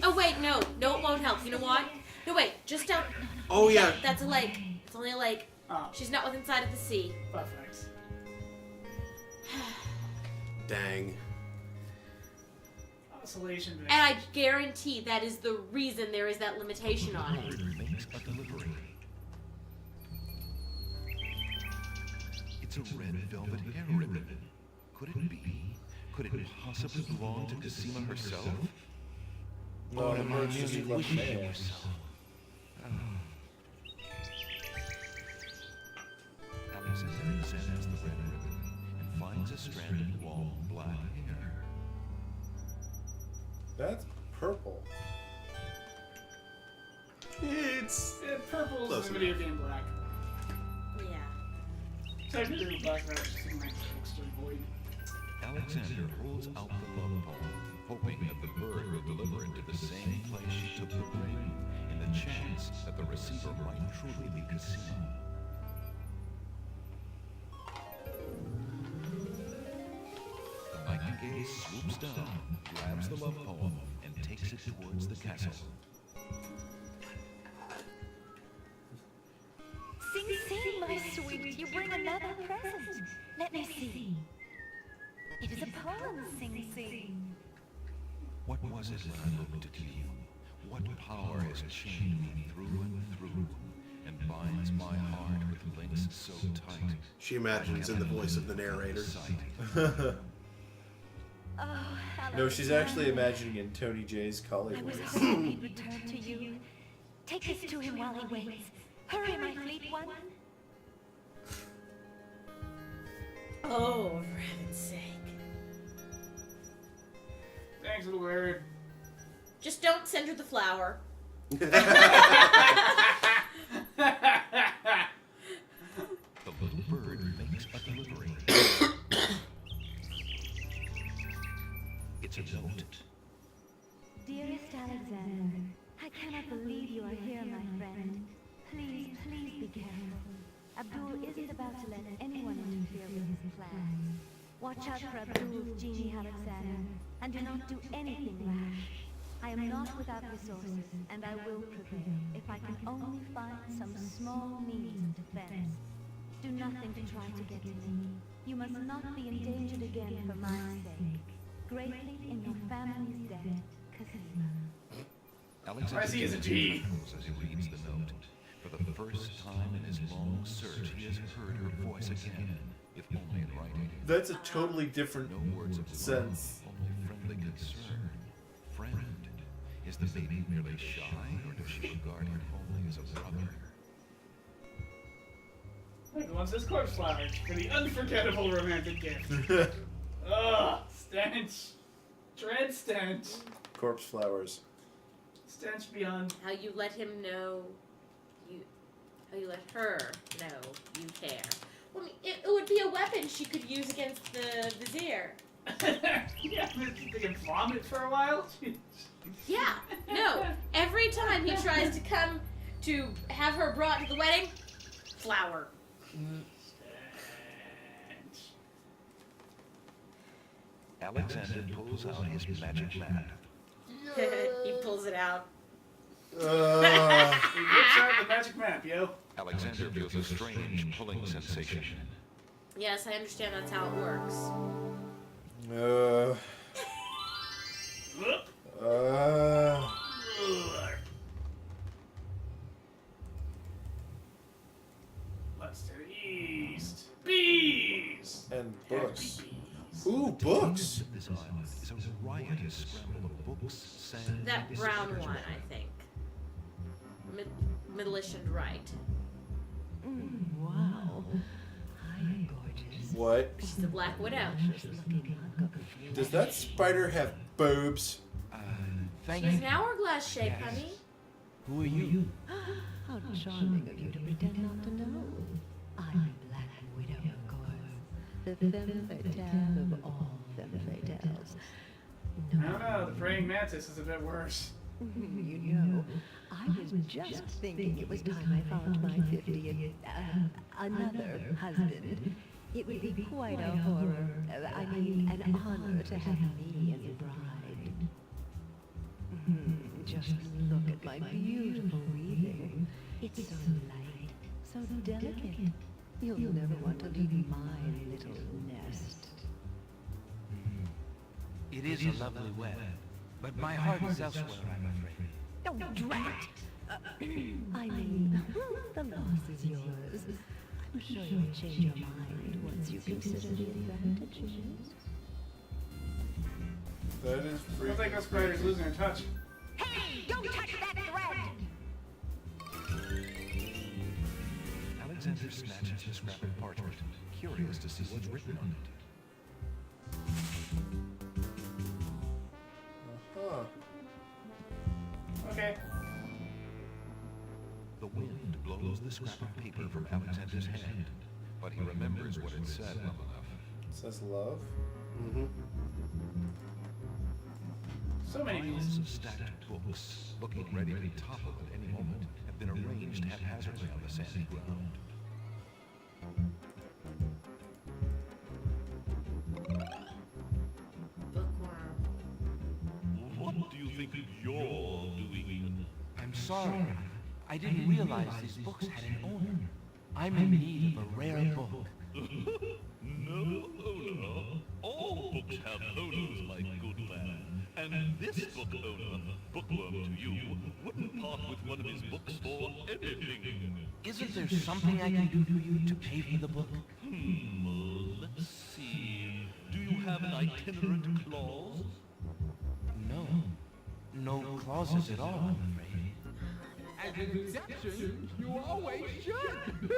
Oh wait, no, it won't help. You know what? No wait, just don't. Oh yeah. That's a lake. It's only a lake. Oh, She's not within sight of the sea. perfect. Dang. Oscillation. And I guarantee that is the reason there is that limitation on it. Bird makes a delivery. It's a red velvet hair ribbon. Could it be? Could it possibly belong to Cosima herself? No, the bird's just merely left wishing there. you so. Alexander examines the red ribbon and finds a strand of long black hair. That's purple. It's Purple Close is a video game black. Yeah. Technically, black rat is just like extra void. Alexander holds out the love poem, hoping that the bird will deliver it to the same place she took the ring, in the chance that the receiver might truly be Cosima. The nightingale swoops down, grabs the love poem, and takes it towards the castle. Sing, my sweet, you bring another present. Let me see. It is a poem, sing. What was it when I looked at you? What power has chained me through and through, and binds my heart with links so tight? she imagines in the voice of the narrator. Oh, No, she's actually imagining in Tony J's collie I was voice. hoping he'd return to you. Take this to him while he waits. Hurry, my fleet one. Oh, for heaven's sake. Thanks for the word. Just don't send her the flower. The little bird makes a delivery. It's a note. Dearest Alexander, I cannot believe you are here, my friend. Please be careful. Abdul isn't about to let anyone interfere with his plans. Watch out for Abdul's genie, Alexander, and do not do anything rash. I am not without resources, and I will prevail if I can only find some small means of defense. Do nothing to try to get to me. You must not be endangered again for my sake. Greatly in your family's debt, Cosima. Alexander I see it's a G. chuckles as he reads the note. For the first time in his long search, he has heard her voice again, if only in writing. That's a totally different No words of love, sense. only friendly concern. Friend. Is the baby merely shy, or does she regard him only as a brother? Who wants this corpse flower for the unforgettable romantic gift? Ugh, stench. Dread stench. Corpse flowers. Stench beyond. How you let him know how you let her know you care. Well, I mean, it would be a weapon she could use against the vizier. Yeah, they can vomit for a while. Yeah, no. Every time he tries to come to have her brought to the wedding, flower. Stench. Alexander pulls out his magic map. He pulls it out. He whips out the magic map, yo. Alexander feels a strange pulling sensation. Yes, I understand that's how it works. Whoop. Let's to the east. Bees! And books. Bees. Ooh, books. This island is a riotous scramble of books, sand, That and brown treasure. one, I think. Middle-ish and right. Wow. Hi, gorgeous. What? She's the Black Widow. Just looking. I've got a few Does that spider have boobs? Thank She's you. an hourglass shape, Yes. honey. Who are you? How charming of you to pretend not to know. I'm Black Widow, of course. The femme fatale of all femme fatales. I don't know. The praying mantis is a bit worse. You know, I was just thinking it was time I found my 50th, another husband. It would be quite a horror, I mean, an honor to have me as a bride. Just look at my beautiful weaving. It's so light, so delicate. You'll never want to leave my little nest. It is a lovely web, but my heart is elsewhere, I'm afraid. Oh, drat! I mean, the loss is yours. I'm sure you'll change your mind once you consider the advantages. That is pretty. Looks like Ghost Rider's losing her touch. Hey, don't touch that thread! Alexander snatches the scrap of parchment, curious to see what's written on it. Huh. Okay. The wind blows the scrap of paper from Alexander's hand, but he remembers what it said well enough. It says love. Mm-hmm. So many Piles pieces. of stacked books, looking ready to be toppled at any moment, have been arranged haphazardly on the sandy ground. Bookworm. What do you think you're doing? I'm sorry. I didn't realize these books had an owner. I'm in need of a rare book. No owner. All books have owners, my good man. And this book owner, Bookworm to you, wouldn't part with one of his books for anything. Isn't there something I can do for you to pay for the book? Let's see. Do you have an itinerant clause? No. No clauses at all, I'm afraid. As an exception, you always should.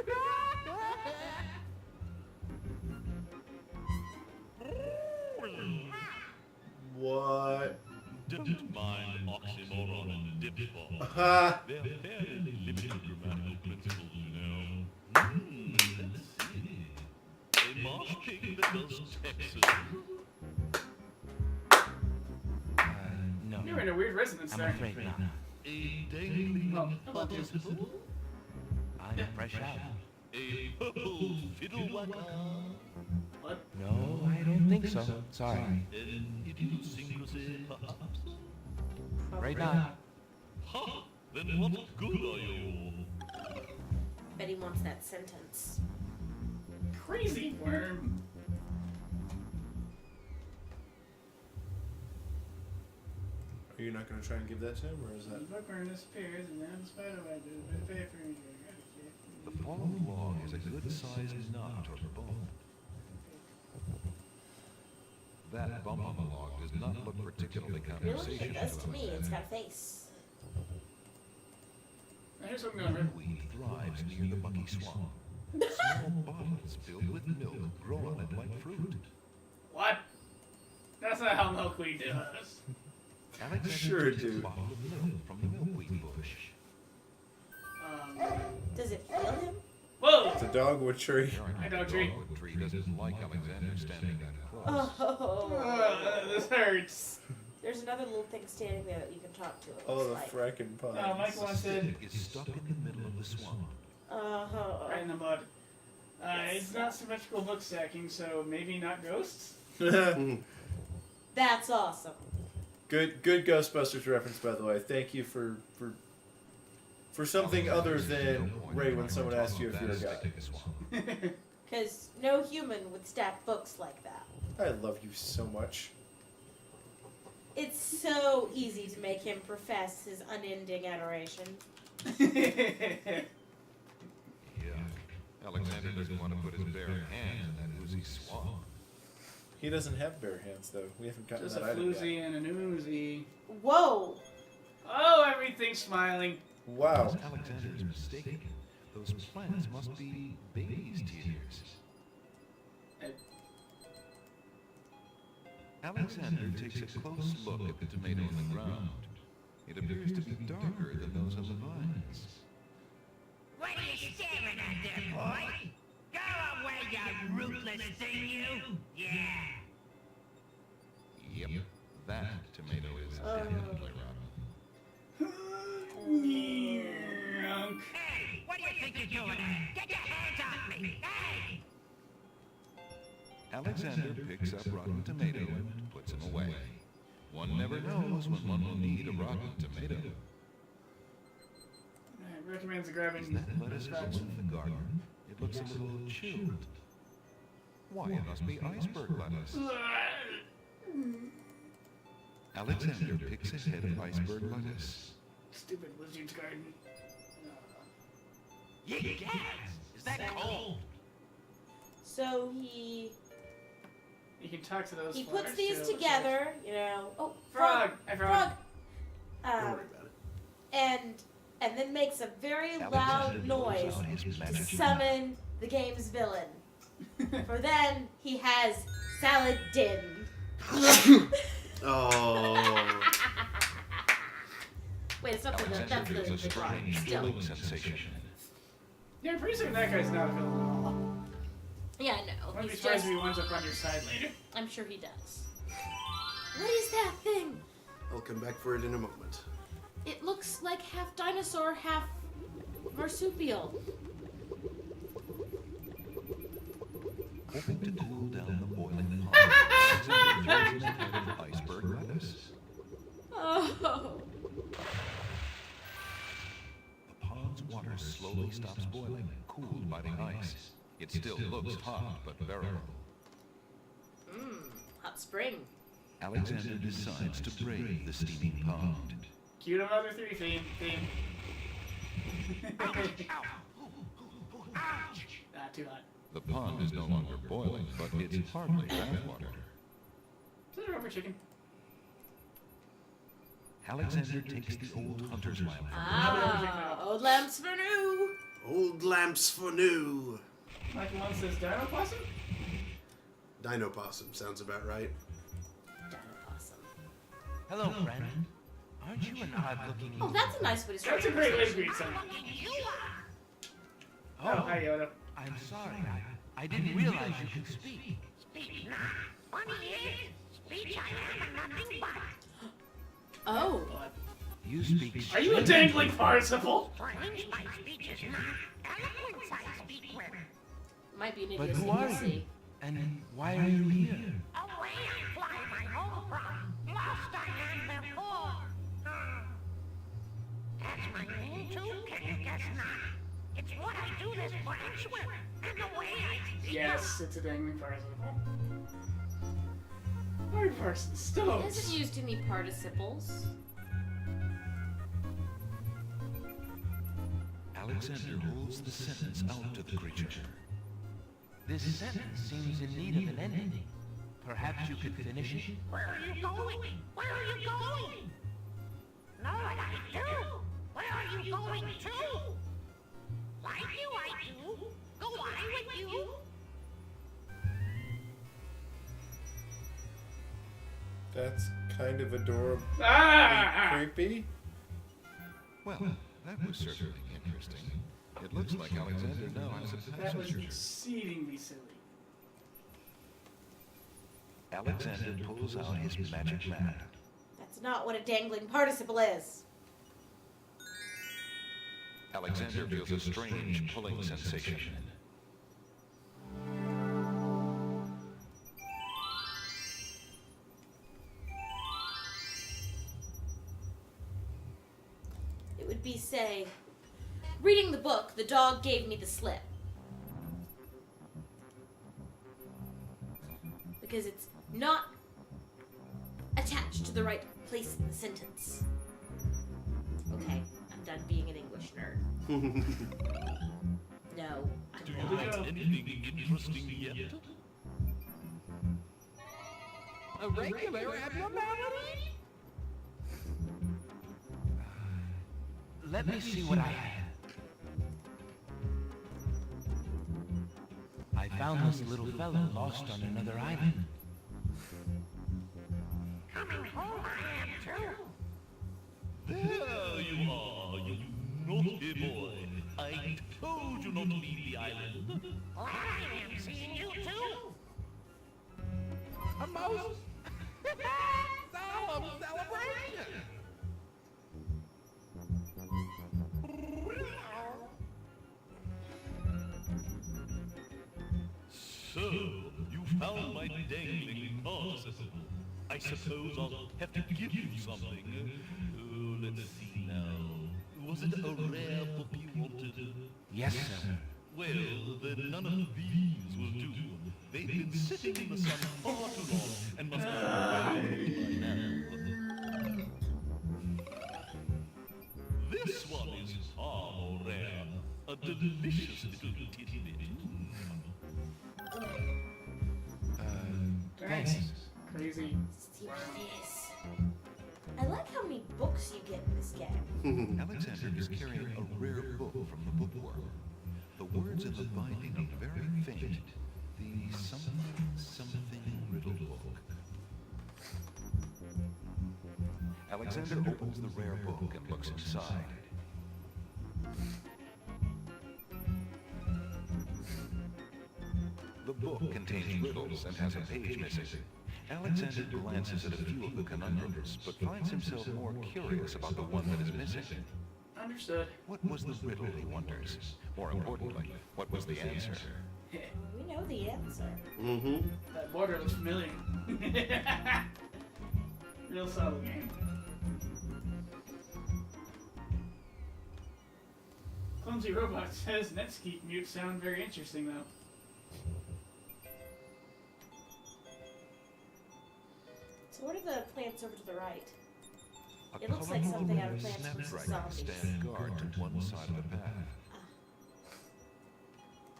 What? Don't mind oxymoron and dipshot. Ha! They're fairly limited grammatical principles, you know. Let's see. A marsh pig that does Texas. No. You were in a weird resonance I'm there. afraid not. A daily Oh, participle. I'm fresh out. A purple fiddle whacker. What? No, I don't think so. Sorry. An idiosyncrasy, perhaps? Right now. Ha! Then what good are you? Bet he wants that sentence. Crazy worm. Are you not going to try and give that to him, or is that? The bookworm disappears, and then the spider web does a bit of paper. The fallen log is a good-sized knot or bone. That bump on the log does not look particularly Really? conversational It does to to me. It's Alexander. got a face. Now here's what I'm going to Milkweed thrives near the mucky swamp. Small bottles filled with milk grow on it like fruit. What? That's not how milkweed does. Alexander Sure, takes a dude. bottle of milk from the milkweed bush. Does it feel him? Whoa! It's a dogwood tree. I know, tree. The dogwood tree doesn't like Alexander standing that close. Oh. This hurts. There's another little thing standing there that you can talk to. It Oh, the looks like. frackin' pond. Mike wants it Stick is stuck in the middle of the swamp. right in the mud. It's not symmetrical book stacking, so maybe not ghosts? That's awesome. Good Ghostbusters reference, by the way. Thank you for something other than Ray when someone asked you if you're a guy. Because no human would stack books like that. I love you so much. It's so easy to make him profess his unending adoration. Yeah. Alexander doesn't want to put his bare hands in that oozy swamp. He doesn't have bare hands, though. We haven't gotten Just a that item yet. floozy and an oozy. Whoa! Oh, everything's smiling. Wow. Unless Alexander is mistaken, those plants must be baby's tears. Alexander takes a close look at the tomato on the ground. It appears to be darker than those on the vines. What are you staring at there, boy? Go away, you ruthless thing, you! Yeah! Yep, that tomato is definitely rotten. Hey, what do you think you're doing? Get your hands off me! Hey! Alexander picks up rotten tomato and puts him away. One never knows when one will need a rotten tomato. Recommends grabbing. Is that lettuce from the garden? It looks a little chilled. Why, it must be iceberg lettuce. Alexander picks a head of iceberg lettuce. Stupid lizard's garden. Ye gads! Is that cold? So he You can talk to those. he flowers, puts these too. together, you know. Oh, Frog! Hi, frog. Don't Um, worry about it. and then makes a very Alexander loud pulls noise out his to magic summon the game's villain. For then he has Saladin. Oh. Wait, it's not the that's Alexander feels a the strange still. pulling sensation. Yeah, I'm pretty certain that guy's not a villain at all. Yeah, no. Wouldn't be He's surprised just, if he winds up on your side later. I'm sure he does. What is that thing? I'll come back for it in a moment. It looks like half dinosaur, half marsupial. Hoping to cool down the boiling pot, Alexander throws in a head of iceberg lettuce. Oh. The pond's water slowly stops boiling, cooled by the ice. It still looks hot, but bearable. Hot spring. Alexander decides to brave the steaming pond. Cue to Mother 3 theme. Too hot. The pond is no longer boiling, but it's hardly bathwater. Is that a rubber chicken? Alexander takes the old hunter's lamp from Ah, old lamps for new. Old lamps for new. Like one says Dino Possum? Dino possum sounds about right. Awesome. Hello, friend. Aren't you an odd-looking... Oh, that's a nice way to start. That's a great way to greet someone. Oh, hi Yoda. I'm sorry. I didn't realize you could speak. Speak not. Funny is, speech I am nothing but. Oh. You speak... Are you a dangling participle? Strange my speech is not. Eloquence I speak with. Might be an But who are you? idiosyncrasy. And why are you here? Away I fly my home from. Lost I am before. That's my name too, can you guess not? It's what I do this branch with, and the way I speak. Yes, it's a dangling participle. Hard person, He stones. hasn't used any participles. Alexander holds the sentence out to the creature. This sentence seems in need of an ending. Perhaps you could finish it? Where are you going? Where are you going? Know what I do? Where are you going to? Like you, I do. Go I with you. That's kind of adorable. Ah! Creepy. Well, that was certainly interesting. It looks like Alexander now has a That was passenger. exceedingly silly. Alexander pulls out his magic map. That's not what a dangling participle is. Alexander feels a strange pulling sensation. It would be, say, reading the book, the dog gave me the slip. Because it's not attached to the right place in the sentence. Okay, I'm done being an English nerd. No, Do I'm you not. write anything interesting yet? A regular abnormality? Let me see what I have. I found this little fellow lost on another island. Coming home I am too. There you are, you naughty boy. I told you not to leave the island. Well, I am seeing you too. A most solemn celebration. So, you found my dangling parcel. I suppose I'll have to give you something. Oh, let's see now. Was it a rare book you wanted? Yes, sir. Well, then none of these will do. They've been sitting in the sun far too long and must be bound by now. This one is far more rare. A delicious little tidbit. Thanks. Crazy. See what it is. I like how many books you get in this game. Alexander is carrying a rare book from the bookworm. The words in the binding are very faint. The something riddle book. Alexander opens the rare book and looks inside. The book contains riddles and has a page missing. Alexander glances at a few of the conundrums, but finds himself more curious about the one that is missing. Understood. What was the riddle, he wonders? More importantly, what was the answer? We know the answer. Mm-hmm. That border looks familiar. Real subtle game. Clumsy Robot says Netscape mutes sound very interesting though. So what are the plants over to the right? A It looks like colorful something out of Plants vs. snapdragon Zombies. stand guard to one side of the path.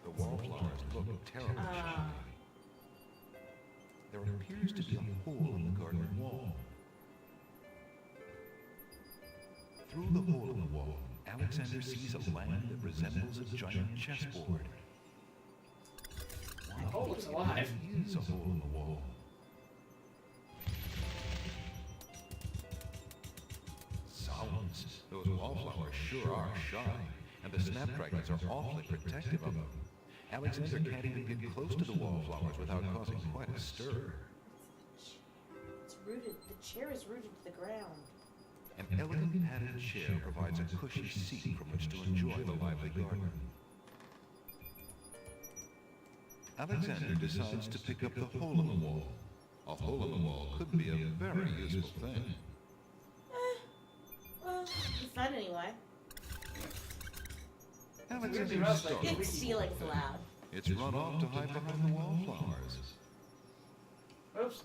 The wallflowers look terribly shiny. There appears to be a hole in the garden wall. Through the hole in the wall, Alexander sees a land that resembles a giant chessboard. The hole looks alive. There is a hole in the wall. Zounds, those wallflowers sure are shy, and the snapdragons are awfully protective of them. Alexander can't even get close to the wallflowers without causing quite a stir. It's rooted. The chair is rooted to the ground. An elegant padded chair provides a cushy seat from which to enjoy the lively garden. Alexander decides to pick up the hole in the wall. A hole in the wall could be a very useful thing. Well, it'd be fun anyway. Alexander It's startled. ceiling's loud. It's run off to hide behind the wallflowers. Oops.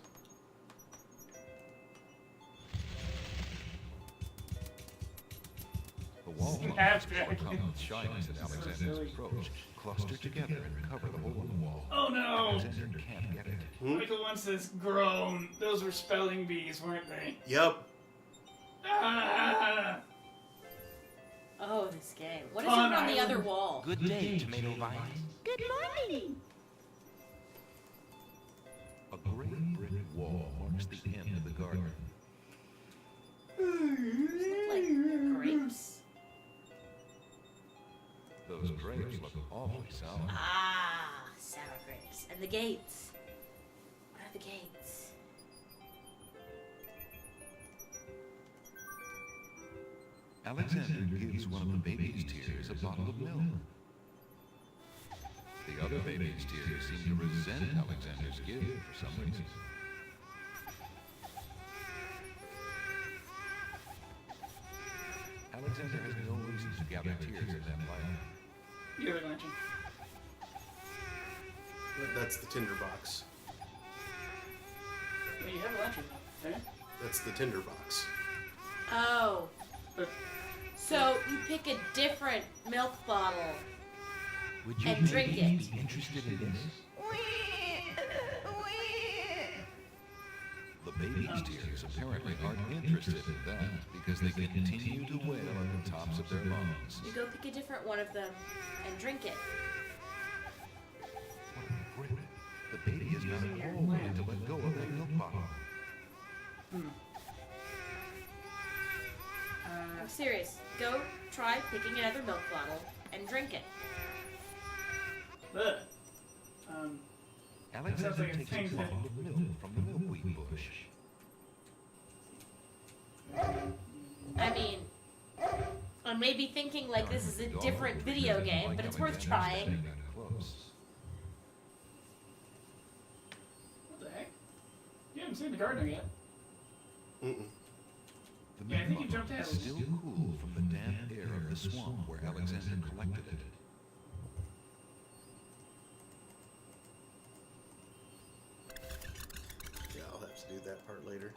The wallflowers, Abstract. overcome with shyness at Alexander's approach, cluster together and cover the hole in the wall. Oh no! Alexander can't get it. Michael once says groan. Those were spelling bees, weren't they? Yep. Ah! Oh, this game. What is it on the other wall? Good day, tomato vines. Good morning. A great brick wall marks the end of the garden. Look like grapes. Those grapes look awfully sour. Ah, sour grapes. And the gates. What are the gates? Alexander gives one of the baby's tears a bottle of milk. The other baby's tears seem to resent Alexander's gift for some reason. Alexander has no reason to gather tears at that light. The other lantern. That's the tinderbox. Well, you have a lantern, okay? That's the tinderbox. Oh. But So you pick a different milk bottle. Would you And drink maybe it. be interested in this? The baby's tears apparently aren't interested in that because they continue to wail at the tops of their lungs. You go pick a different one of them and drink it. What a grip. The baby is not at all willing to let go of that milk bottle. I'm serious. Go try picking another milk bottle and drink it. Ugh. Alexander Sounds like a takes thing a that- drop of milk from the milkweed bush. I mean, I may be thinking like this is a different video game, but it's worth trying. Close. What the heck? You haven't seen the gardener yet. Mm-mm. The Yeah, I think you milk jumped bottle ahead. is still cool from the damp air of the swamp where Alexander collected it. Yeah, I'll have to do that part later.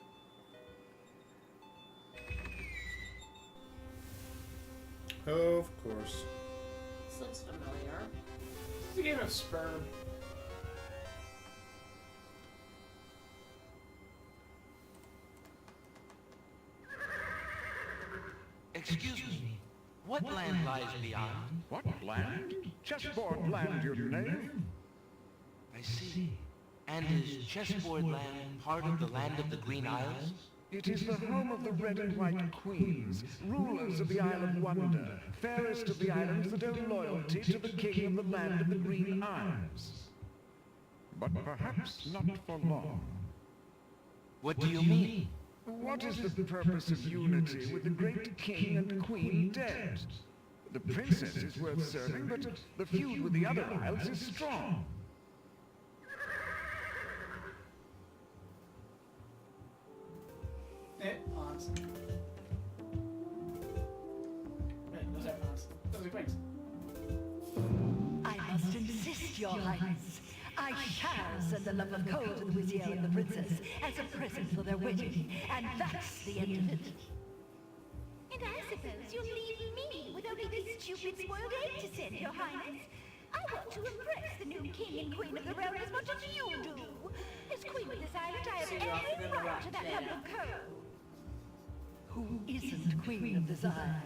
Of course. This looks familiar. It's a game of Spur. Excuse me. What land lies beyond? What land? Chessboard land, you name? I see. And is chessboard land part of the land of the Green Isles? It is the home of the red and white queens, rulers of the Isle of Wonder, fairest of the islands that owe loyalty to the king of the land of the Green Isles. But perhaps not for long. What do you mean? What is the purpose of unity with the great king and queen dead? The princess is worth serving, but the feud with the other isles is strong. Pawns. Wait, those are pawns. Those are queens. I must insist, Your Highness. I shall send the love of coal to the Vizier and the princess as a present for their wedding, and that's the end of it. And I suppose you'll leave me with only this stupid spoiled egg to send, Your Highness. I want to impress the new king and queen of the realm as much as you do. As queen of this island, I have So you're off every to the right rock to that there. lump of coal. Who isn't queen of this isle?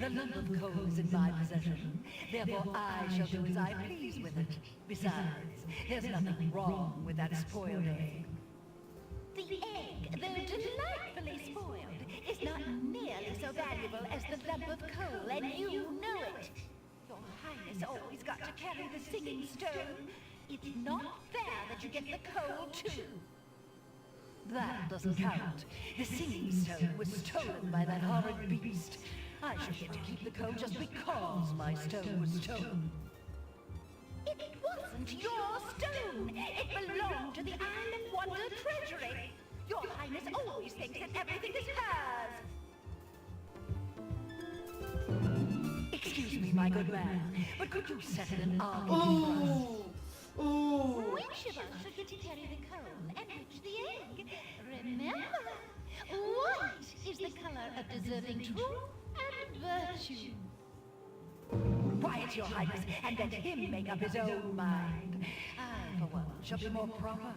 The lump of coal is in my possession. Therefore, I shall do as I please with it. Besides, there's nothing wrong with that spoiled egg. The egg, though delightfully spoiled, is not nearly so valuable as the lump of coal, and you know it. Your Highness always got to carry the singing stone. It's not fair that you get the coal too. That doesn't count. The singing stone was stolen by that horrid beast. I shall get to keep the coal just because my stone was stolen. It wasn't your stone. It belonged to the Isle of Wonder treasury. Your Highness always thinks that everything is hers. Excuse me, my good man, but could you settle an argument for us? Which of us should get to carry the coal and which the egg? Remember, white is the color of deserving truth and virtue. Quiet, Your Highness, and let him make up his own mind. I, for one, shall be more proper,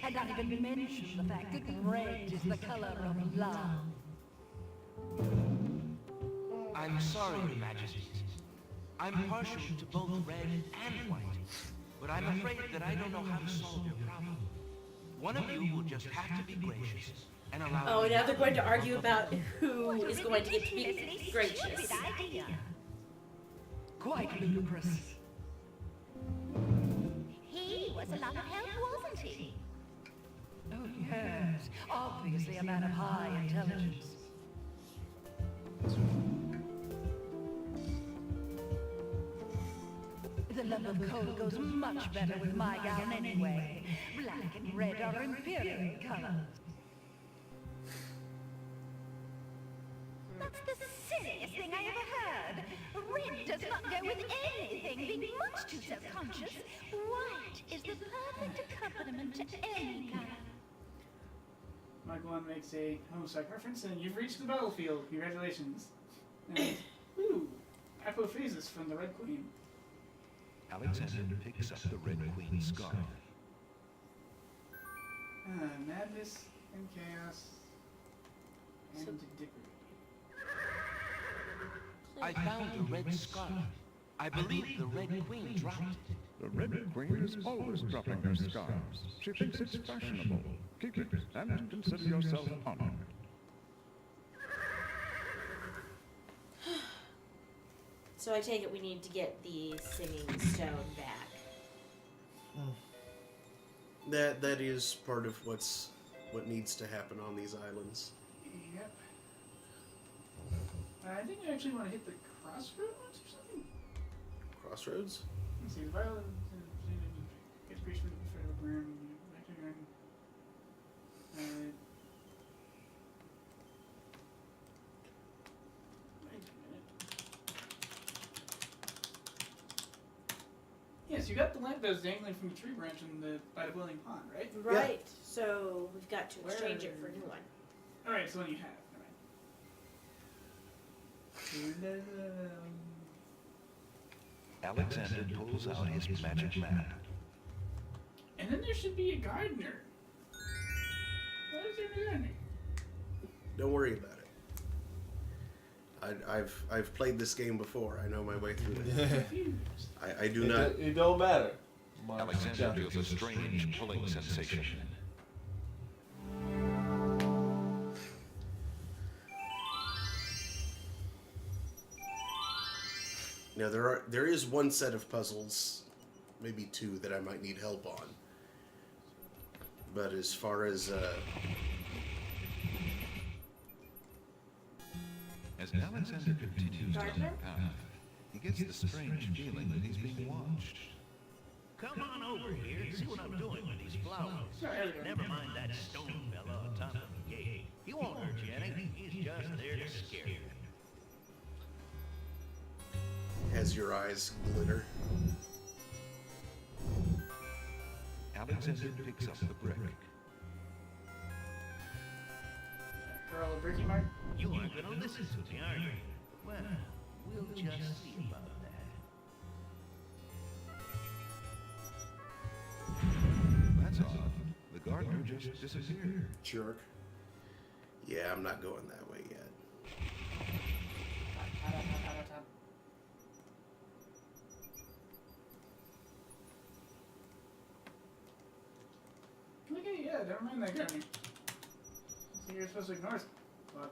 and not even mention the fact that red is the color of love. I'm sorry, Your Majesty. I'm partial to both red and white, but I'm afraid that I don't know how to solve your problem. One of you will just have to be gracious and allow Oh, me now to they're going to the argue lump of about coal. who is going to get to be gracious. Stupid idea. Quite ludicrous. He was a lot of help, wasn't he? Oh, yes. Obviously a man of high intelligence. The lump of coal goes much better with my gown anyway. Black and red are inferior colors. That's the silliest thing I ever heard. Red does not go with anything, being much too self-conscious. White is the perfect accompaniment to any color. Michael 1 makes a homosexual reference, and you've reached the battlefield. Congratulations. And, ooh, apophasis from the Red Queen. Alexander picks up the Red Queen's scarf. Madness and chaos and debris. I found a red scarf. I believe the Red Queen dropped it. The Red Queen is always dropping her scarves. She thinks it's fashionable. Keep it and consider yourself honored. So I take it we need to get the singing stone back. That is part of what needs to happen on these islands. Yep. I think I actually want to hit the crossroads or something. Crossroads? Let's see. The violence gets breached with the federal burn. Wait a minute. Yes, you got the lamp that was dangling from the tree branch by the boiling pond, right? Right. So we've got to exchange it for a new one. All right, so one you have. All right. Alexander pulls out his magic map. And then there should be a gardener. Why is there a gardener? Don't worry about it. I've played this game before. I know my way through it. I do not. It don't matter. Alexander feels a strange pulling sensation. Now there is one set of puzzles, maybe two, that I might need help on. But as far as Alexander continues down the path, he gets the strange feeling that he's being watched. Come on over here and see what I'm doing with these flowers. Never mind that stone fella on top of the gate. He won't hurt you any. He's just there to scare you. as your eyes glitter. Alexander picks up the brick. Girl, a bricky mark? You aren't gonna listen to me, are you? Well, we'll just see about that. That's odd. The gardener just disappeared. Jerk. Yeah, I'm not going that way yet. Okay, yeah, never mind that guy. So you're supposed to ignore it. But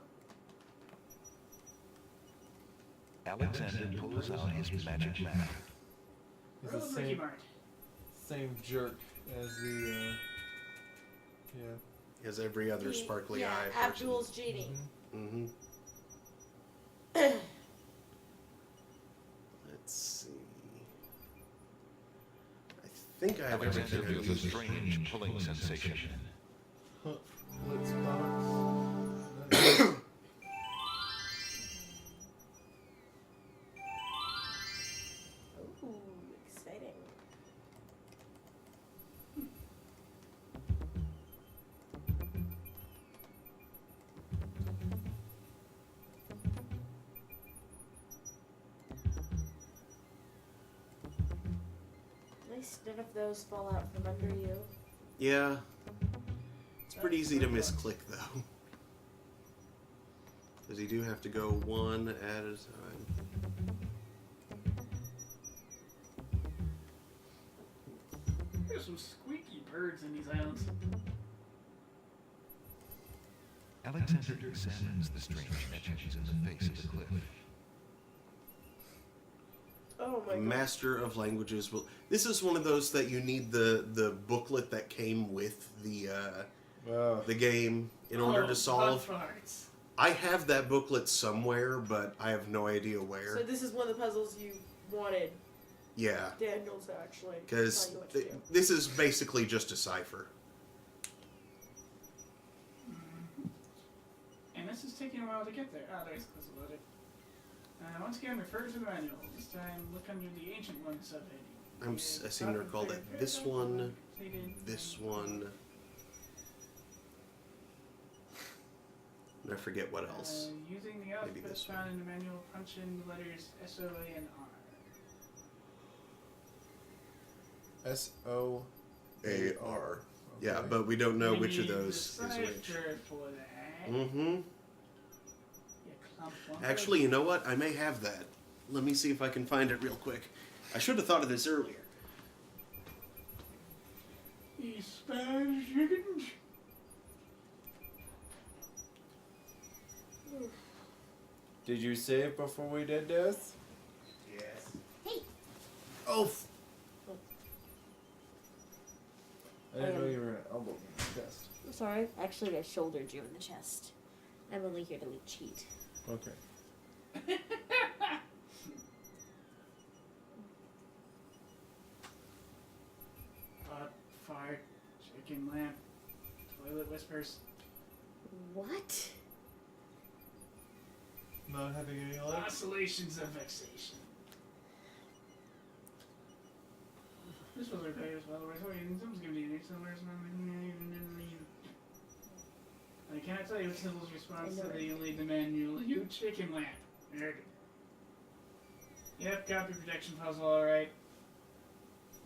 Alexander pulls out his magic map. He's Roll the a bricky same, mark. same jerk as the, yeah. As every other sparkly yeah, eye person. Abdul's genie. Mm-hmm. Let's see. I think I have Alexander everything I feels a need. strange pulling sensation. Let's box. Ooh, exciting. Nice, none of those fall out from under you. Yeah. It's pretty easy to misclick, though. Because you do have to go one at a time. There's some squeaky birds in these islands. Alexander examines the strange etchings in the face of the cliff. Oh my god. Master of Languages will. This is one of those that you need the booklet that came with the game in order to solve. I have that booklet somewhere, but I have no idea where. So this is one of the puzzles you wanted. Yeah. Daniel's actually. Because tell you what to do. this is basically just a cipher. And this is taking a while to get there. Ah, there's the puzzle loaded. Once again, refer to the manual. This time, look under the ancient one subheading. I seem to recall that this one, this one, and I forget what else. Using the Maybe alphabet this found in the manual, punch in the letters S, O, A, and R. S-O-A-R. Yeah, but we don't know We which of need the those is which. cipher for that. Mm-hmm. You clump one. Actually, you know what? I may have that. Let me see if I can find it real quick. I should have thought of this earlier. These Spanish chickens. Did you save before we did this? yourself! I didn't know you were gonna elbow me in the chest. I'm sorry. Actually, I shouldered you in the chest. I'm only here to cheat. Okay. Pot, fire, chicken, lamp, toilet whispers. What? Not having any luck? Oscillations of vexation. This was our players well. Someone's giving you somewhere. I cannot tell you what Sybil's response to the "You lead the manual, you chicken lamp." There it is. Yep, copy protection puzzle, alright.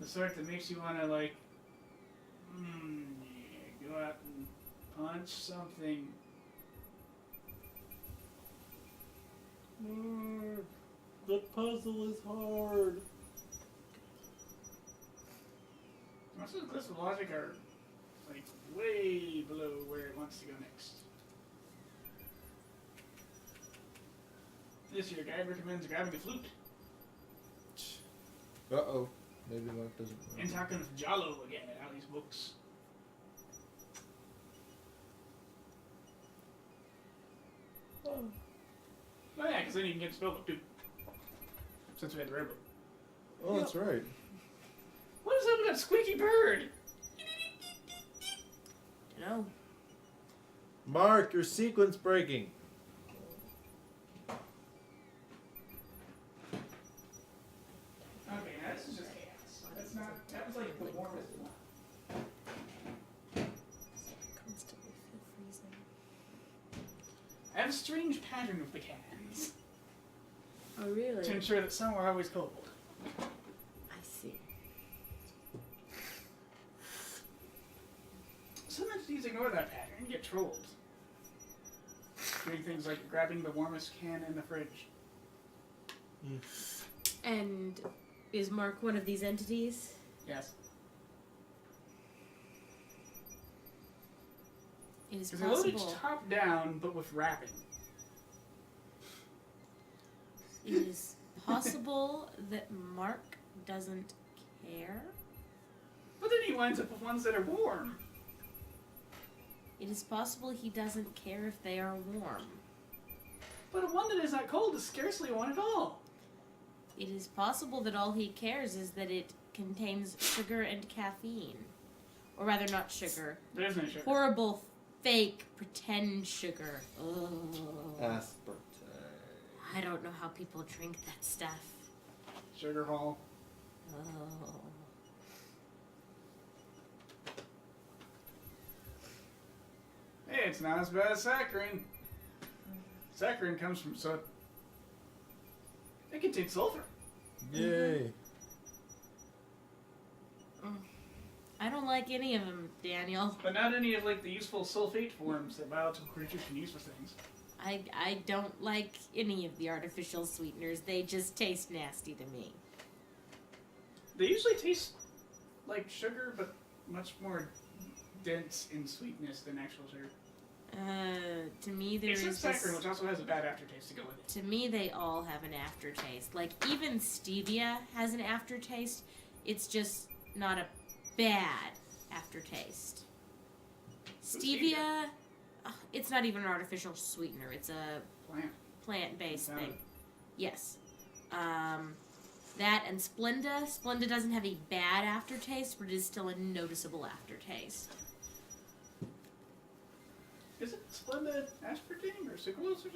The sort that makes you want to, like, go out and punch something. The puzzle is hard. Most of the cliffs of logic are, like, way below where it wants to go next. This year, guide recommends grabbing a flute Uh-oh. Maybe Mark doesn't know. and talking with Jalo again at Ali's books. Oh yeah, because then you can get a spellbook too. Since we had the rare book. Oh, that's right. What is up with that squeaky bird? No. Mark, your sequence breaking. Okay, now this is just chaos. That's not. That was like the warmest one. Constantly feel freezing. I have a strange pattern with the cans Oh, really? to ensure that some are always cold. I see. Some entities ignore that pattern and get trolled. Doing things like grabbing the warmest can in the fridge. And is Mark one of these entities? Yes. It is Because they load each possible. top down, but with wrapping. It is possible that Mark doesn't care. But then he winds up with ones that are warm. It is possible he doesn't care if they are warm. But a one that is not cold is scarcely one at all. It is possible that all he cares is that it contains sugar and caffeine. Or rather, not sugar. There is no sugar. Horrible, fake, pretend sugar. Ugh. Aspartame. I don't know how people drink that stuff. Sugar hall. Oh. Hey, it's not as bad as saccharin. Saccharin comes from soot. It contains sulfur. Yay. I don't like any of them, Daniel. But not any of like the useful sulfate forms that biological creatures can use for things. I don't like any of the artificial sweeteners. They just taste nasty to me. They usually taste like sugar, but much more dense in sweetness than actual sugar. To me there is Except this... saccharin, which also has a bad aftertaste to go with it. To me, they all have an aftertaste. Like, even stevia has an aftertaste. It's just not a bad aftertaste. Stevia, it's not even an artificial sweetener. It's a plant-based thing. Yes. That and Splenda. Splenda doesn't have a bad aftertaste, but it is still a noticeable aftertaste. Is it Splenda aspartame or sucralose or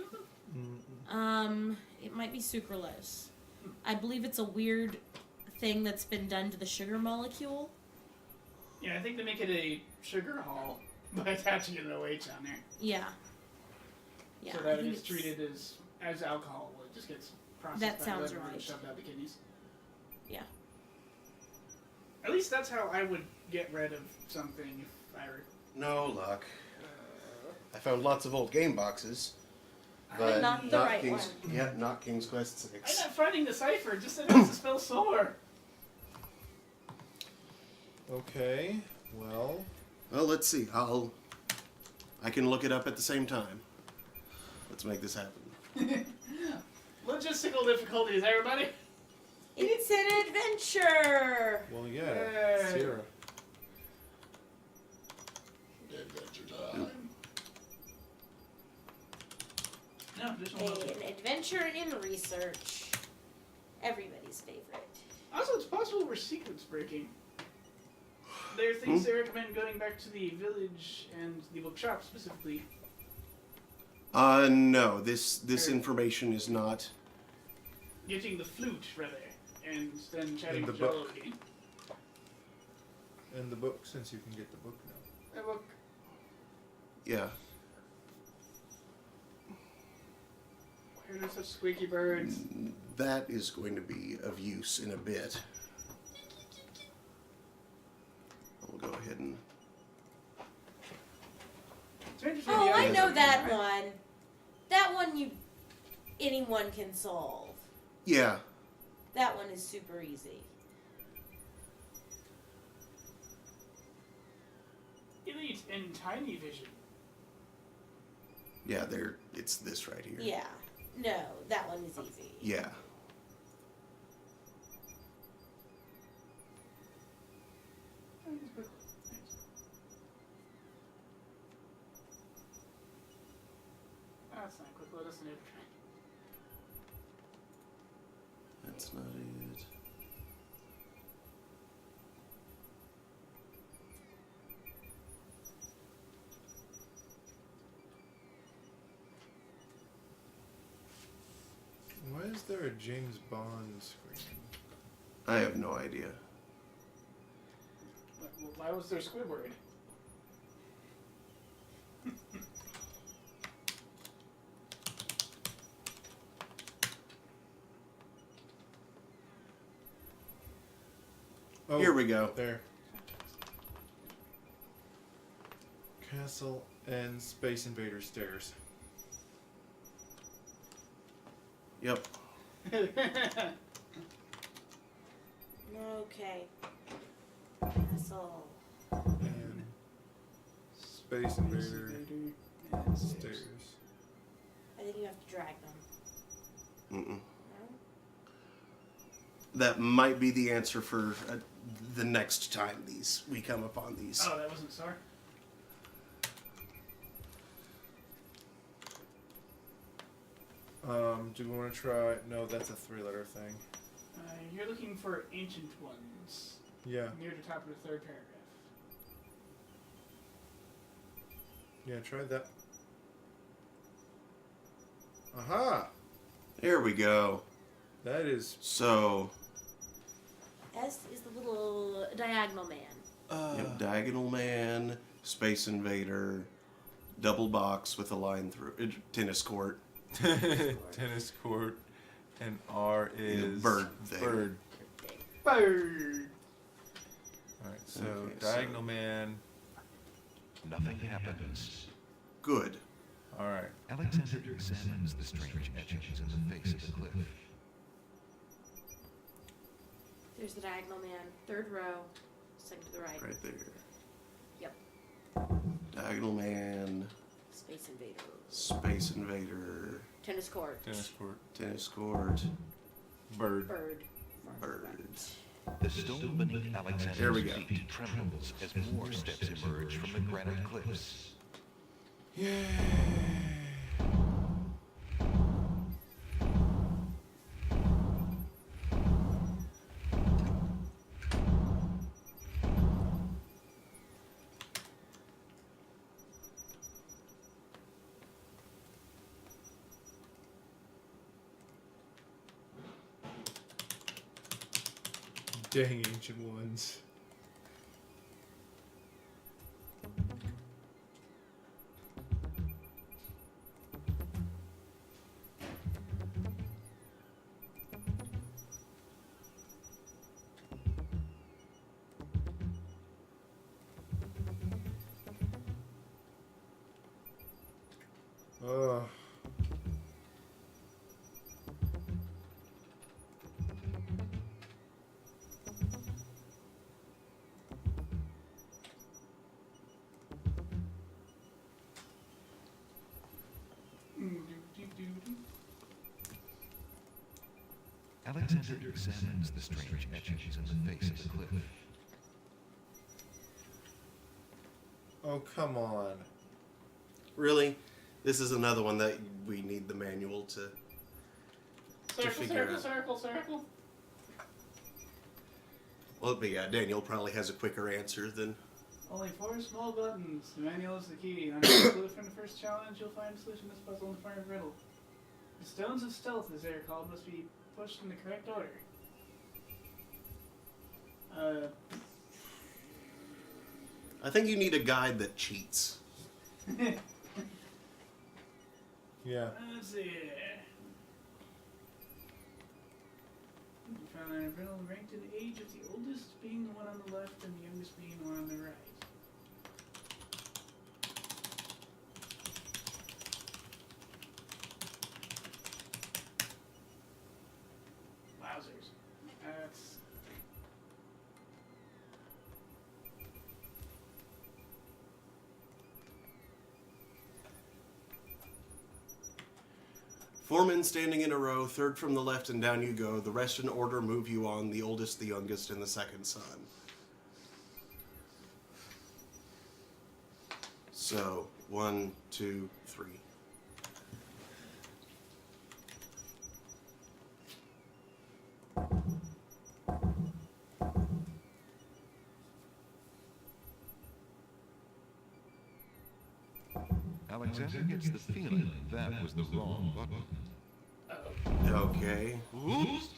something? It might be sucralose. I believe it's a weird thing that's been done to the sugar molecule. Yeah, I think they make it a sugar hall by attaching an OH on there. Yeah. Yeah. So I that think it's treated as alcohol. It just gets processed That by sounds the liver and right. shoved out the kidneys. Yeah. At least that's how I would get rid of something if I were... No luck. I found lots of old game boxes, but Not the right King's. one. Yeah, not King's Quest I'm 6. not finding the cipher, just that it has to spell sore. Okay, well... Well, let's see. I can look it up at the same time. Let's make this happen. Logistical difficulties, everybody. It's an adventure. Well, yeah, Sierra. No, additional level. An adventure in research. Everybody's favorite. Also, it's possible we're sequence breaking. There are things they recommend going back to the village and the bookshop specifically. No. This information is not. Getting the flute, rather, and then chatting And the with Jello book. again. And the book, since you can get the book now. A book. Yeah. Why are there such squeaky birds? That is going to be of use in a bit. We'll go ahead and. Oh, I know that one. That one anyone can solve. Yeah. That one is super easy. Elite and tiny vision. Yeah, it's this right here. Yeah. No, that one is easy. Yeah. That's not quick. Let us know. That's not it. Why is there a James Bond screen? I have no idea. Why was there Squidward? Oh, Here we go. There. Castle and Space Invader stairs. Yep. Okay. Castle. And Space Invader and stairs. I think you have to drag them. Mm-mm. No? That might be the answer for the next time we come upon these. Oh, that wasn't Star? Do we want to try? No, that's a 3-letter thing. You're looking for ancient ones. Yeah. Near the top of the third paragraph. Yeah, try that. Aha! There we go. That is. So. S is the little diagonal man. Yep, Diagonal Man, Space Invader, double box with a line through tennis court. Tennis court, and R is bird thing. Bird. Bird. All right, so Okay, Diagonal Man. Nothing happens. Good. All right. Alexander examines the strange etchings in the face of the cliff. There's the diagonal man. Third row. Second to the right. Right there. Yep. Diagonal Man, Space Invader. Space Invader, Tennis court. Tennis court. tennis court, Bird. Bird. birds. The stone beneath There Alexander's we go. feet trembles as more steps emerge from the granite cliffs. Yay! Dang ancient ones. Ugh. Alexander examines the strange etchings in the face of the cliff. Oh, come on. Really? This is another one that we need the manual to figure out. Circle. Well, but yeah, Daniel probably has a quicker answer than... Only 4 small buttons. The manual is the key. On a clue from the first challenge, you'll find a solution to this puzzle in the form of riddle. The stones of stealth, as they are called, must be pushed in the correct order. I think you need a guide that cheats. Yeah. Let's see. You found a riddle ranked in age, with the oldest being the one on the left and the youngest being the one on the right. Wowzers. That's... Four men standing in a row, third from the left and down you go. The rest in order move you on, the oldest, the youngest, and the second son. So, 1, 2, 3. Alexander gets the feeling that was the wrong button. Okay. Oops.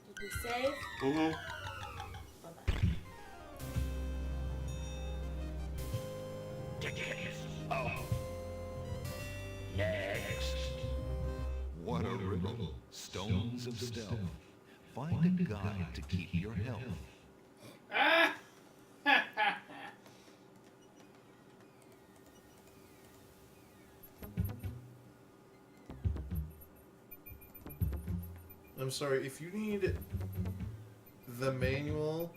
Did we save? Mm-hmm. Oh. Next. What a riddle. Stones of stealth. Find a guide to keep your health. Ah! I'm sorry, if you need the manual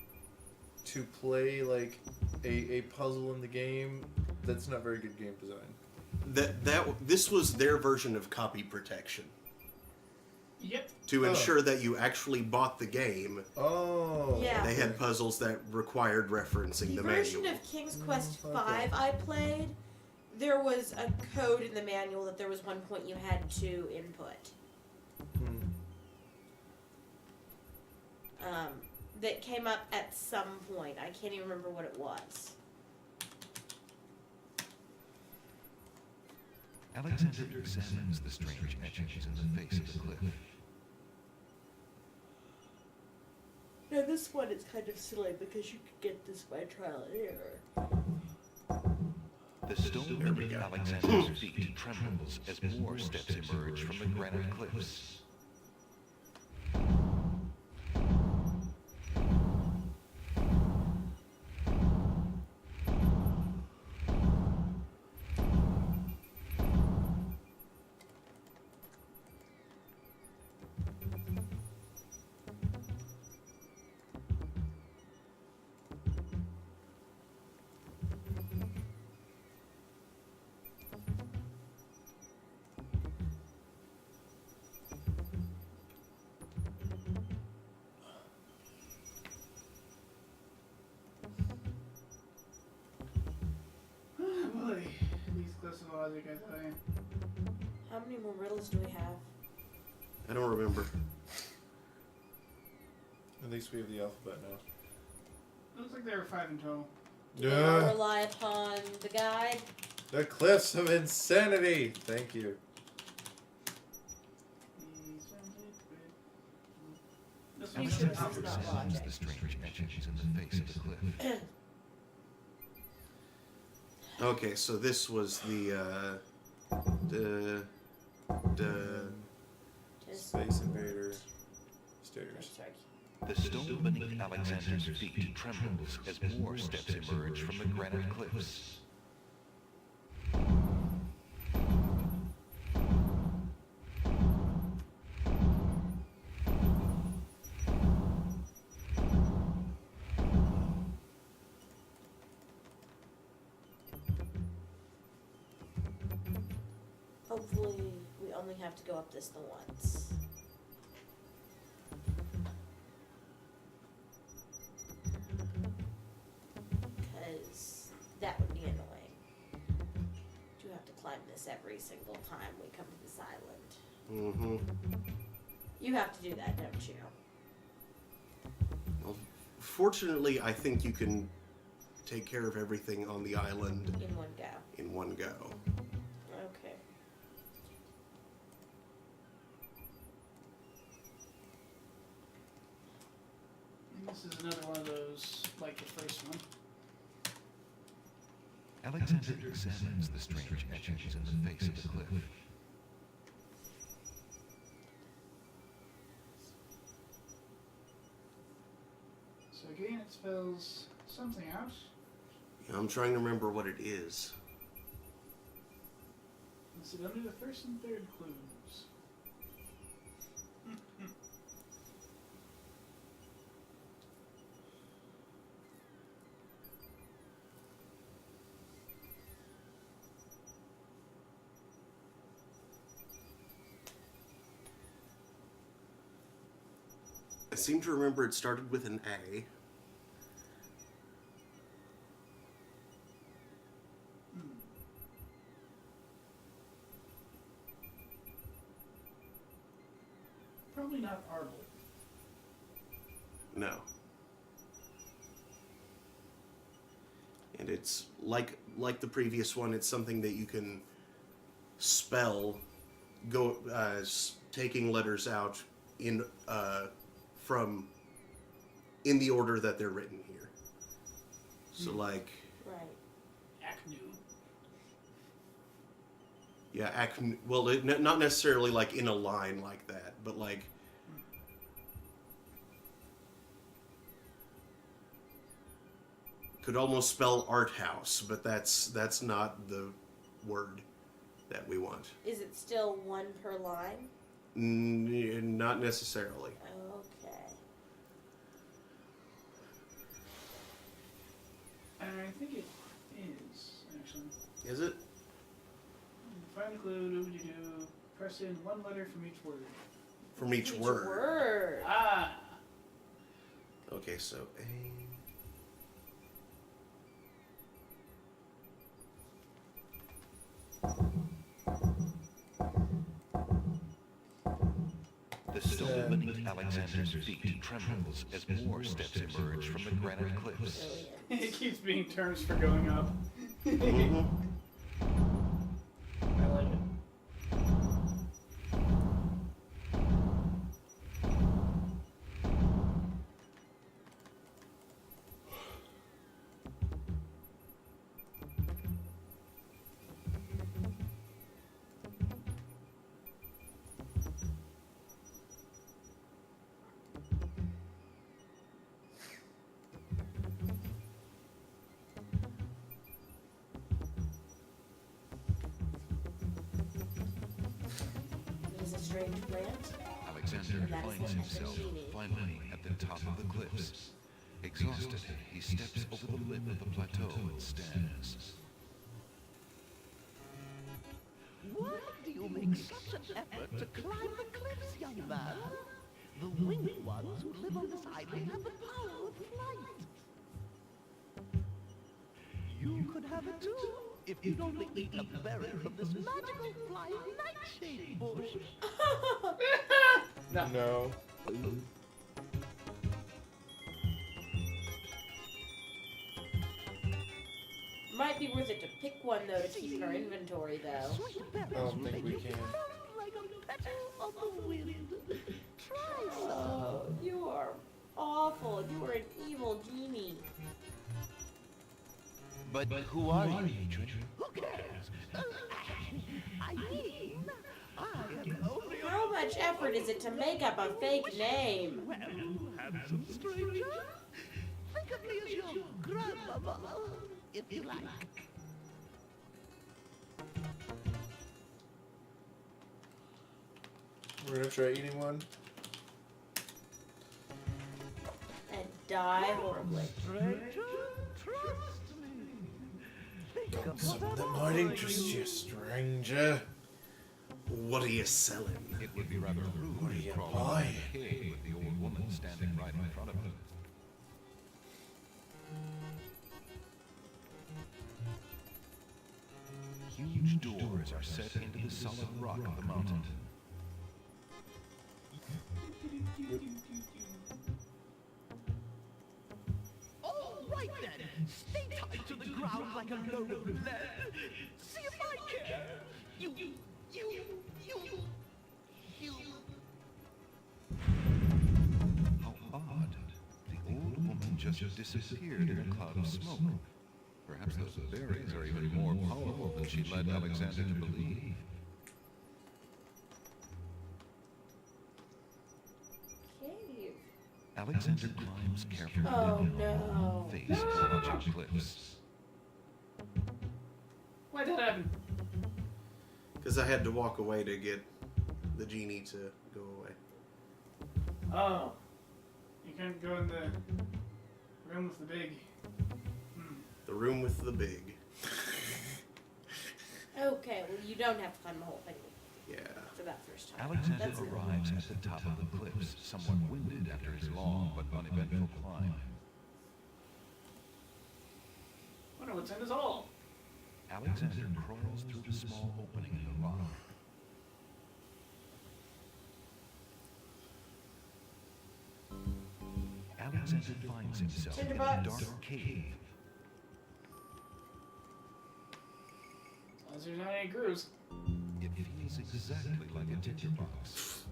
to play like a puzzle in the game, that's not very good game design. This was their version of copy protection. Yep. To ensure that you actually bought the game. Oh. Yeah. They had puzzles that required referencing the version manual. of King's Quest V I played, there was a code in the manual that there was one point you had to input. That came up at some point. I can't even remember what it was. Alexander examines the strange etchings in the face of the cliff. Now this one is kind of silly because you could get this by trial and error. The stone beneath Alexander's feet trembles as more steps emerge from the granite cliffs. Boy, these cliffs of logic, I tell you. How many more riddles do we have? I don't remember. At least we have the alphabet now. Looks like there were 5 in total. Do we all rely upon the guide? The cliffs of insanity. Thank you. Alexander examines the strange etchings in the face of the cliff. Okay, so this was the Space Invader stairs. The stone beneath Alexander's feet trembles as more steps emerge from the granite cliffs. Hopefully, we only have to go up this the once. climb this every single time we come to this island. Mm-hmm. You have to do that, don't you? Well, fortunately, I think you can take care of everything on the island In one go. in one go. Okay. And this is another one of those, like the first one. Alexander examines the strange etchings in the face of the cliff. So again, it spells something out. I'm trying to remember what it is. Is it under the first and third clues? I seem to remember it started with an A. Probably not Arble. No. And it's like the previous one, it's something that you can spell, taking letters out in from in the order that they're written here. So like, Right. Acnu. yeah, well, not necessarily like in a line like that, but like could almost spell art house, but that's not the word that we want. Is it still one per line? Not necessarily. Okay. I think it is, actually. Is it? Find the clue, do-do-do. Press in one letter from each word. From each word. Word. Ah! Okay, so A. The stone beneath Alexander's feet trembles as more steps emerge from the granite cliffs. It keeps being terms for going up. Mm-hmm. I like it. It is a strange plant. Alexander finds himself finally at the top of the cliffs. Exhausted, he steps over the lip of the plateau and stands. Why do you make such an effort to climb the cliffs, young man? The winged ones who live on this island have the power of flight. You could have it too, if you'd only eat a berry from this magical flying nightshade bush. No. Might be worth it to pick one though to keep in our inventory though. Sweet berries I don't will think make we you can. float like a petal of the wind. Try some. Oh, you are awful. You are an evil genie. But who are you, Adrian? Who cares? I mean, I am only a How much effort is it to make up a fake name? well, handsome stranger. Think of me as your grandmother, if you like. We're gonna try eating one. And die horribly. Stranger, trust me. Think of Something that might interest you, stranger. What are you selling? It would be rather rude What are to you crawl out of buying? the cave with the old woman standing right in front of him. Huge doors bars are set into the solid rock of the mountain. All right then, stay tied to the ground like a load of lead. See if I care. You. How odd. The old woman just disappeared in a cloud of smoke. Perhaps those berries are even more powerful than she led Alexander to believe. Cave. Alexander climbs carefully Oh, down a no. long face of logic cliffs. Why'd that happen? Because I had to walk away to get the genie to go away. Oh. You couldn't go in the room with the big... The room with the big. Okay, well, you don't have to climb the whole thing Yeah. for that first time. Alexander That's it. arrives at the top of the cliffs, somewhat winded after his long but uneventful climb. Wonder what's in his hole. Alexander crawls through the small opening in the rock. Alexander finds himself in a Tinderbox. dark cave. As long as there's not any grooves. It feels exactly like a tinderbox.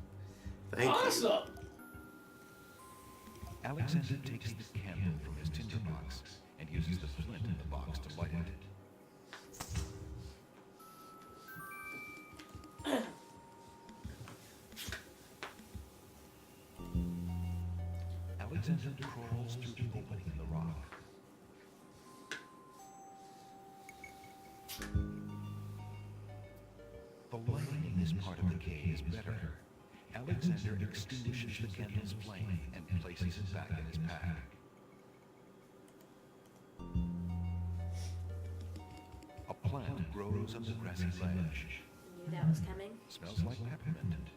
Thank you. Awesome! Alexander takes the candle from his tinderbox and uses the flint in the box to light it. Alexander crawls through the opening in the rock. The lighting in this part of the cave is better. Alexander extinguishes the candle's flame and places it back in his pack. A plant grows on the grassy ledge. Knew that was coming. Smells like peppermint.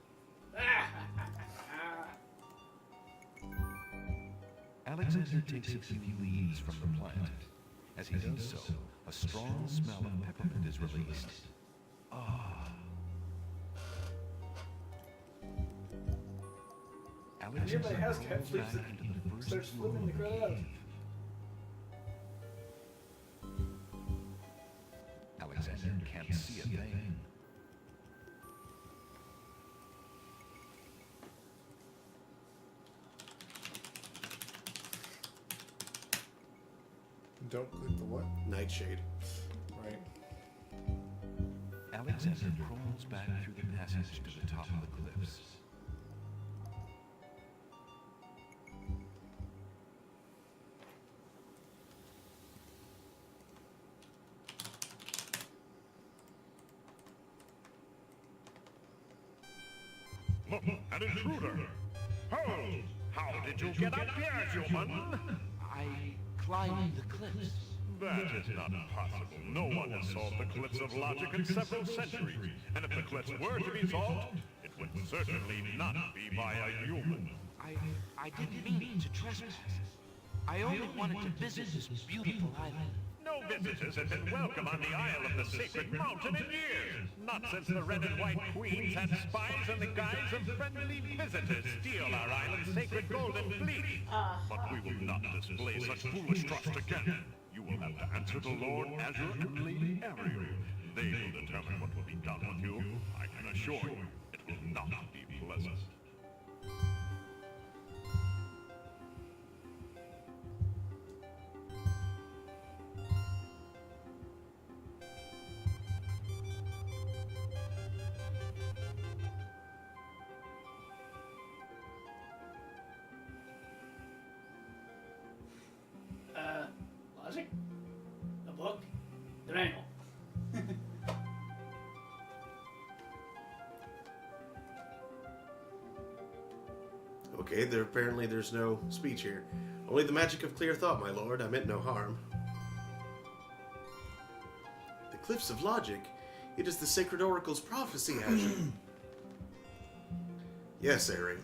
Alexander takes a few leaves from the plant. As he does so, a strong smell of peppermint is released. Ah. Alexander Nearby house cat crawls flips back it. into the first Starts floor flipping of the the crowd out. cave. Alexander can't see a thing. Don't click the what? Nightshade. Right. Alexander crawls back through the passage to the top of the cliffs. Look, an intruder! Hold! How did you get up here, human? I climbed the cliffs. That is not possible. No one has solved the cliffs of logic in several centuries. And if the cliffs were to be solved, it would certainly not be by a human. I didn't mean to trespass. I only wanted to visit this beautiful island. No visitors have been welcome on the Isle of the Sacred Mountain in years. Not since the Red and White Queens had spies in the guise of friendly visitors steal our island's sacred golden fleet. But we will not display such foolish trust again. You will have to answer to Lord Azure and Lady Ariel. They will determine what will be done with you. I can assure you, it will not be pleasant. Logic? A book? The manual. Okay, apparently there's no speech here. Only the magic of clear thought, my lord. I meant no harm. The Cliffs of Logic? It is the Sacred Oracle's prophecy, Azure. Yes, Ariel.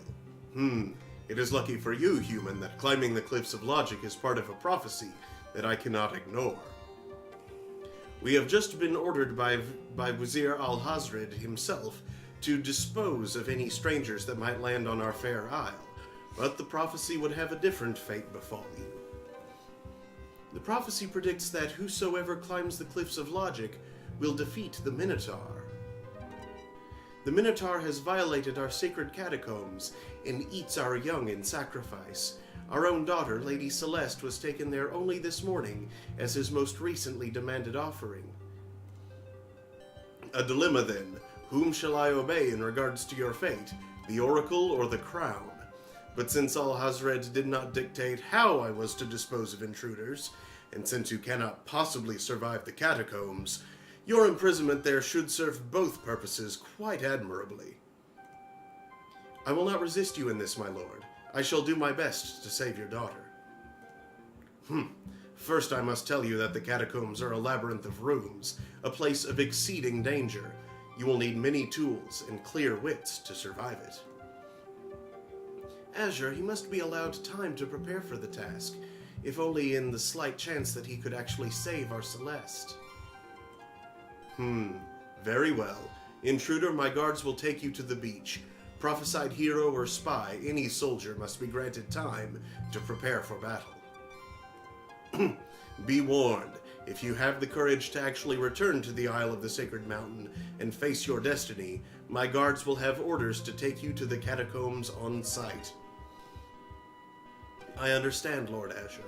It is lucky for you, human, that climbing the Cliffs of Logic is part of a prophecy that I cannot ignore. We have just been ordered by Wazir al-Hazred himself to dispose of any strangers that might land on our fair isle, but the prophecy would have a different fate befall you. The prophecy predicts that whosoever climbs the cliffs of logic will defeat the Minotaur. The Minotaur has violated our sacred catacombs and eats our young in sacrifice. Our own daughter, Lady Celeste, was taken there only this morning as his most recently demanded offering. A dilemma then. Whom shall I obey in regards to your fate, the Oracle or the Crown? But since Al-Hazred did not dictate how I was to dispose of intruders, and since you cannot possibly survive the catacombs, your imprisonment there should serve both purposes quite admirably. I will not resist you in this, my lord. I shall do my best to save your daughter. First I must tell you that the catacombs are a labyrinth of rooms, a place of exceeding danger. You will need many tools and clear wits to survive it. Azure, he must be allowed time to prepare for the task, if only in the slight chance that he could actually save our Celeste. Very well. Intruder, my guards will take you to the beach. Prophesied hero or spy, any soldier must be granted time to prepare for battle. Be warned, if you have the courage to actually return to the Isle of the Sacred Mountain and face your destiny, my guards will have orders to take you to the catacombs on sight. I understand, Lord Azure.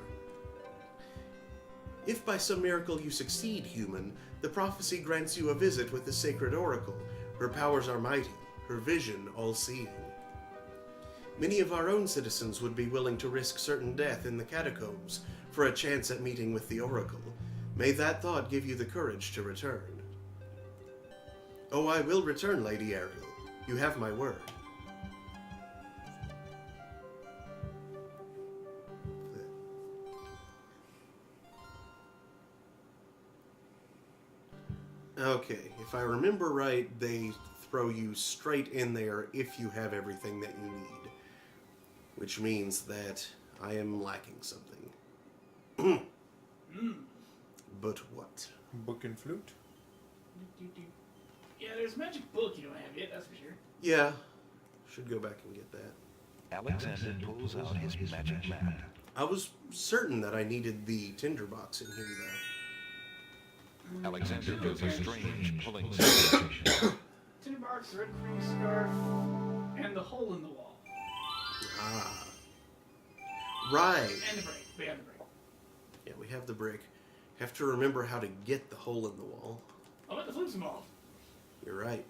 If by some miracle you succeed, human, the prophecy grants you a visit with the sacred oracle. Her powers are mighty, her vision all-seeing. Many of our own citizens would be willing to risk certain death in the catacombs for a chance at meeting with the oracle. May that thought give you the courage to return. Oh, I will return, Lady Ariel. You have my word. Okay, if I remember right, they throw you straight in there if you have everything that you need. Which means that I am lacking something. But what? Book and flute? Yeah, there's a magic book you don't have yet, that's for sure. Yeah, should go back and get that. Alexander pulls out his magic map. I was certain that I needed the tinderbox in here, though. Alexander feels a strange pulling sensation. Tinderbox, red cream scarf, and the hole in the wall. Ah. Right. And the break. We have the break. Yeah, we have the brick. Have to remember how to get the hole in the wall. Oh, but the flute's involved. You're right.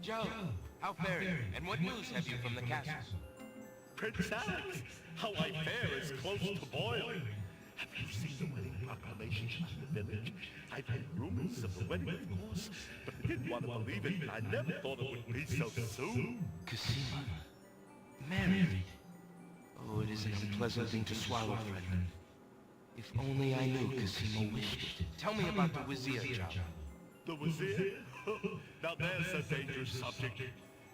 Joe, how fare you? And what news have you from the castle? Prince Alex, how I fare is close to boiling. Have you seen the wedding proclamation in the village? I've heard rumors of the wedding, of course, but I didn't want to believe it. I never thought it would be so soon. Cosima. Married. Oh, it is an unpleasant thing to swallow, friend. If only I knew Cosima wished it. Tell me about the Wazir job. The Wazir? Now there's a dangerous subject.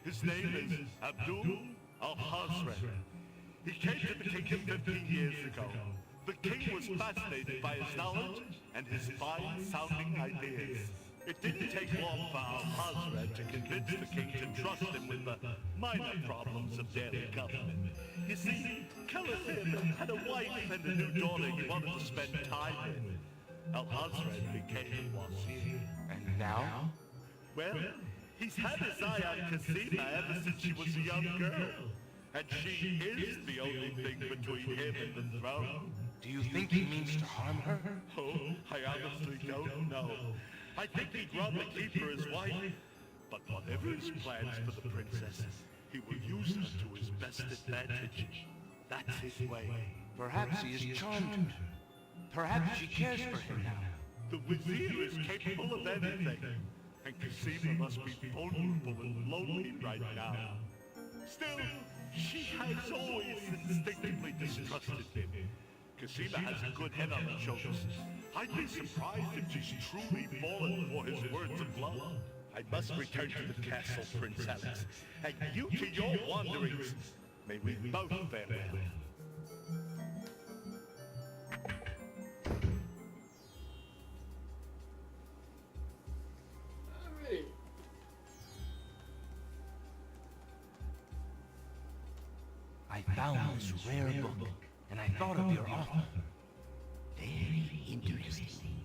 His name is Abdul al-Hazred. He came to the kingdom 15 years ago. The king was fascinated by his knowledge and his fine-sounding ideas. It didn't take long for al-Hazred to convince the king to trust him with the minor problems of daily government. You see, Caliph had a wife and a new daughter he wanted to spend time with. Al-Hazred became Wazir. And now? Well, he's had his eye on Cosima ever since she was a young girl. And she is the only thing between him and the throne. Do you think he means to harm her? Oh, I honestly don't know. I think he'd rather keep her as wife. But whatever his plans for the princess, he will use her to his best advantage. That's his way. Perhaps he has charmed her. Perhaps she cares for him now. The Wazir is capable of anything. And Cosima must be vulnerable and lonely right now. Still, she has always instinctively distrusted him. Cosima has a good head on her shoulders. I'd be surprised if she's truly fallen for his words of love. I must return to the castle, Prince Alex, and you to your wanderings. May we both fare well. Alright. I found this rare book, and I thought of your offer. Very interesting.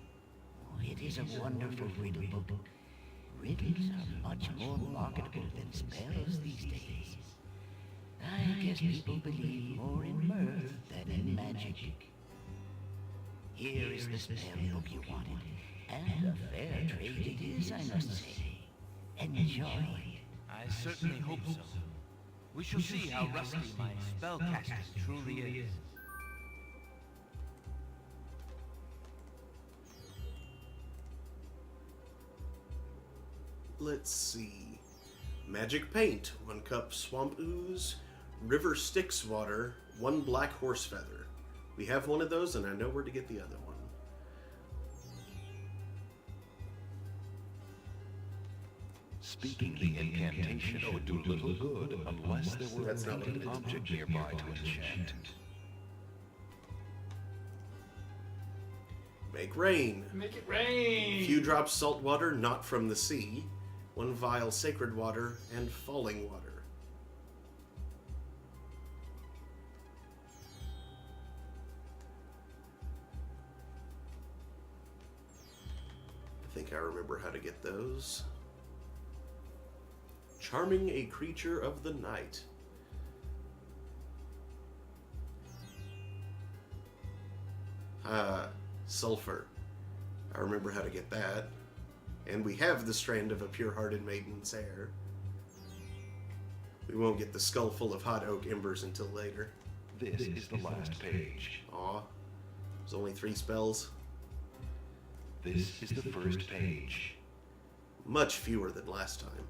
Oh, it is a wonderful riddle book. Riddles are much more marketable than spells these days. I guess people believe more in mirth than in magic. Here is the spell book you wanted, and a fair trade it is, I must say. Enjoy it. I certainly hope so. We shall see how rusty my spellcasting truly is. Let's see. Magic paint, 1 cup swamp ooze, river Styx water, 1 black horse feather. We have one of those, and I know where to get the other one. Speaking the incantation would do little good unless there were a That's not painted what it is. object nearby to enchant. Make rain. Make it rain! Few drops salt water, not from the sea. 1 vial sacred water, and falling water. I think I remember how to get those. Charming a creature of the night. Sulfur. I remember how to get that. And we have the strand of a pure-hearted maiden's hair. We won't get the skull full of hot oak embers until later. This is the last page. Aw. There's only 3 spells. This is the first page. Much fewer than last time.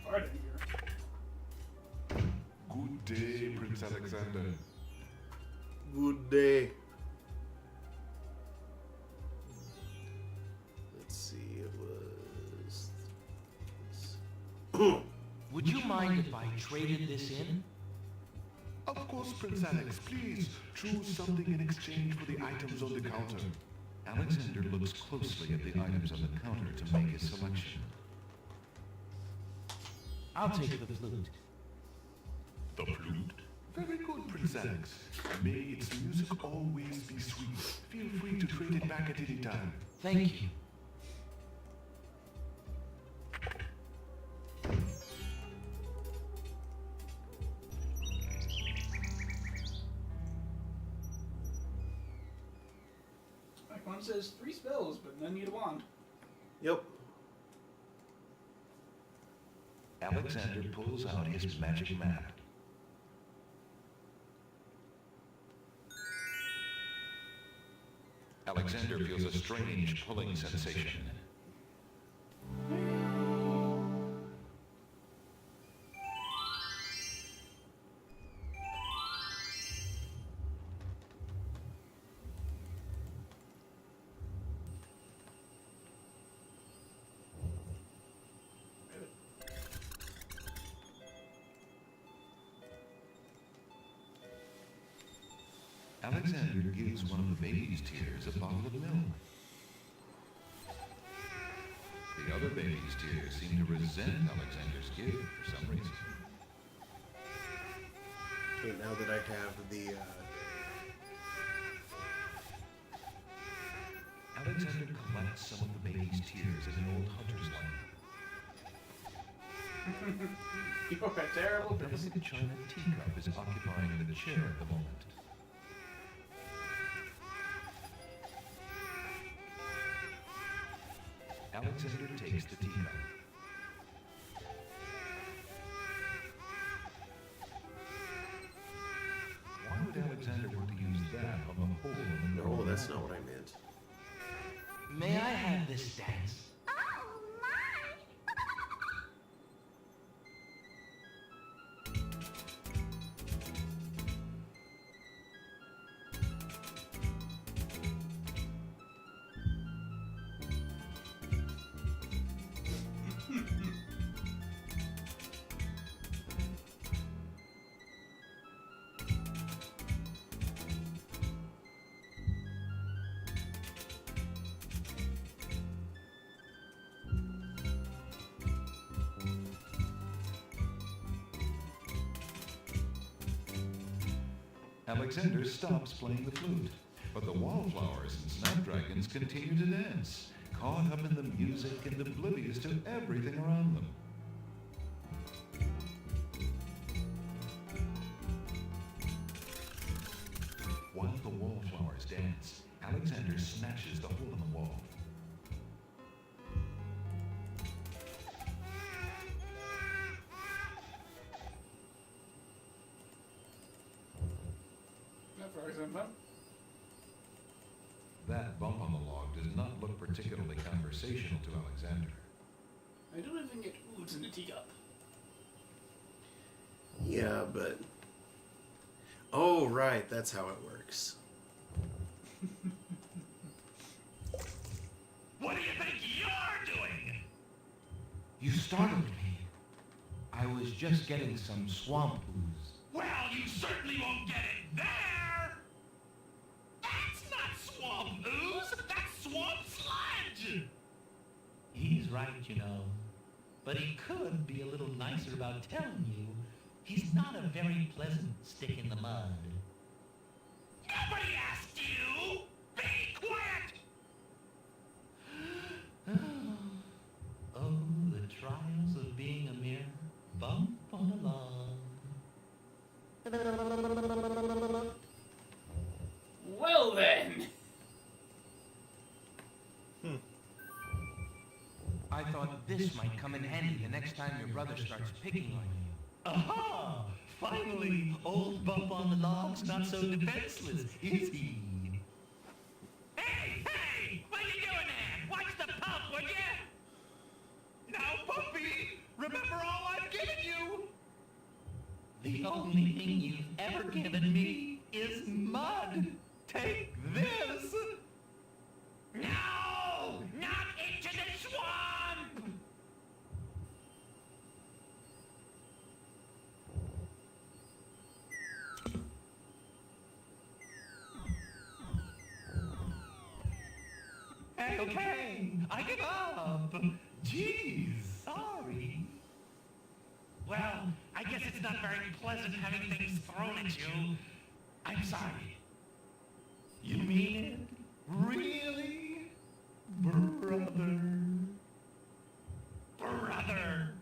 Pardon here. Good day, Prince Alexander. Good day. Let's see, it was... Would you mind if I traded this in? Of course, Prince Alex, please choose something in exchange for the items on the counter. Alexander looks closely at the items on the counter to make his selection. I'll take the flute. The flute? Very good, Prince Alex. May its music always be sweet. Feel free to trade it back at any time. Thank you. Like one says 3 spells, but none need a wand. Yep. Alexander pulls out his magic map. Alexander feels a strange pulling sensation. Alexander gives one of the baby's tears a bottle of milk. The other baby's tears seem to resent Alexander's gift for some reason. Okay, now that I have the, Alexander collects some of the baby's tears as an old hunter's life. You're a terrible The person. delicate china teacup is occupying the chair at the moment. Alexander takes the teacup. Why would Alexander want to use that on the hole in the no, door? that's not what I meant. May I have this dance? Oh, my! Alexander stops playing the flute, but the wallflowers and snapdragons continue to dance, caught up in the music and oblivious to everything around them. While the wallflowers dance, Alexander smashes the hole in the wall. That far some fun. That bump on the log does not look particularly conversational to Alexander. I don't even get ooze in a teacup. Yeah, but... Oh, right, that's how it works. What do you think you're doing? You startled me. I was just getting some swamp ooze. Well, you certainly won't get it there! That's not swamp ooze! That's swamp sludge! He's right, you know. But he could be a little nicer about telling you he's not a very pleasant stick in the mud. Nobody asked you! Be quiet! Oh, the trials of being a mere bump on a log. Well then. I thought this might come in handy the next time your brother starts picking on you. Aha! Finally, old Bump on the Log's not so defenseless, is he? Hey, hey! What are you doing there? Watch the pump, would you? Now, Puppy, remember all I've given you! The only thing you've ever given me is mud. Take this! No! Not into the swamp! Hey, okay, I give up. Jeez, sorry. Well, I guess it's not very pleasant having things thrown at you. I'm sorry. You mean it? Really? Brother. Brother!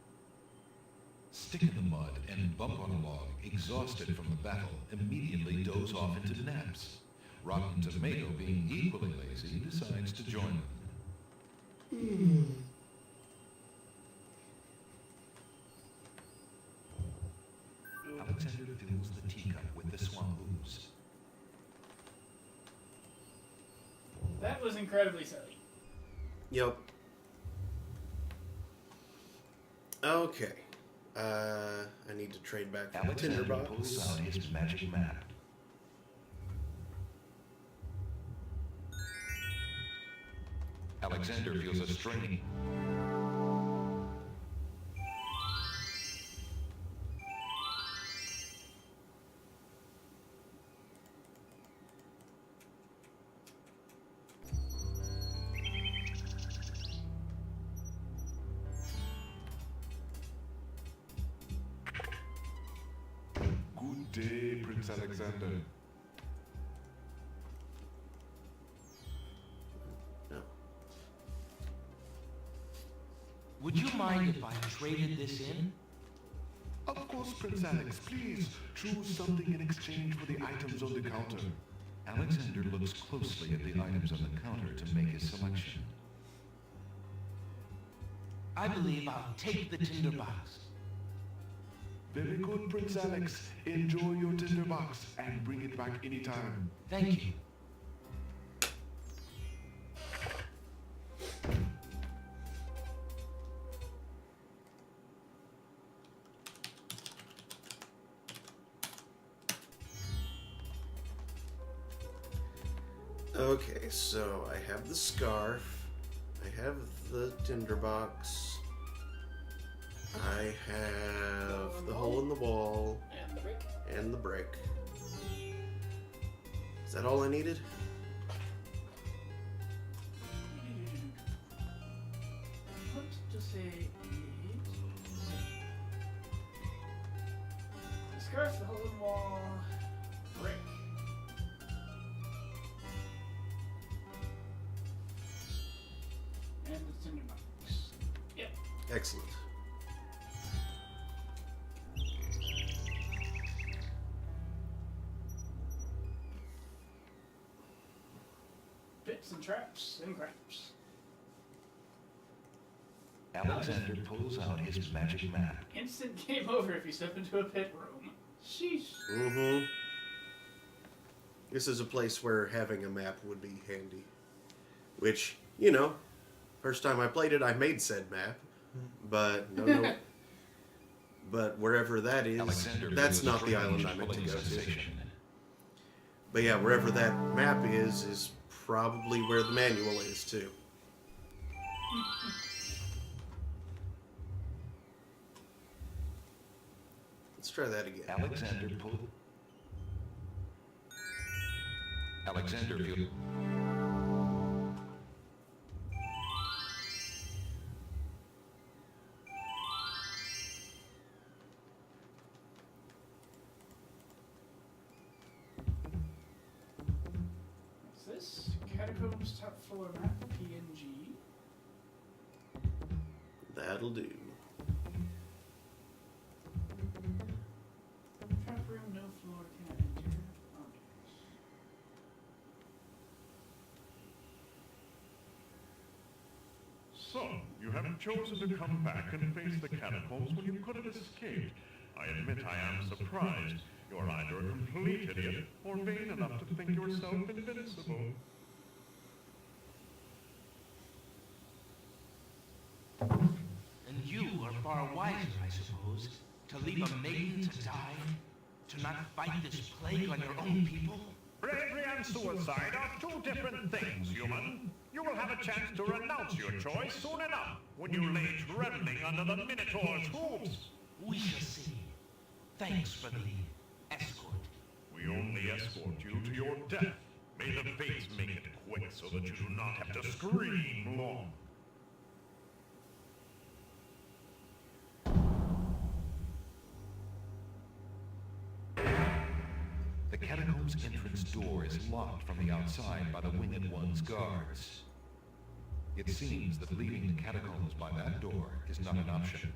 Stick in the mud and Bump on a Log, exhausted from the battle, immediately doze off into naps. Rotten Tomato, being equally lazy, decides to join them. Alexander fills the teacup with the swamp ooze. That was incredibly silly. Yep. Okay. I need to trade back for the Alexander tinderbox. pulls out his magic map. Alexander feels a strain. Good day, Prince Alexander. No. Would you mind if I traded this in? Of course, Prince Alex. Please choose something in exchange for the items on the counter. Alexander looks closely at the items on the counter to make his selection. I believe I'll take the tinderbox. Very good, Prince Alex. Enjoy your tinderbox and bring it back anytime. Thank you. Okay, so I have the scarf. I have the tinderbox. I have the hole in the wall. And the brick. And the brick. Is that all I needed? What to say is... The scarf, the hole in the wall, brick. And it's in your box. Yep. Excellent. Bits and traps and craps. Alexander pulls out his magic map. Instant game over if you step into a pit room. Sheesh. Mm-hmm. This is a place where having a map would be handy. Which, you know, first time I played it, I made said map. But, no. But wherever that is, Alexander that's not the island I meant to go to. But yeah, wherever that map is probably where the manual is, too. Let's try that again. Alexander What's this? Catacombs top floor map, PNG. That'll do. Trap room, no floor, can't enter. Objects. So, you have chosen to come back and face the catacombs when you could have escaped. I admit I am surprised. You're either a complete idiot or vain enough to think yourself invincible. And you are far wiser, I suppose, to leave a maiden to die? To not fight this plague on your own people? Bravery and suicide are two different things, human. You will have a chance to renounce your choice soon enough, when you lay trembling under the Minotaur's hooves. We shall see. Thanks for the escort. We only escort you to your death. May the fates make it quick so that you do not have to scream long. The catacomb's entrance door is locked from the outside by the Winged One's guards. It seems that leaving the catacombs by that door is not an option.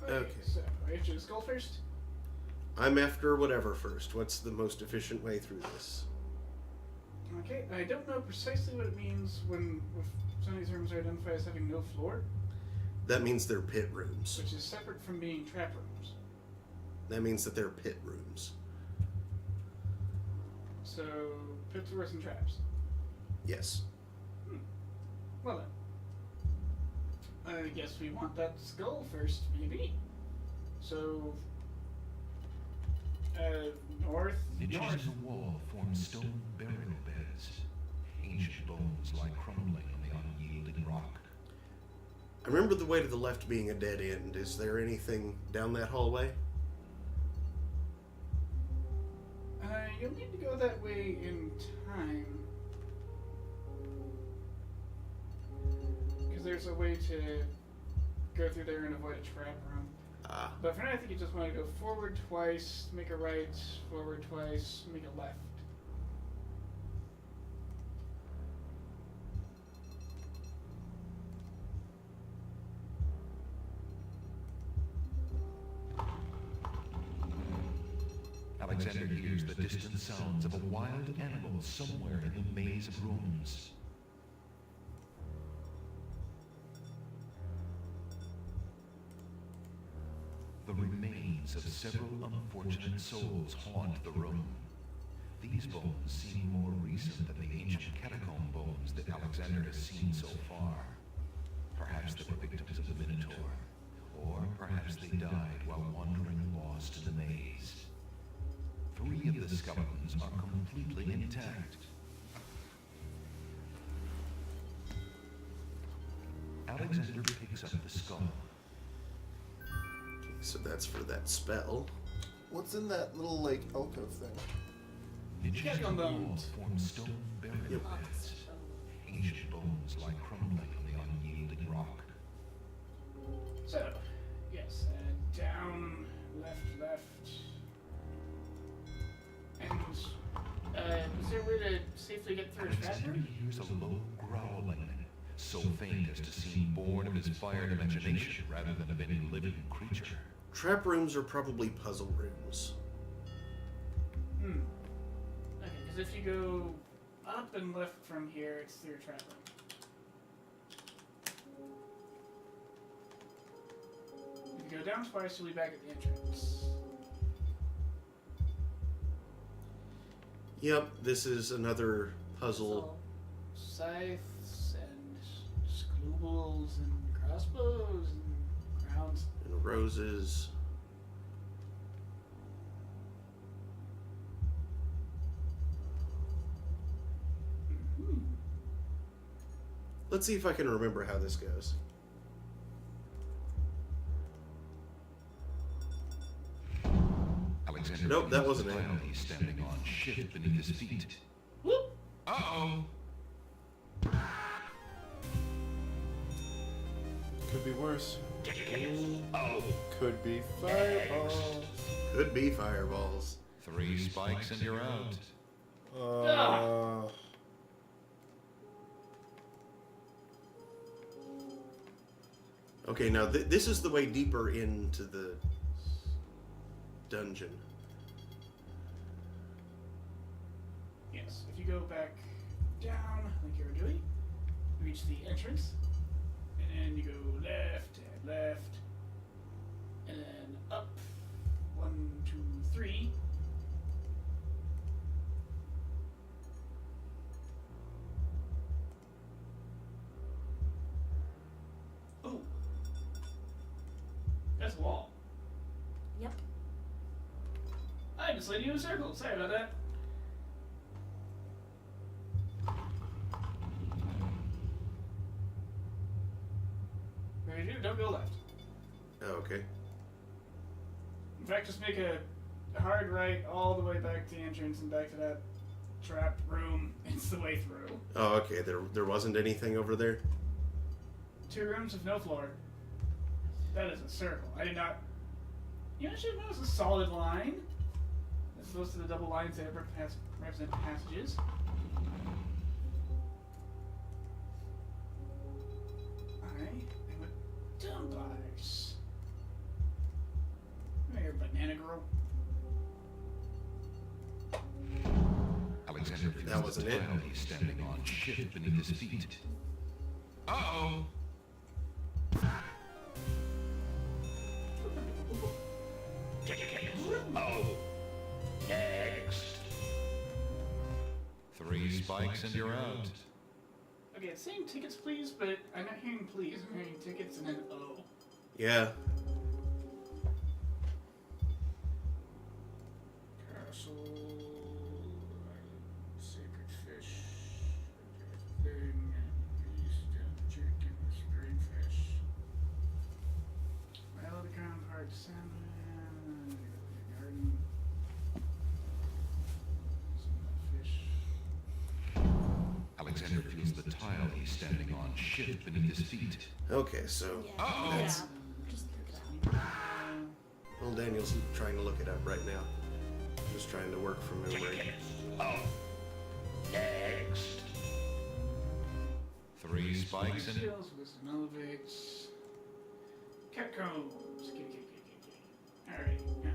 Okay, so I have to skull first? I'm after whatever first. What's the most efficient way through this? Okay, I don't know precisely what it means when some of these rooms are identified as having no floor, That means they're pit rooms. which is separate from being trap rooms. That means that they're pit rooms. So, pits are worse than traps. Yes. Well then. I guess we want that skull first, maybe. So, north. Niches North. in the wall form stone burial beds. Ancient bones lie crumbling on the unyielding rock. I remember the way to the left being a dead end. Is there anything down that hallway? You'll need to go that way in time. Because there's a way to go through there and avoid a trap room. Ah. But for now, I think you just want to go forward twice, make a right, forward twice, make a left. Alexander hears the distant sounds of a wild animal somewhere in the maze of rooms. The remains of several unfortunate souls haunt the room. These bones seem more recent than the ancient catacomb bones that Alexander has seen so far. Perhaps they were victims of the Minotaur, or perhaps they died while wandering lost in the maze. 3 of the skeletons are completely intact. Alexander picks up the skull. So that's for that spell. What's in that little, like, alcove thing? Niches in the wall form stone burial beds. Ancient bones lie crumbling on the unyielding rock. So, yes, down, left. And, is there a way to safely get through a trap Alexander room? hears a low growling, so faint as to seem born of his fired imagination rather than of any living creature. Trap rooms are probably puzzle rooms. Okay, because if you go up and left from here, it's through a trap room. If you go down twice, you'll be back at the entrance. Yep, this is another puzzle. Scythes and scloobles and crossbows and crowns. And roses. Let's see if I can remember how this goes. Alexander Nope, that feels wasn't the it. tile he's standing on shift beneath his feet. Whoop! Uh-oh! Could be worse. Oh, Could be fireballs. Could be fireballs. 3 spikes and you're out. Okay, now this is the way deeper into the dungeon. Yes, if you go back down like you were doing, you reach the entrance, and then you go left and left, and then up. 1, 2, 3. Oh, that's a wall. Yep. I just led you in a circle. Sorry about that. Ready to do? Don't go left. Oh, okay. In fact, just make a hard right all the way back to the entrance and back to that trap room. It's the way through. Oh, okay. There wasn't anything over there? 2 rooms with no floor. That is a circle. I did not... You know, I should have noticed a solid line. As opposed to the double lines that represent passages. I am a dumb bars. Come here, banana girl. Alexander feels That wasn't the it. tile he's standing on shift beneath his feet. Uh-oh! oh. Next. 3 spikes and you're out. Okay, it's saying tickets, please, but I'm not hearing please. I'm hearing tickets and then O. Yeah. Castle, sacred fish, thing, beast, and chicken, spring fish. Well, the ground hard salmon, garden, some fish. Alexander feels the tile he's standing on shift beneath his feet. Okay, so Uh-oh! that's... Just look it up. Well, Daniel's trying to look it up right now. Just trying to work from memory. Oh. Next. 3 spikes and... Skills, wisdom elevates. Catcombs. Kitty. Alright, yeah.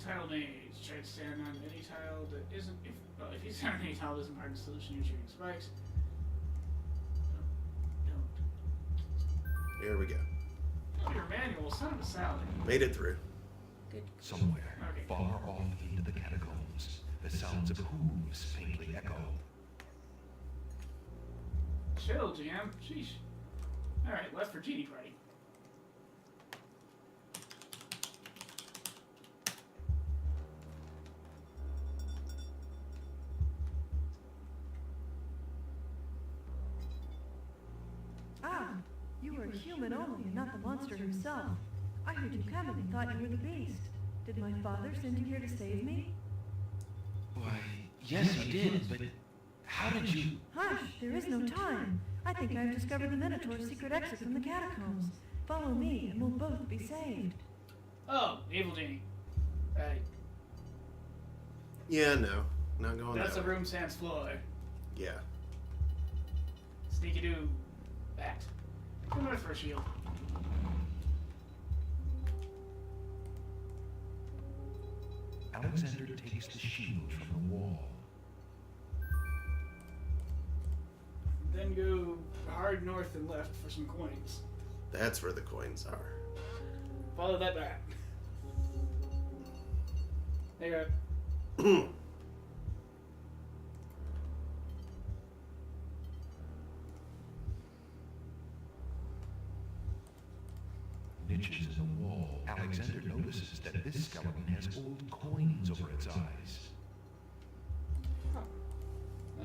Tile maze. Try to stand on any tile that isn't. If you stand on any tile that isn't part of the solution, you're shooting spikes. Don't. Here we go. Oh, your manual, son of a salad. Made it through. Good. Somewhere, Okay. far off into the catacombs, the sounds of hooves faintly echo. Chill, GM. Sheesh. Alright, left for genie party. Ah, you were human only and not the monster himself. I heard you coming and thought you were the beast. Did my father send you here to save me? Why, yes, he did, but how did you... Hush, there is no time. I think I've discovered the Minotaur's secret exit from the catacombs. Follow me and we'll both be saved. Oh, evil genie. Right. Yeah, no. Not going That's that a way. room sans floor. Yeah. Sneaky doo. Bat. Go north for a shield. Alexander takes the shield from the wall. Then go hard north and left for some coins. That's where the coins are. Follow that bat. There you go. Niches in the wall. Alexander notices that this skeleton has old coins over its eyes.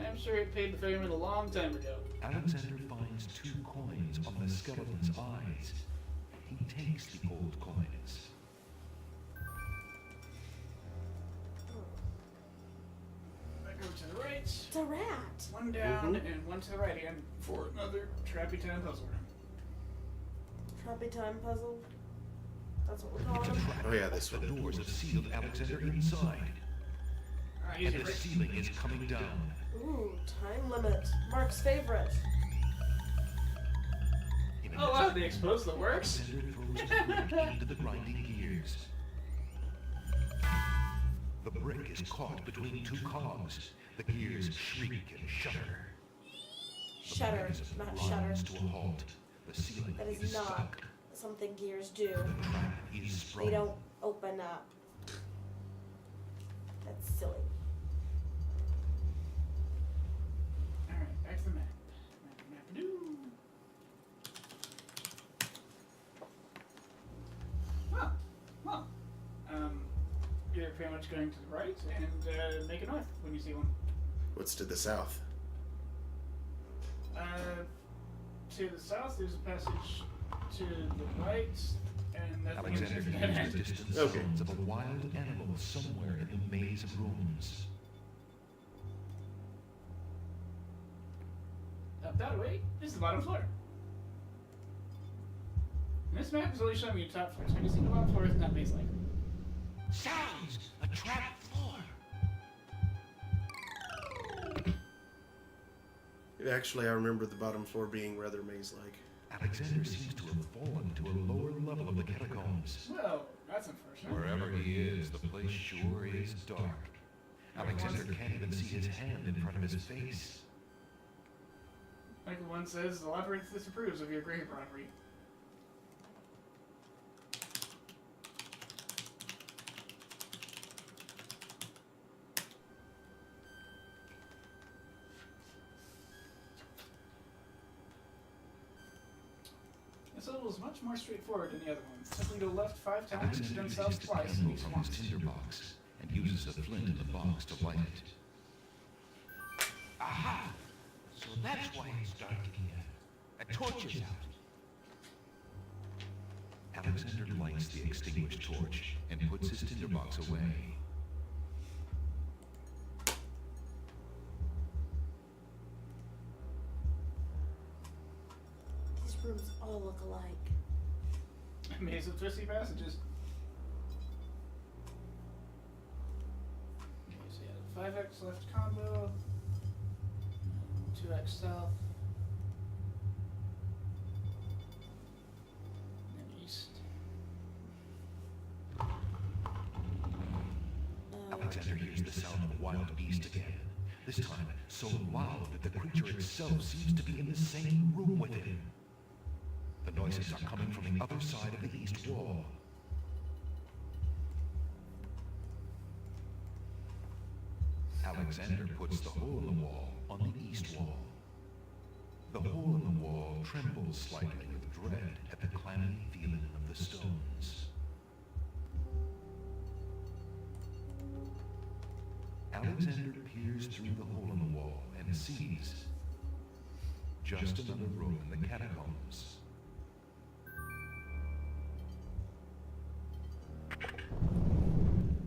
I'm sure it paid the ferryman a long time ago. Alexander finds 2 coins on the skeleton's eyes. He takes the old coins. I go to the right. It's a rat. One down and one to the right again for another Trappy Time puzzle room. Trappy time puzzle. That's what we're It's calling a it. trap. Oh, yeah, this The one. doors have sealed Alexander inside. Alright, And easy, the Rick. ceiling is coming down. Ooh, time limit. Mark's favorite. In an Oh wow, instant, they exposed the works? Alexander throws his brick into the grinding gears. The brick is caught between 2 cogs. The gears shriek and shudder. The Shutter, mechanism not shutter. grinds to a halt. The ceiling That is is not stuck. something gears do. The trap is sprung. They don't open up. That's silly. Alright, back to the map. Map-a-doo. Well, you're pretty much going to the right and make it north when you see one. What's to the south? To the south, there's a passage to the right, and that Alexander leads to hears that the end. distant Okay. sounds of a wild animal somewhere in the maze of rooms. Up that way is the bottom floor. And this map is only showing me the top floor, so I can see the bottom floor is not maze-like. Sounds! A trap floor! Actually, I remember the bottom floor being rather maze-like. Alexander seems to have fallen to a lower level of the catacombs. Well, that's unfortunate. Wherever he is, the place sure is dark. Alexander can't even see his hand in front of his face. Michael one says, the labyrinth disapproves of your grave robbery. This level is much more straightforward than the other one. Simply go left 5 times, Alexander then takes south the twice, and candle east from once. his tinderbox and uses the flint in the box to light it. Aha! So that's why it's dark in here. A torch is out. Alexander lights the extinguished torch and puts his tinderbox away. These rooms all look alike. Maze of twisty passages. Okay, so yeah, 5x left combo, 2x south, and east. Alexander hears the sound of a wild beast again. This time, so loud that the creature itself seems to be in the same room with him. The noises are coming from the other side of the east wall. Alexander puts the hole in the wall on the east wall. The hole in the wall trembles slightly with dread at the clammy feeling of the stones. Alexander peers through the hole in the wall and sees just another room in the catacombs.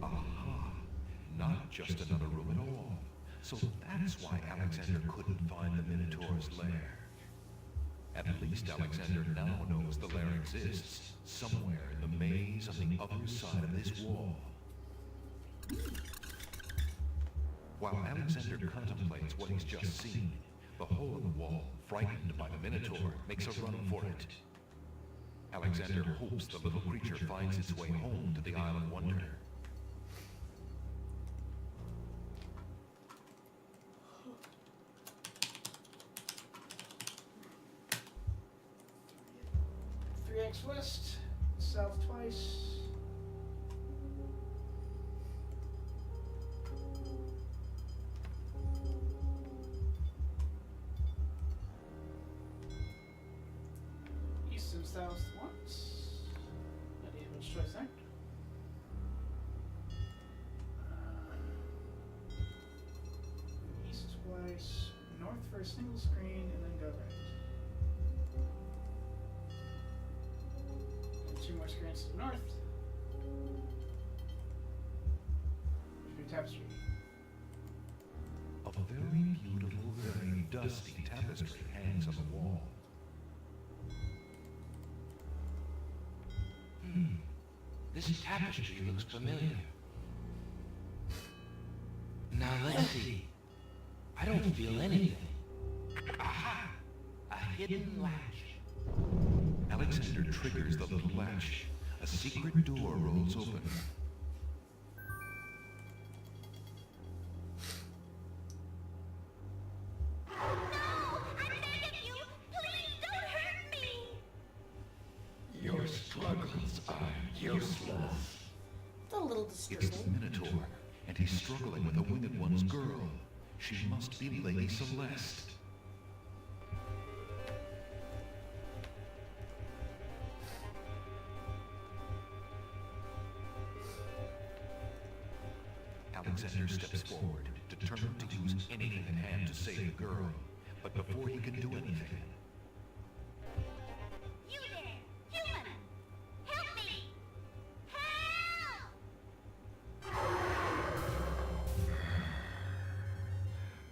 Aha! Not just another room at all. So that's why Alexander couldn't find the Minotaur's lair. At least Alexander now knows the lair exists, somewhere in the maze on the other side of this wall. While Alexander contemplates what he's just seen, The hole in the wall, frightened by the Minotaur, makes a run for it. Alexander hopes the little creature finds its way home to the Isle of Wonder. Three X west, south twice. East and south once. Not even much choice there. East twice, north for a single screen, and then go right. And two more screens to the north. New tapestry. A very beautiful, very dusty tapestry hangs on the wall. This tapestry looks familiar. Now let's see. I don't feel anything. Aha! A hidden latch. Alexander triggers the little latch. A secret door rolls open. Your struggles are useless. It's a little It's disturbing. the Minotaur, and he's struggling with the Winged One's girl. She must be Lady Celeste. Alexander steps forward, determined to use anything at hand to save the girl. But before he can do anything, You there, human! Help me! Help!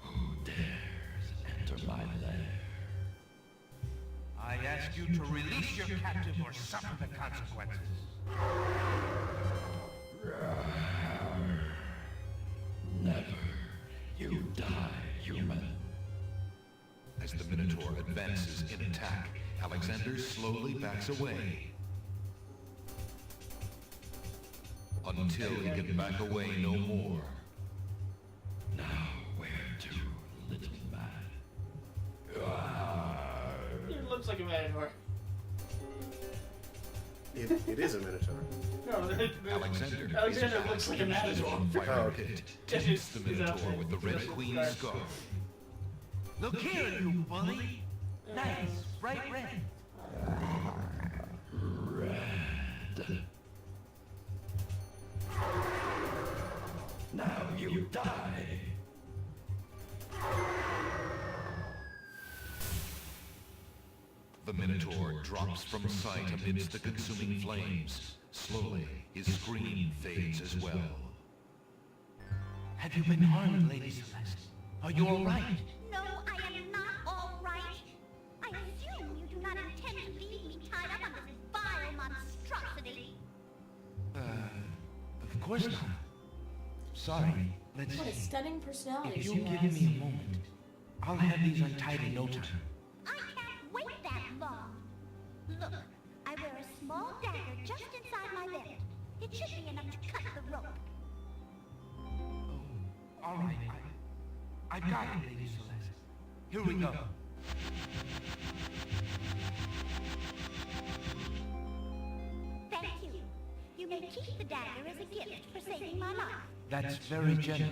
Who dares enter my lair? I ask you to release your captive or suffer the consequences. Never. You die, human. as the Minotaur advances in attack, Alexander slowly backs away. Until he can back away no more. Now, where to, little man? It looks like a Matador. It is a Minotaur. No, Alexander looks like a Matador. fire pit tempts the Minotaur with the Red Queen scarf. Look here, you bully! Nice, bright red. Red. Now you die. The Minotaur drops from sight amidst the consuming flames. Slowly, his scream fades as well. Have you been harmed, Lady Celeste? Are you all right? No, I am not all right. I assume you do not intend to leave me tied up on this vile monstrosity. Of course not. Sorry, let's What a see. stunning personality If she you'll give has. me a moment, I'll have these untied in no time. I can't wait that long. Look, I wear a small dagger just inside my belt. It should be enough to cut the rope. All right, I've got it, Lady Celeste. Here we go. Thank you. You may keep the dagger as a gift for saving my life. That's very generous.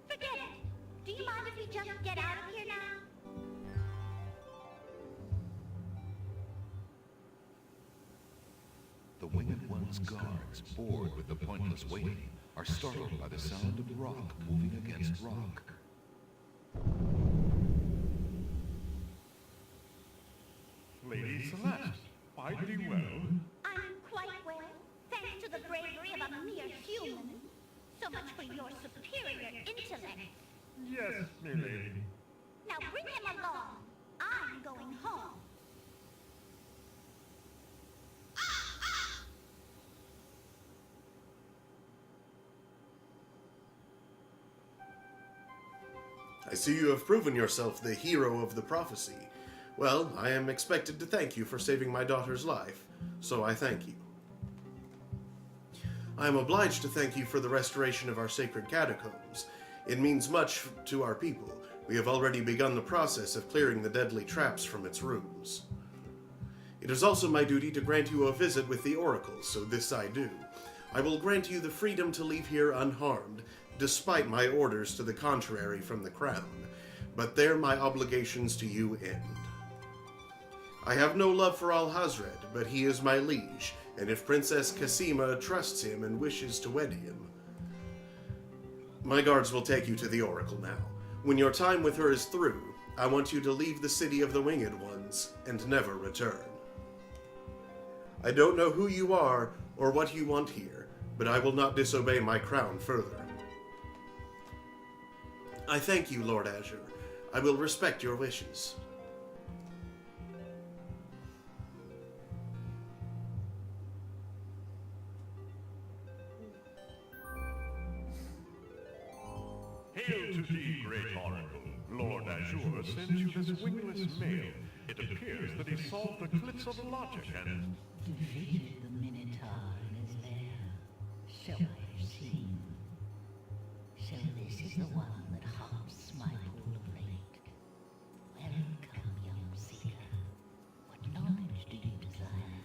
Forget it. Do you mind if we just get out of here now? The Winged One's guards, bored with the pointless waiting, are startled by the sound of rock moving against rock. Lady Celeste, widely well. I'm quite well, thanks to the bravery of a mere human. So much for your superior intellect. Yes, milady. Now bring him along. I'm going home. I see you have proven yourself the hero of the prophecy. Well, I am expected to thank you for saving my daughter's life, so I thank you. I am obliged to thank you for the restoration of our sacred catacombs. It means much to our people. We have already begun the process of clearing the deadly traps from its rooms. It is also my duty to grant you a visit with the Oracle, so this I do. I will grant you the freedom to leave here unharmed, despite my orders to the contrary from the Crown, but there my obligations to you end. I have no love for Al-Hazred, but he is my liege, and if Princess Cassima trusts him and wishes to wed him... My guards will take you to the Oracle now. When your time with her is through, I want you to leave the city of the Winged Ones and never return. I don't know who you are or what you want here, but I will not disobey my crown further. I thank you, Lord Azure. I will respect your wishes. Hail to thee, great oracle. Lord Azure sends you this wingless mail. It appears that he solved the glitch of logic and... defeated the Minotaur in his lair. So I have seen. So this is the one that haunts my pool of lake. Welcome, young seeker. What knowledge do you desire?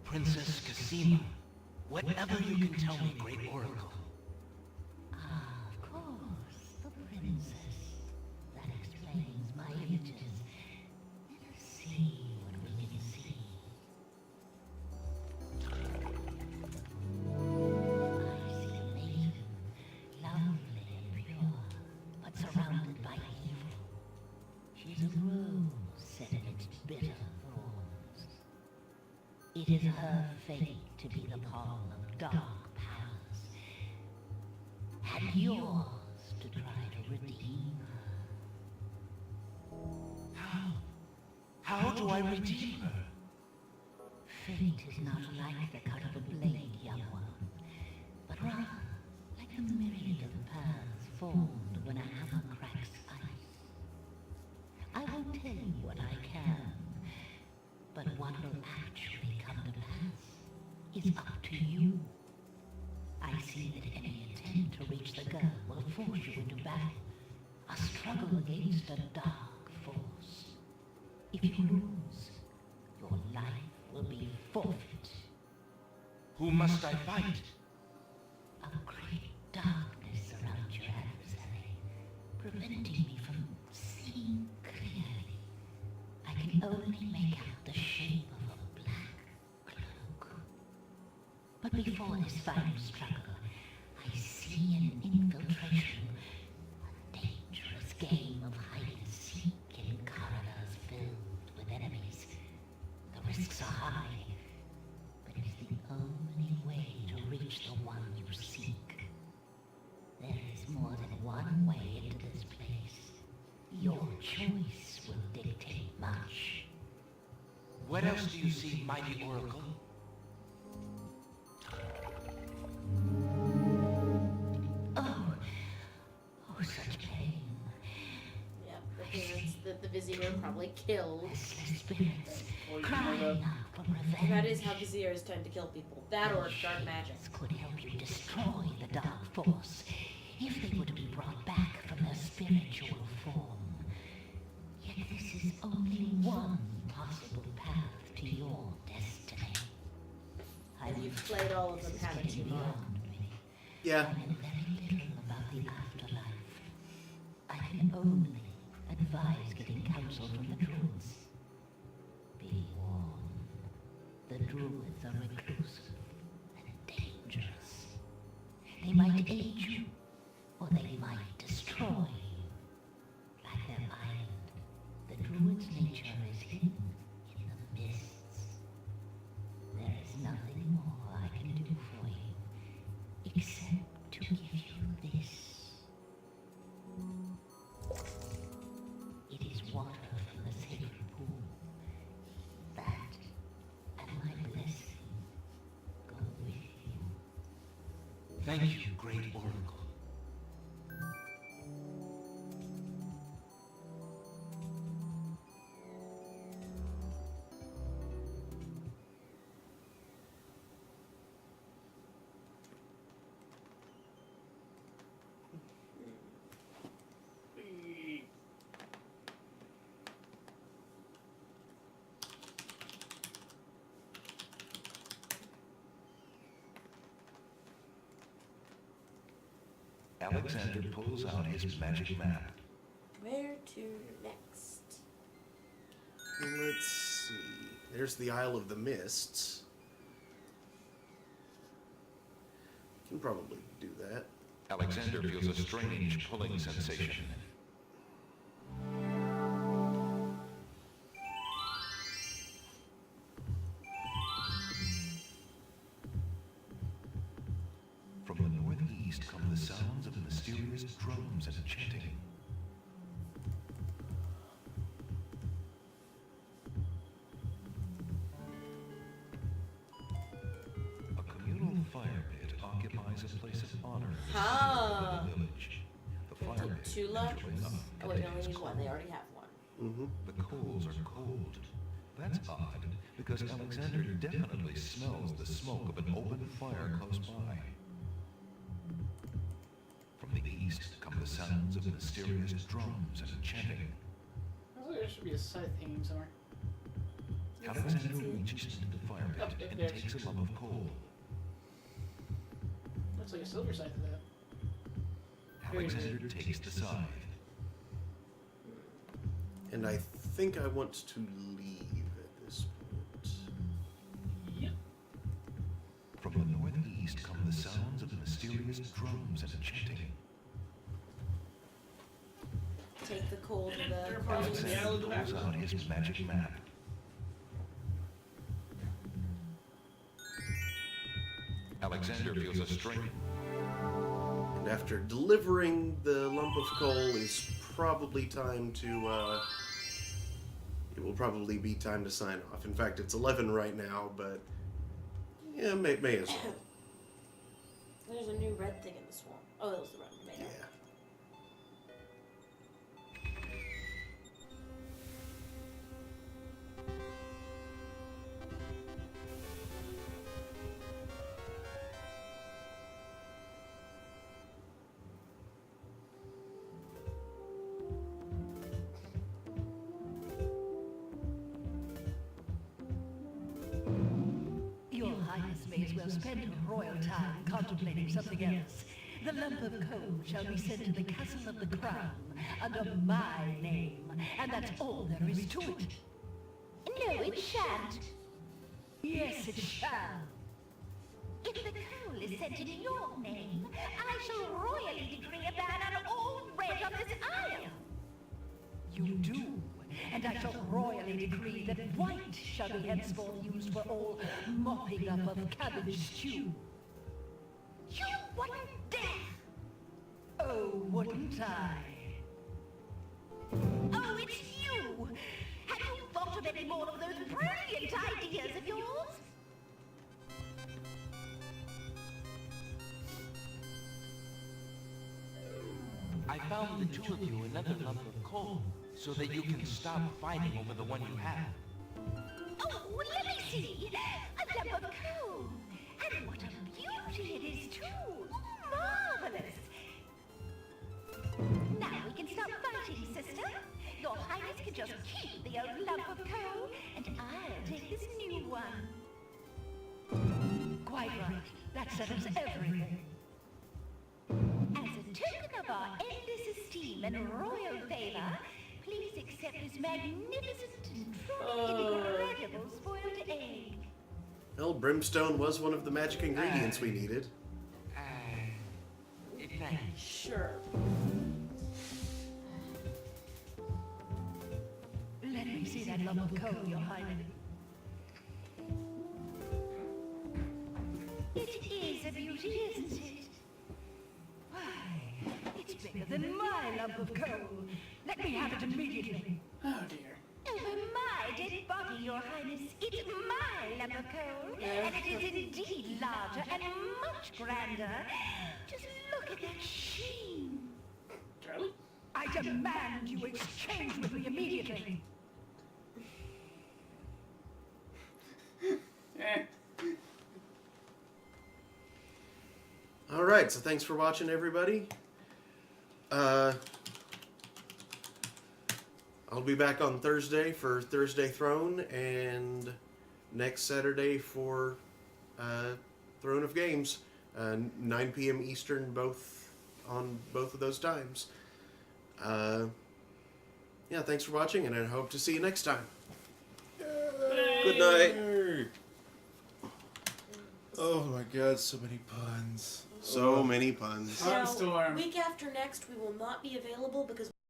Princess Cassima, whatever you can tell me, great oracle. Ah, of course, the princess. That explains my images. Let us see what we can see. I see a maiden, lovely and pure, but surrounded by evil. She's a rose set in its bitter thorns. It is her fate to be the pawn of dark powers, and yours to try to redeem her. How do I redeem her? Fate is not like the cut of a blade, young one, but rather like the myriad of paths formed when a hammer cracks ice. I will tell you what I can, but what will actually come to pass is up to you. I see that any attempt to reach the girl will force you into battle, a struggle against a dark force. If you lose, your life will be forfeit. Who must I fight? A great darkness surrounds your adversary, preventing me from seeing clearly. I can only make out the shape of a black cloak. But before this final struggle, I see an infiltration, a dangerous game of hide and seek in corridors filled with enemies. The risks are high, but it's the only way to reach the one you seek. There is more than one way into this place. Your choice will dictate much. What else do you see, mighty oracle? Oh, such pain. Yep, the hands that the vizier probably killed. Restless spirits crying out for revenge. That is how viziers tend to kill people. That or dark magic. This could help you destroy the dark force if they were to be brought back from their spiritual form. Yet this is only one possible path to your destiny. And you've played all of them, haven't you? Beyond me. Yeah. I know very little about the afterlife. I can only advise getting counsel from the druids. Be warned. The druids are reclusive and dangerous. They might aid you, or they might destroy you. Like their island, the druid's nature is hidden in the mists. There is nothing more I can do for you, except to give you this. It is water from the sacred pool. That and my blessing go with you. Thank you, great oracle. Alexander pulls out his magic map. Where to next? Let's see. There's the Isle of the Mists. Can probably do that. Alexander feels a strange pulling sensation. From the northeast come the sounds of mysterious drums and chanting. A communal fire pit occupies a place of honor in the center of the village. The fire pit, Tula? naturally enough, Oh wait, they only contains need one. They already have one. Mm-hmm. The coals are cold. That's odd, because Alexander definitely smells the smoke of an open fire close by. From the east come the sounds of mysterious drums and chanting. I was like, there should be a scythe hanging somewhere. Alexander reaches into the fire pit and takes a lump of coal. Looks like a silver scythe of that. Alexander takes the scythe. And I think I want to leave at this point. Yep. From the northeast come the sounds of mysterious drums and chanting. Take the coal to the Alexander pulls out his magic map. Alexander feels a strange... And after delivering the lump of coal is probably time to, it will probably be time to sign off. In fact, it's 11 right now, but yeah, may as well. There's a new red thing in the swamp. Oh, that was the red tomato. Yeah. Your Highness may as well spend your royal time contemplating something else. The lump of coal shall be sent to the Castle of the Crown under my name, and that's all there is to it. No, it shan't. Yes, it shall. If the coal is sent in your name, I shall royally decree a ban on all red on this isle. You do, and I shall royally decree that white shall be henceforth used for all mopping up of cabbage stew. You wouldn't dare! Oh, wouldn't I? Oh, it's you! Have you thought of any more of those brilliant ideas of yours? I found the two of you another lump of coal, so that you can stop fighting over the one you have. Oh, let me see! A lump of coal! And what a beauty it is, too! Marvelous! Now we can stop fighting, sister. Your Highness can just keep the old lump of coal, and I'll take this new one. Quite right. That settles everything. As a token of our endless esteem and royal favor, please accept this magnificent and truly incredible spoiled egg. Well, brimstone was one of the magic ingredients we needed. Thanks. Sure. Let me see that lump of coal, Your Highness. It is a beauty, isn't it? Why, it's bigger than my lump of coal. Let me have it immediately. Oh dear. Over my dead body, Your Highness. It's my lump of coal, and it is indeed larger and much grander. Just look at that sheen. Charlie? I demand you exchange with me immediately. All right, so thanks for watching, everybody. I'll be back on Thursday for Thursday Throne, and next Saturday for Throne of Games, 9 p.m. Eastern, both on both of those times. Yeah, thanks for watching, and I hope to see you next time. Good night. Oh my god, so many puns. So many puns. Sunstorm. Week after next, we will not be available because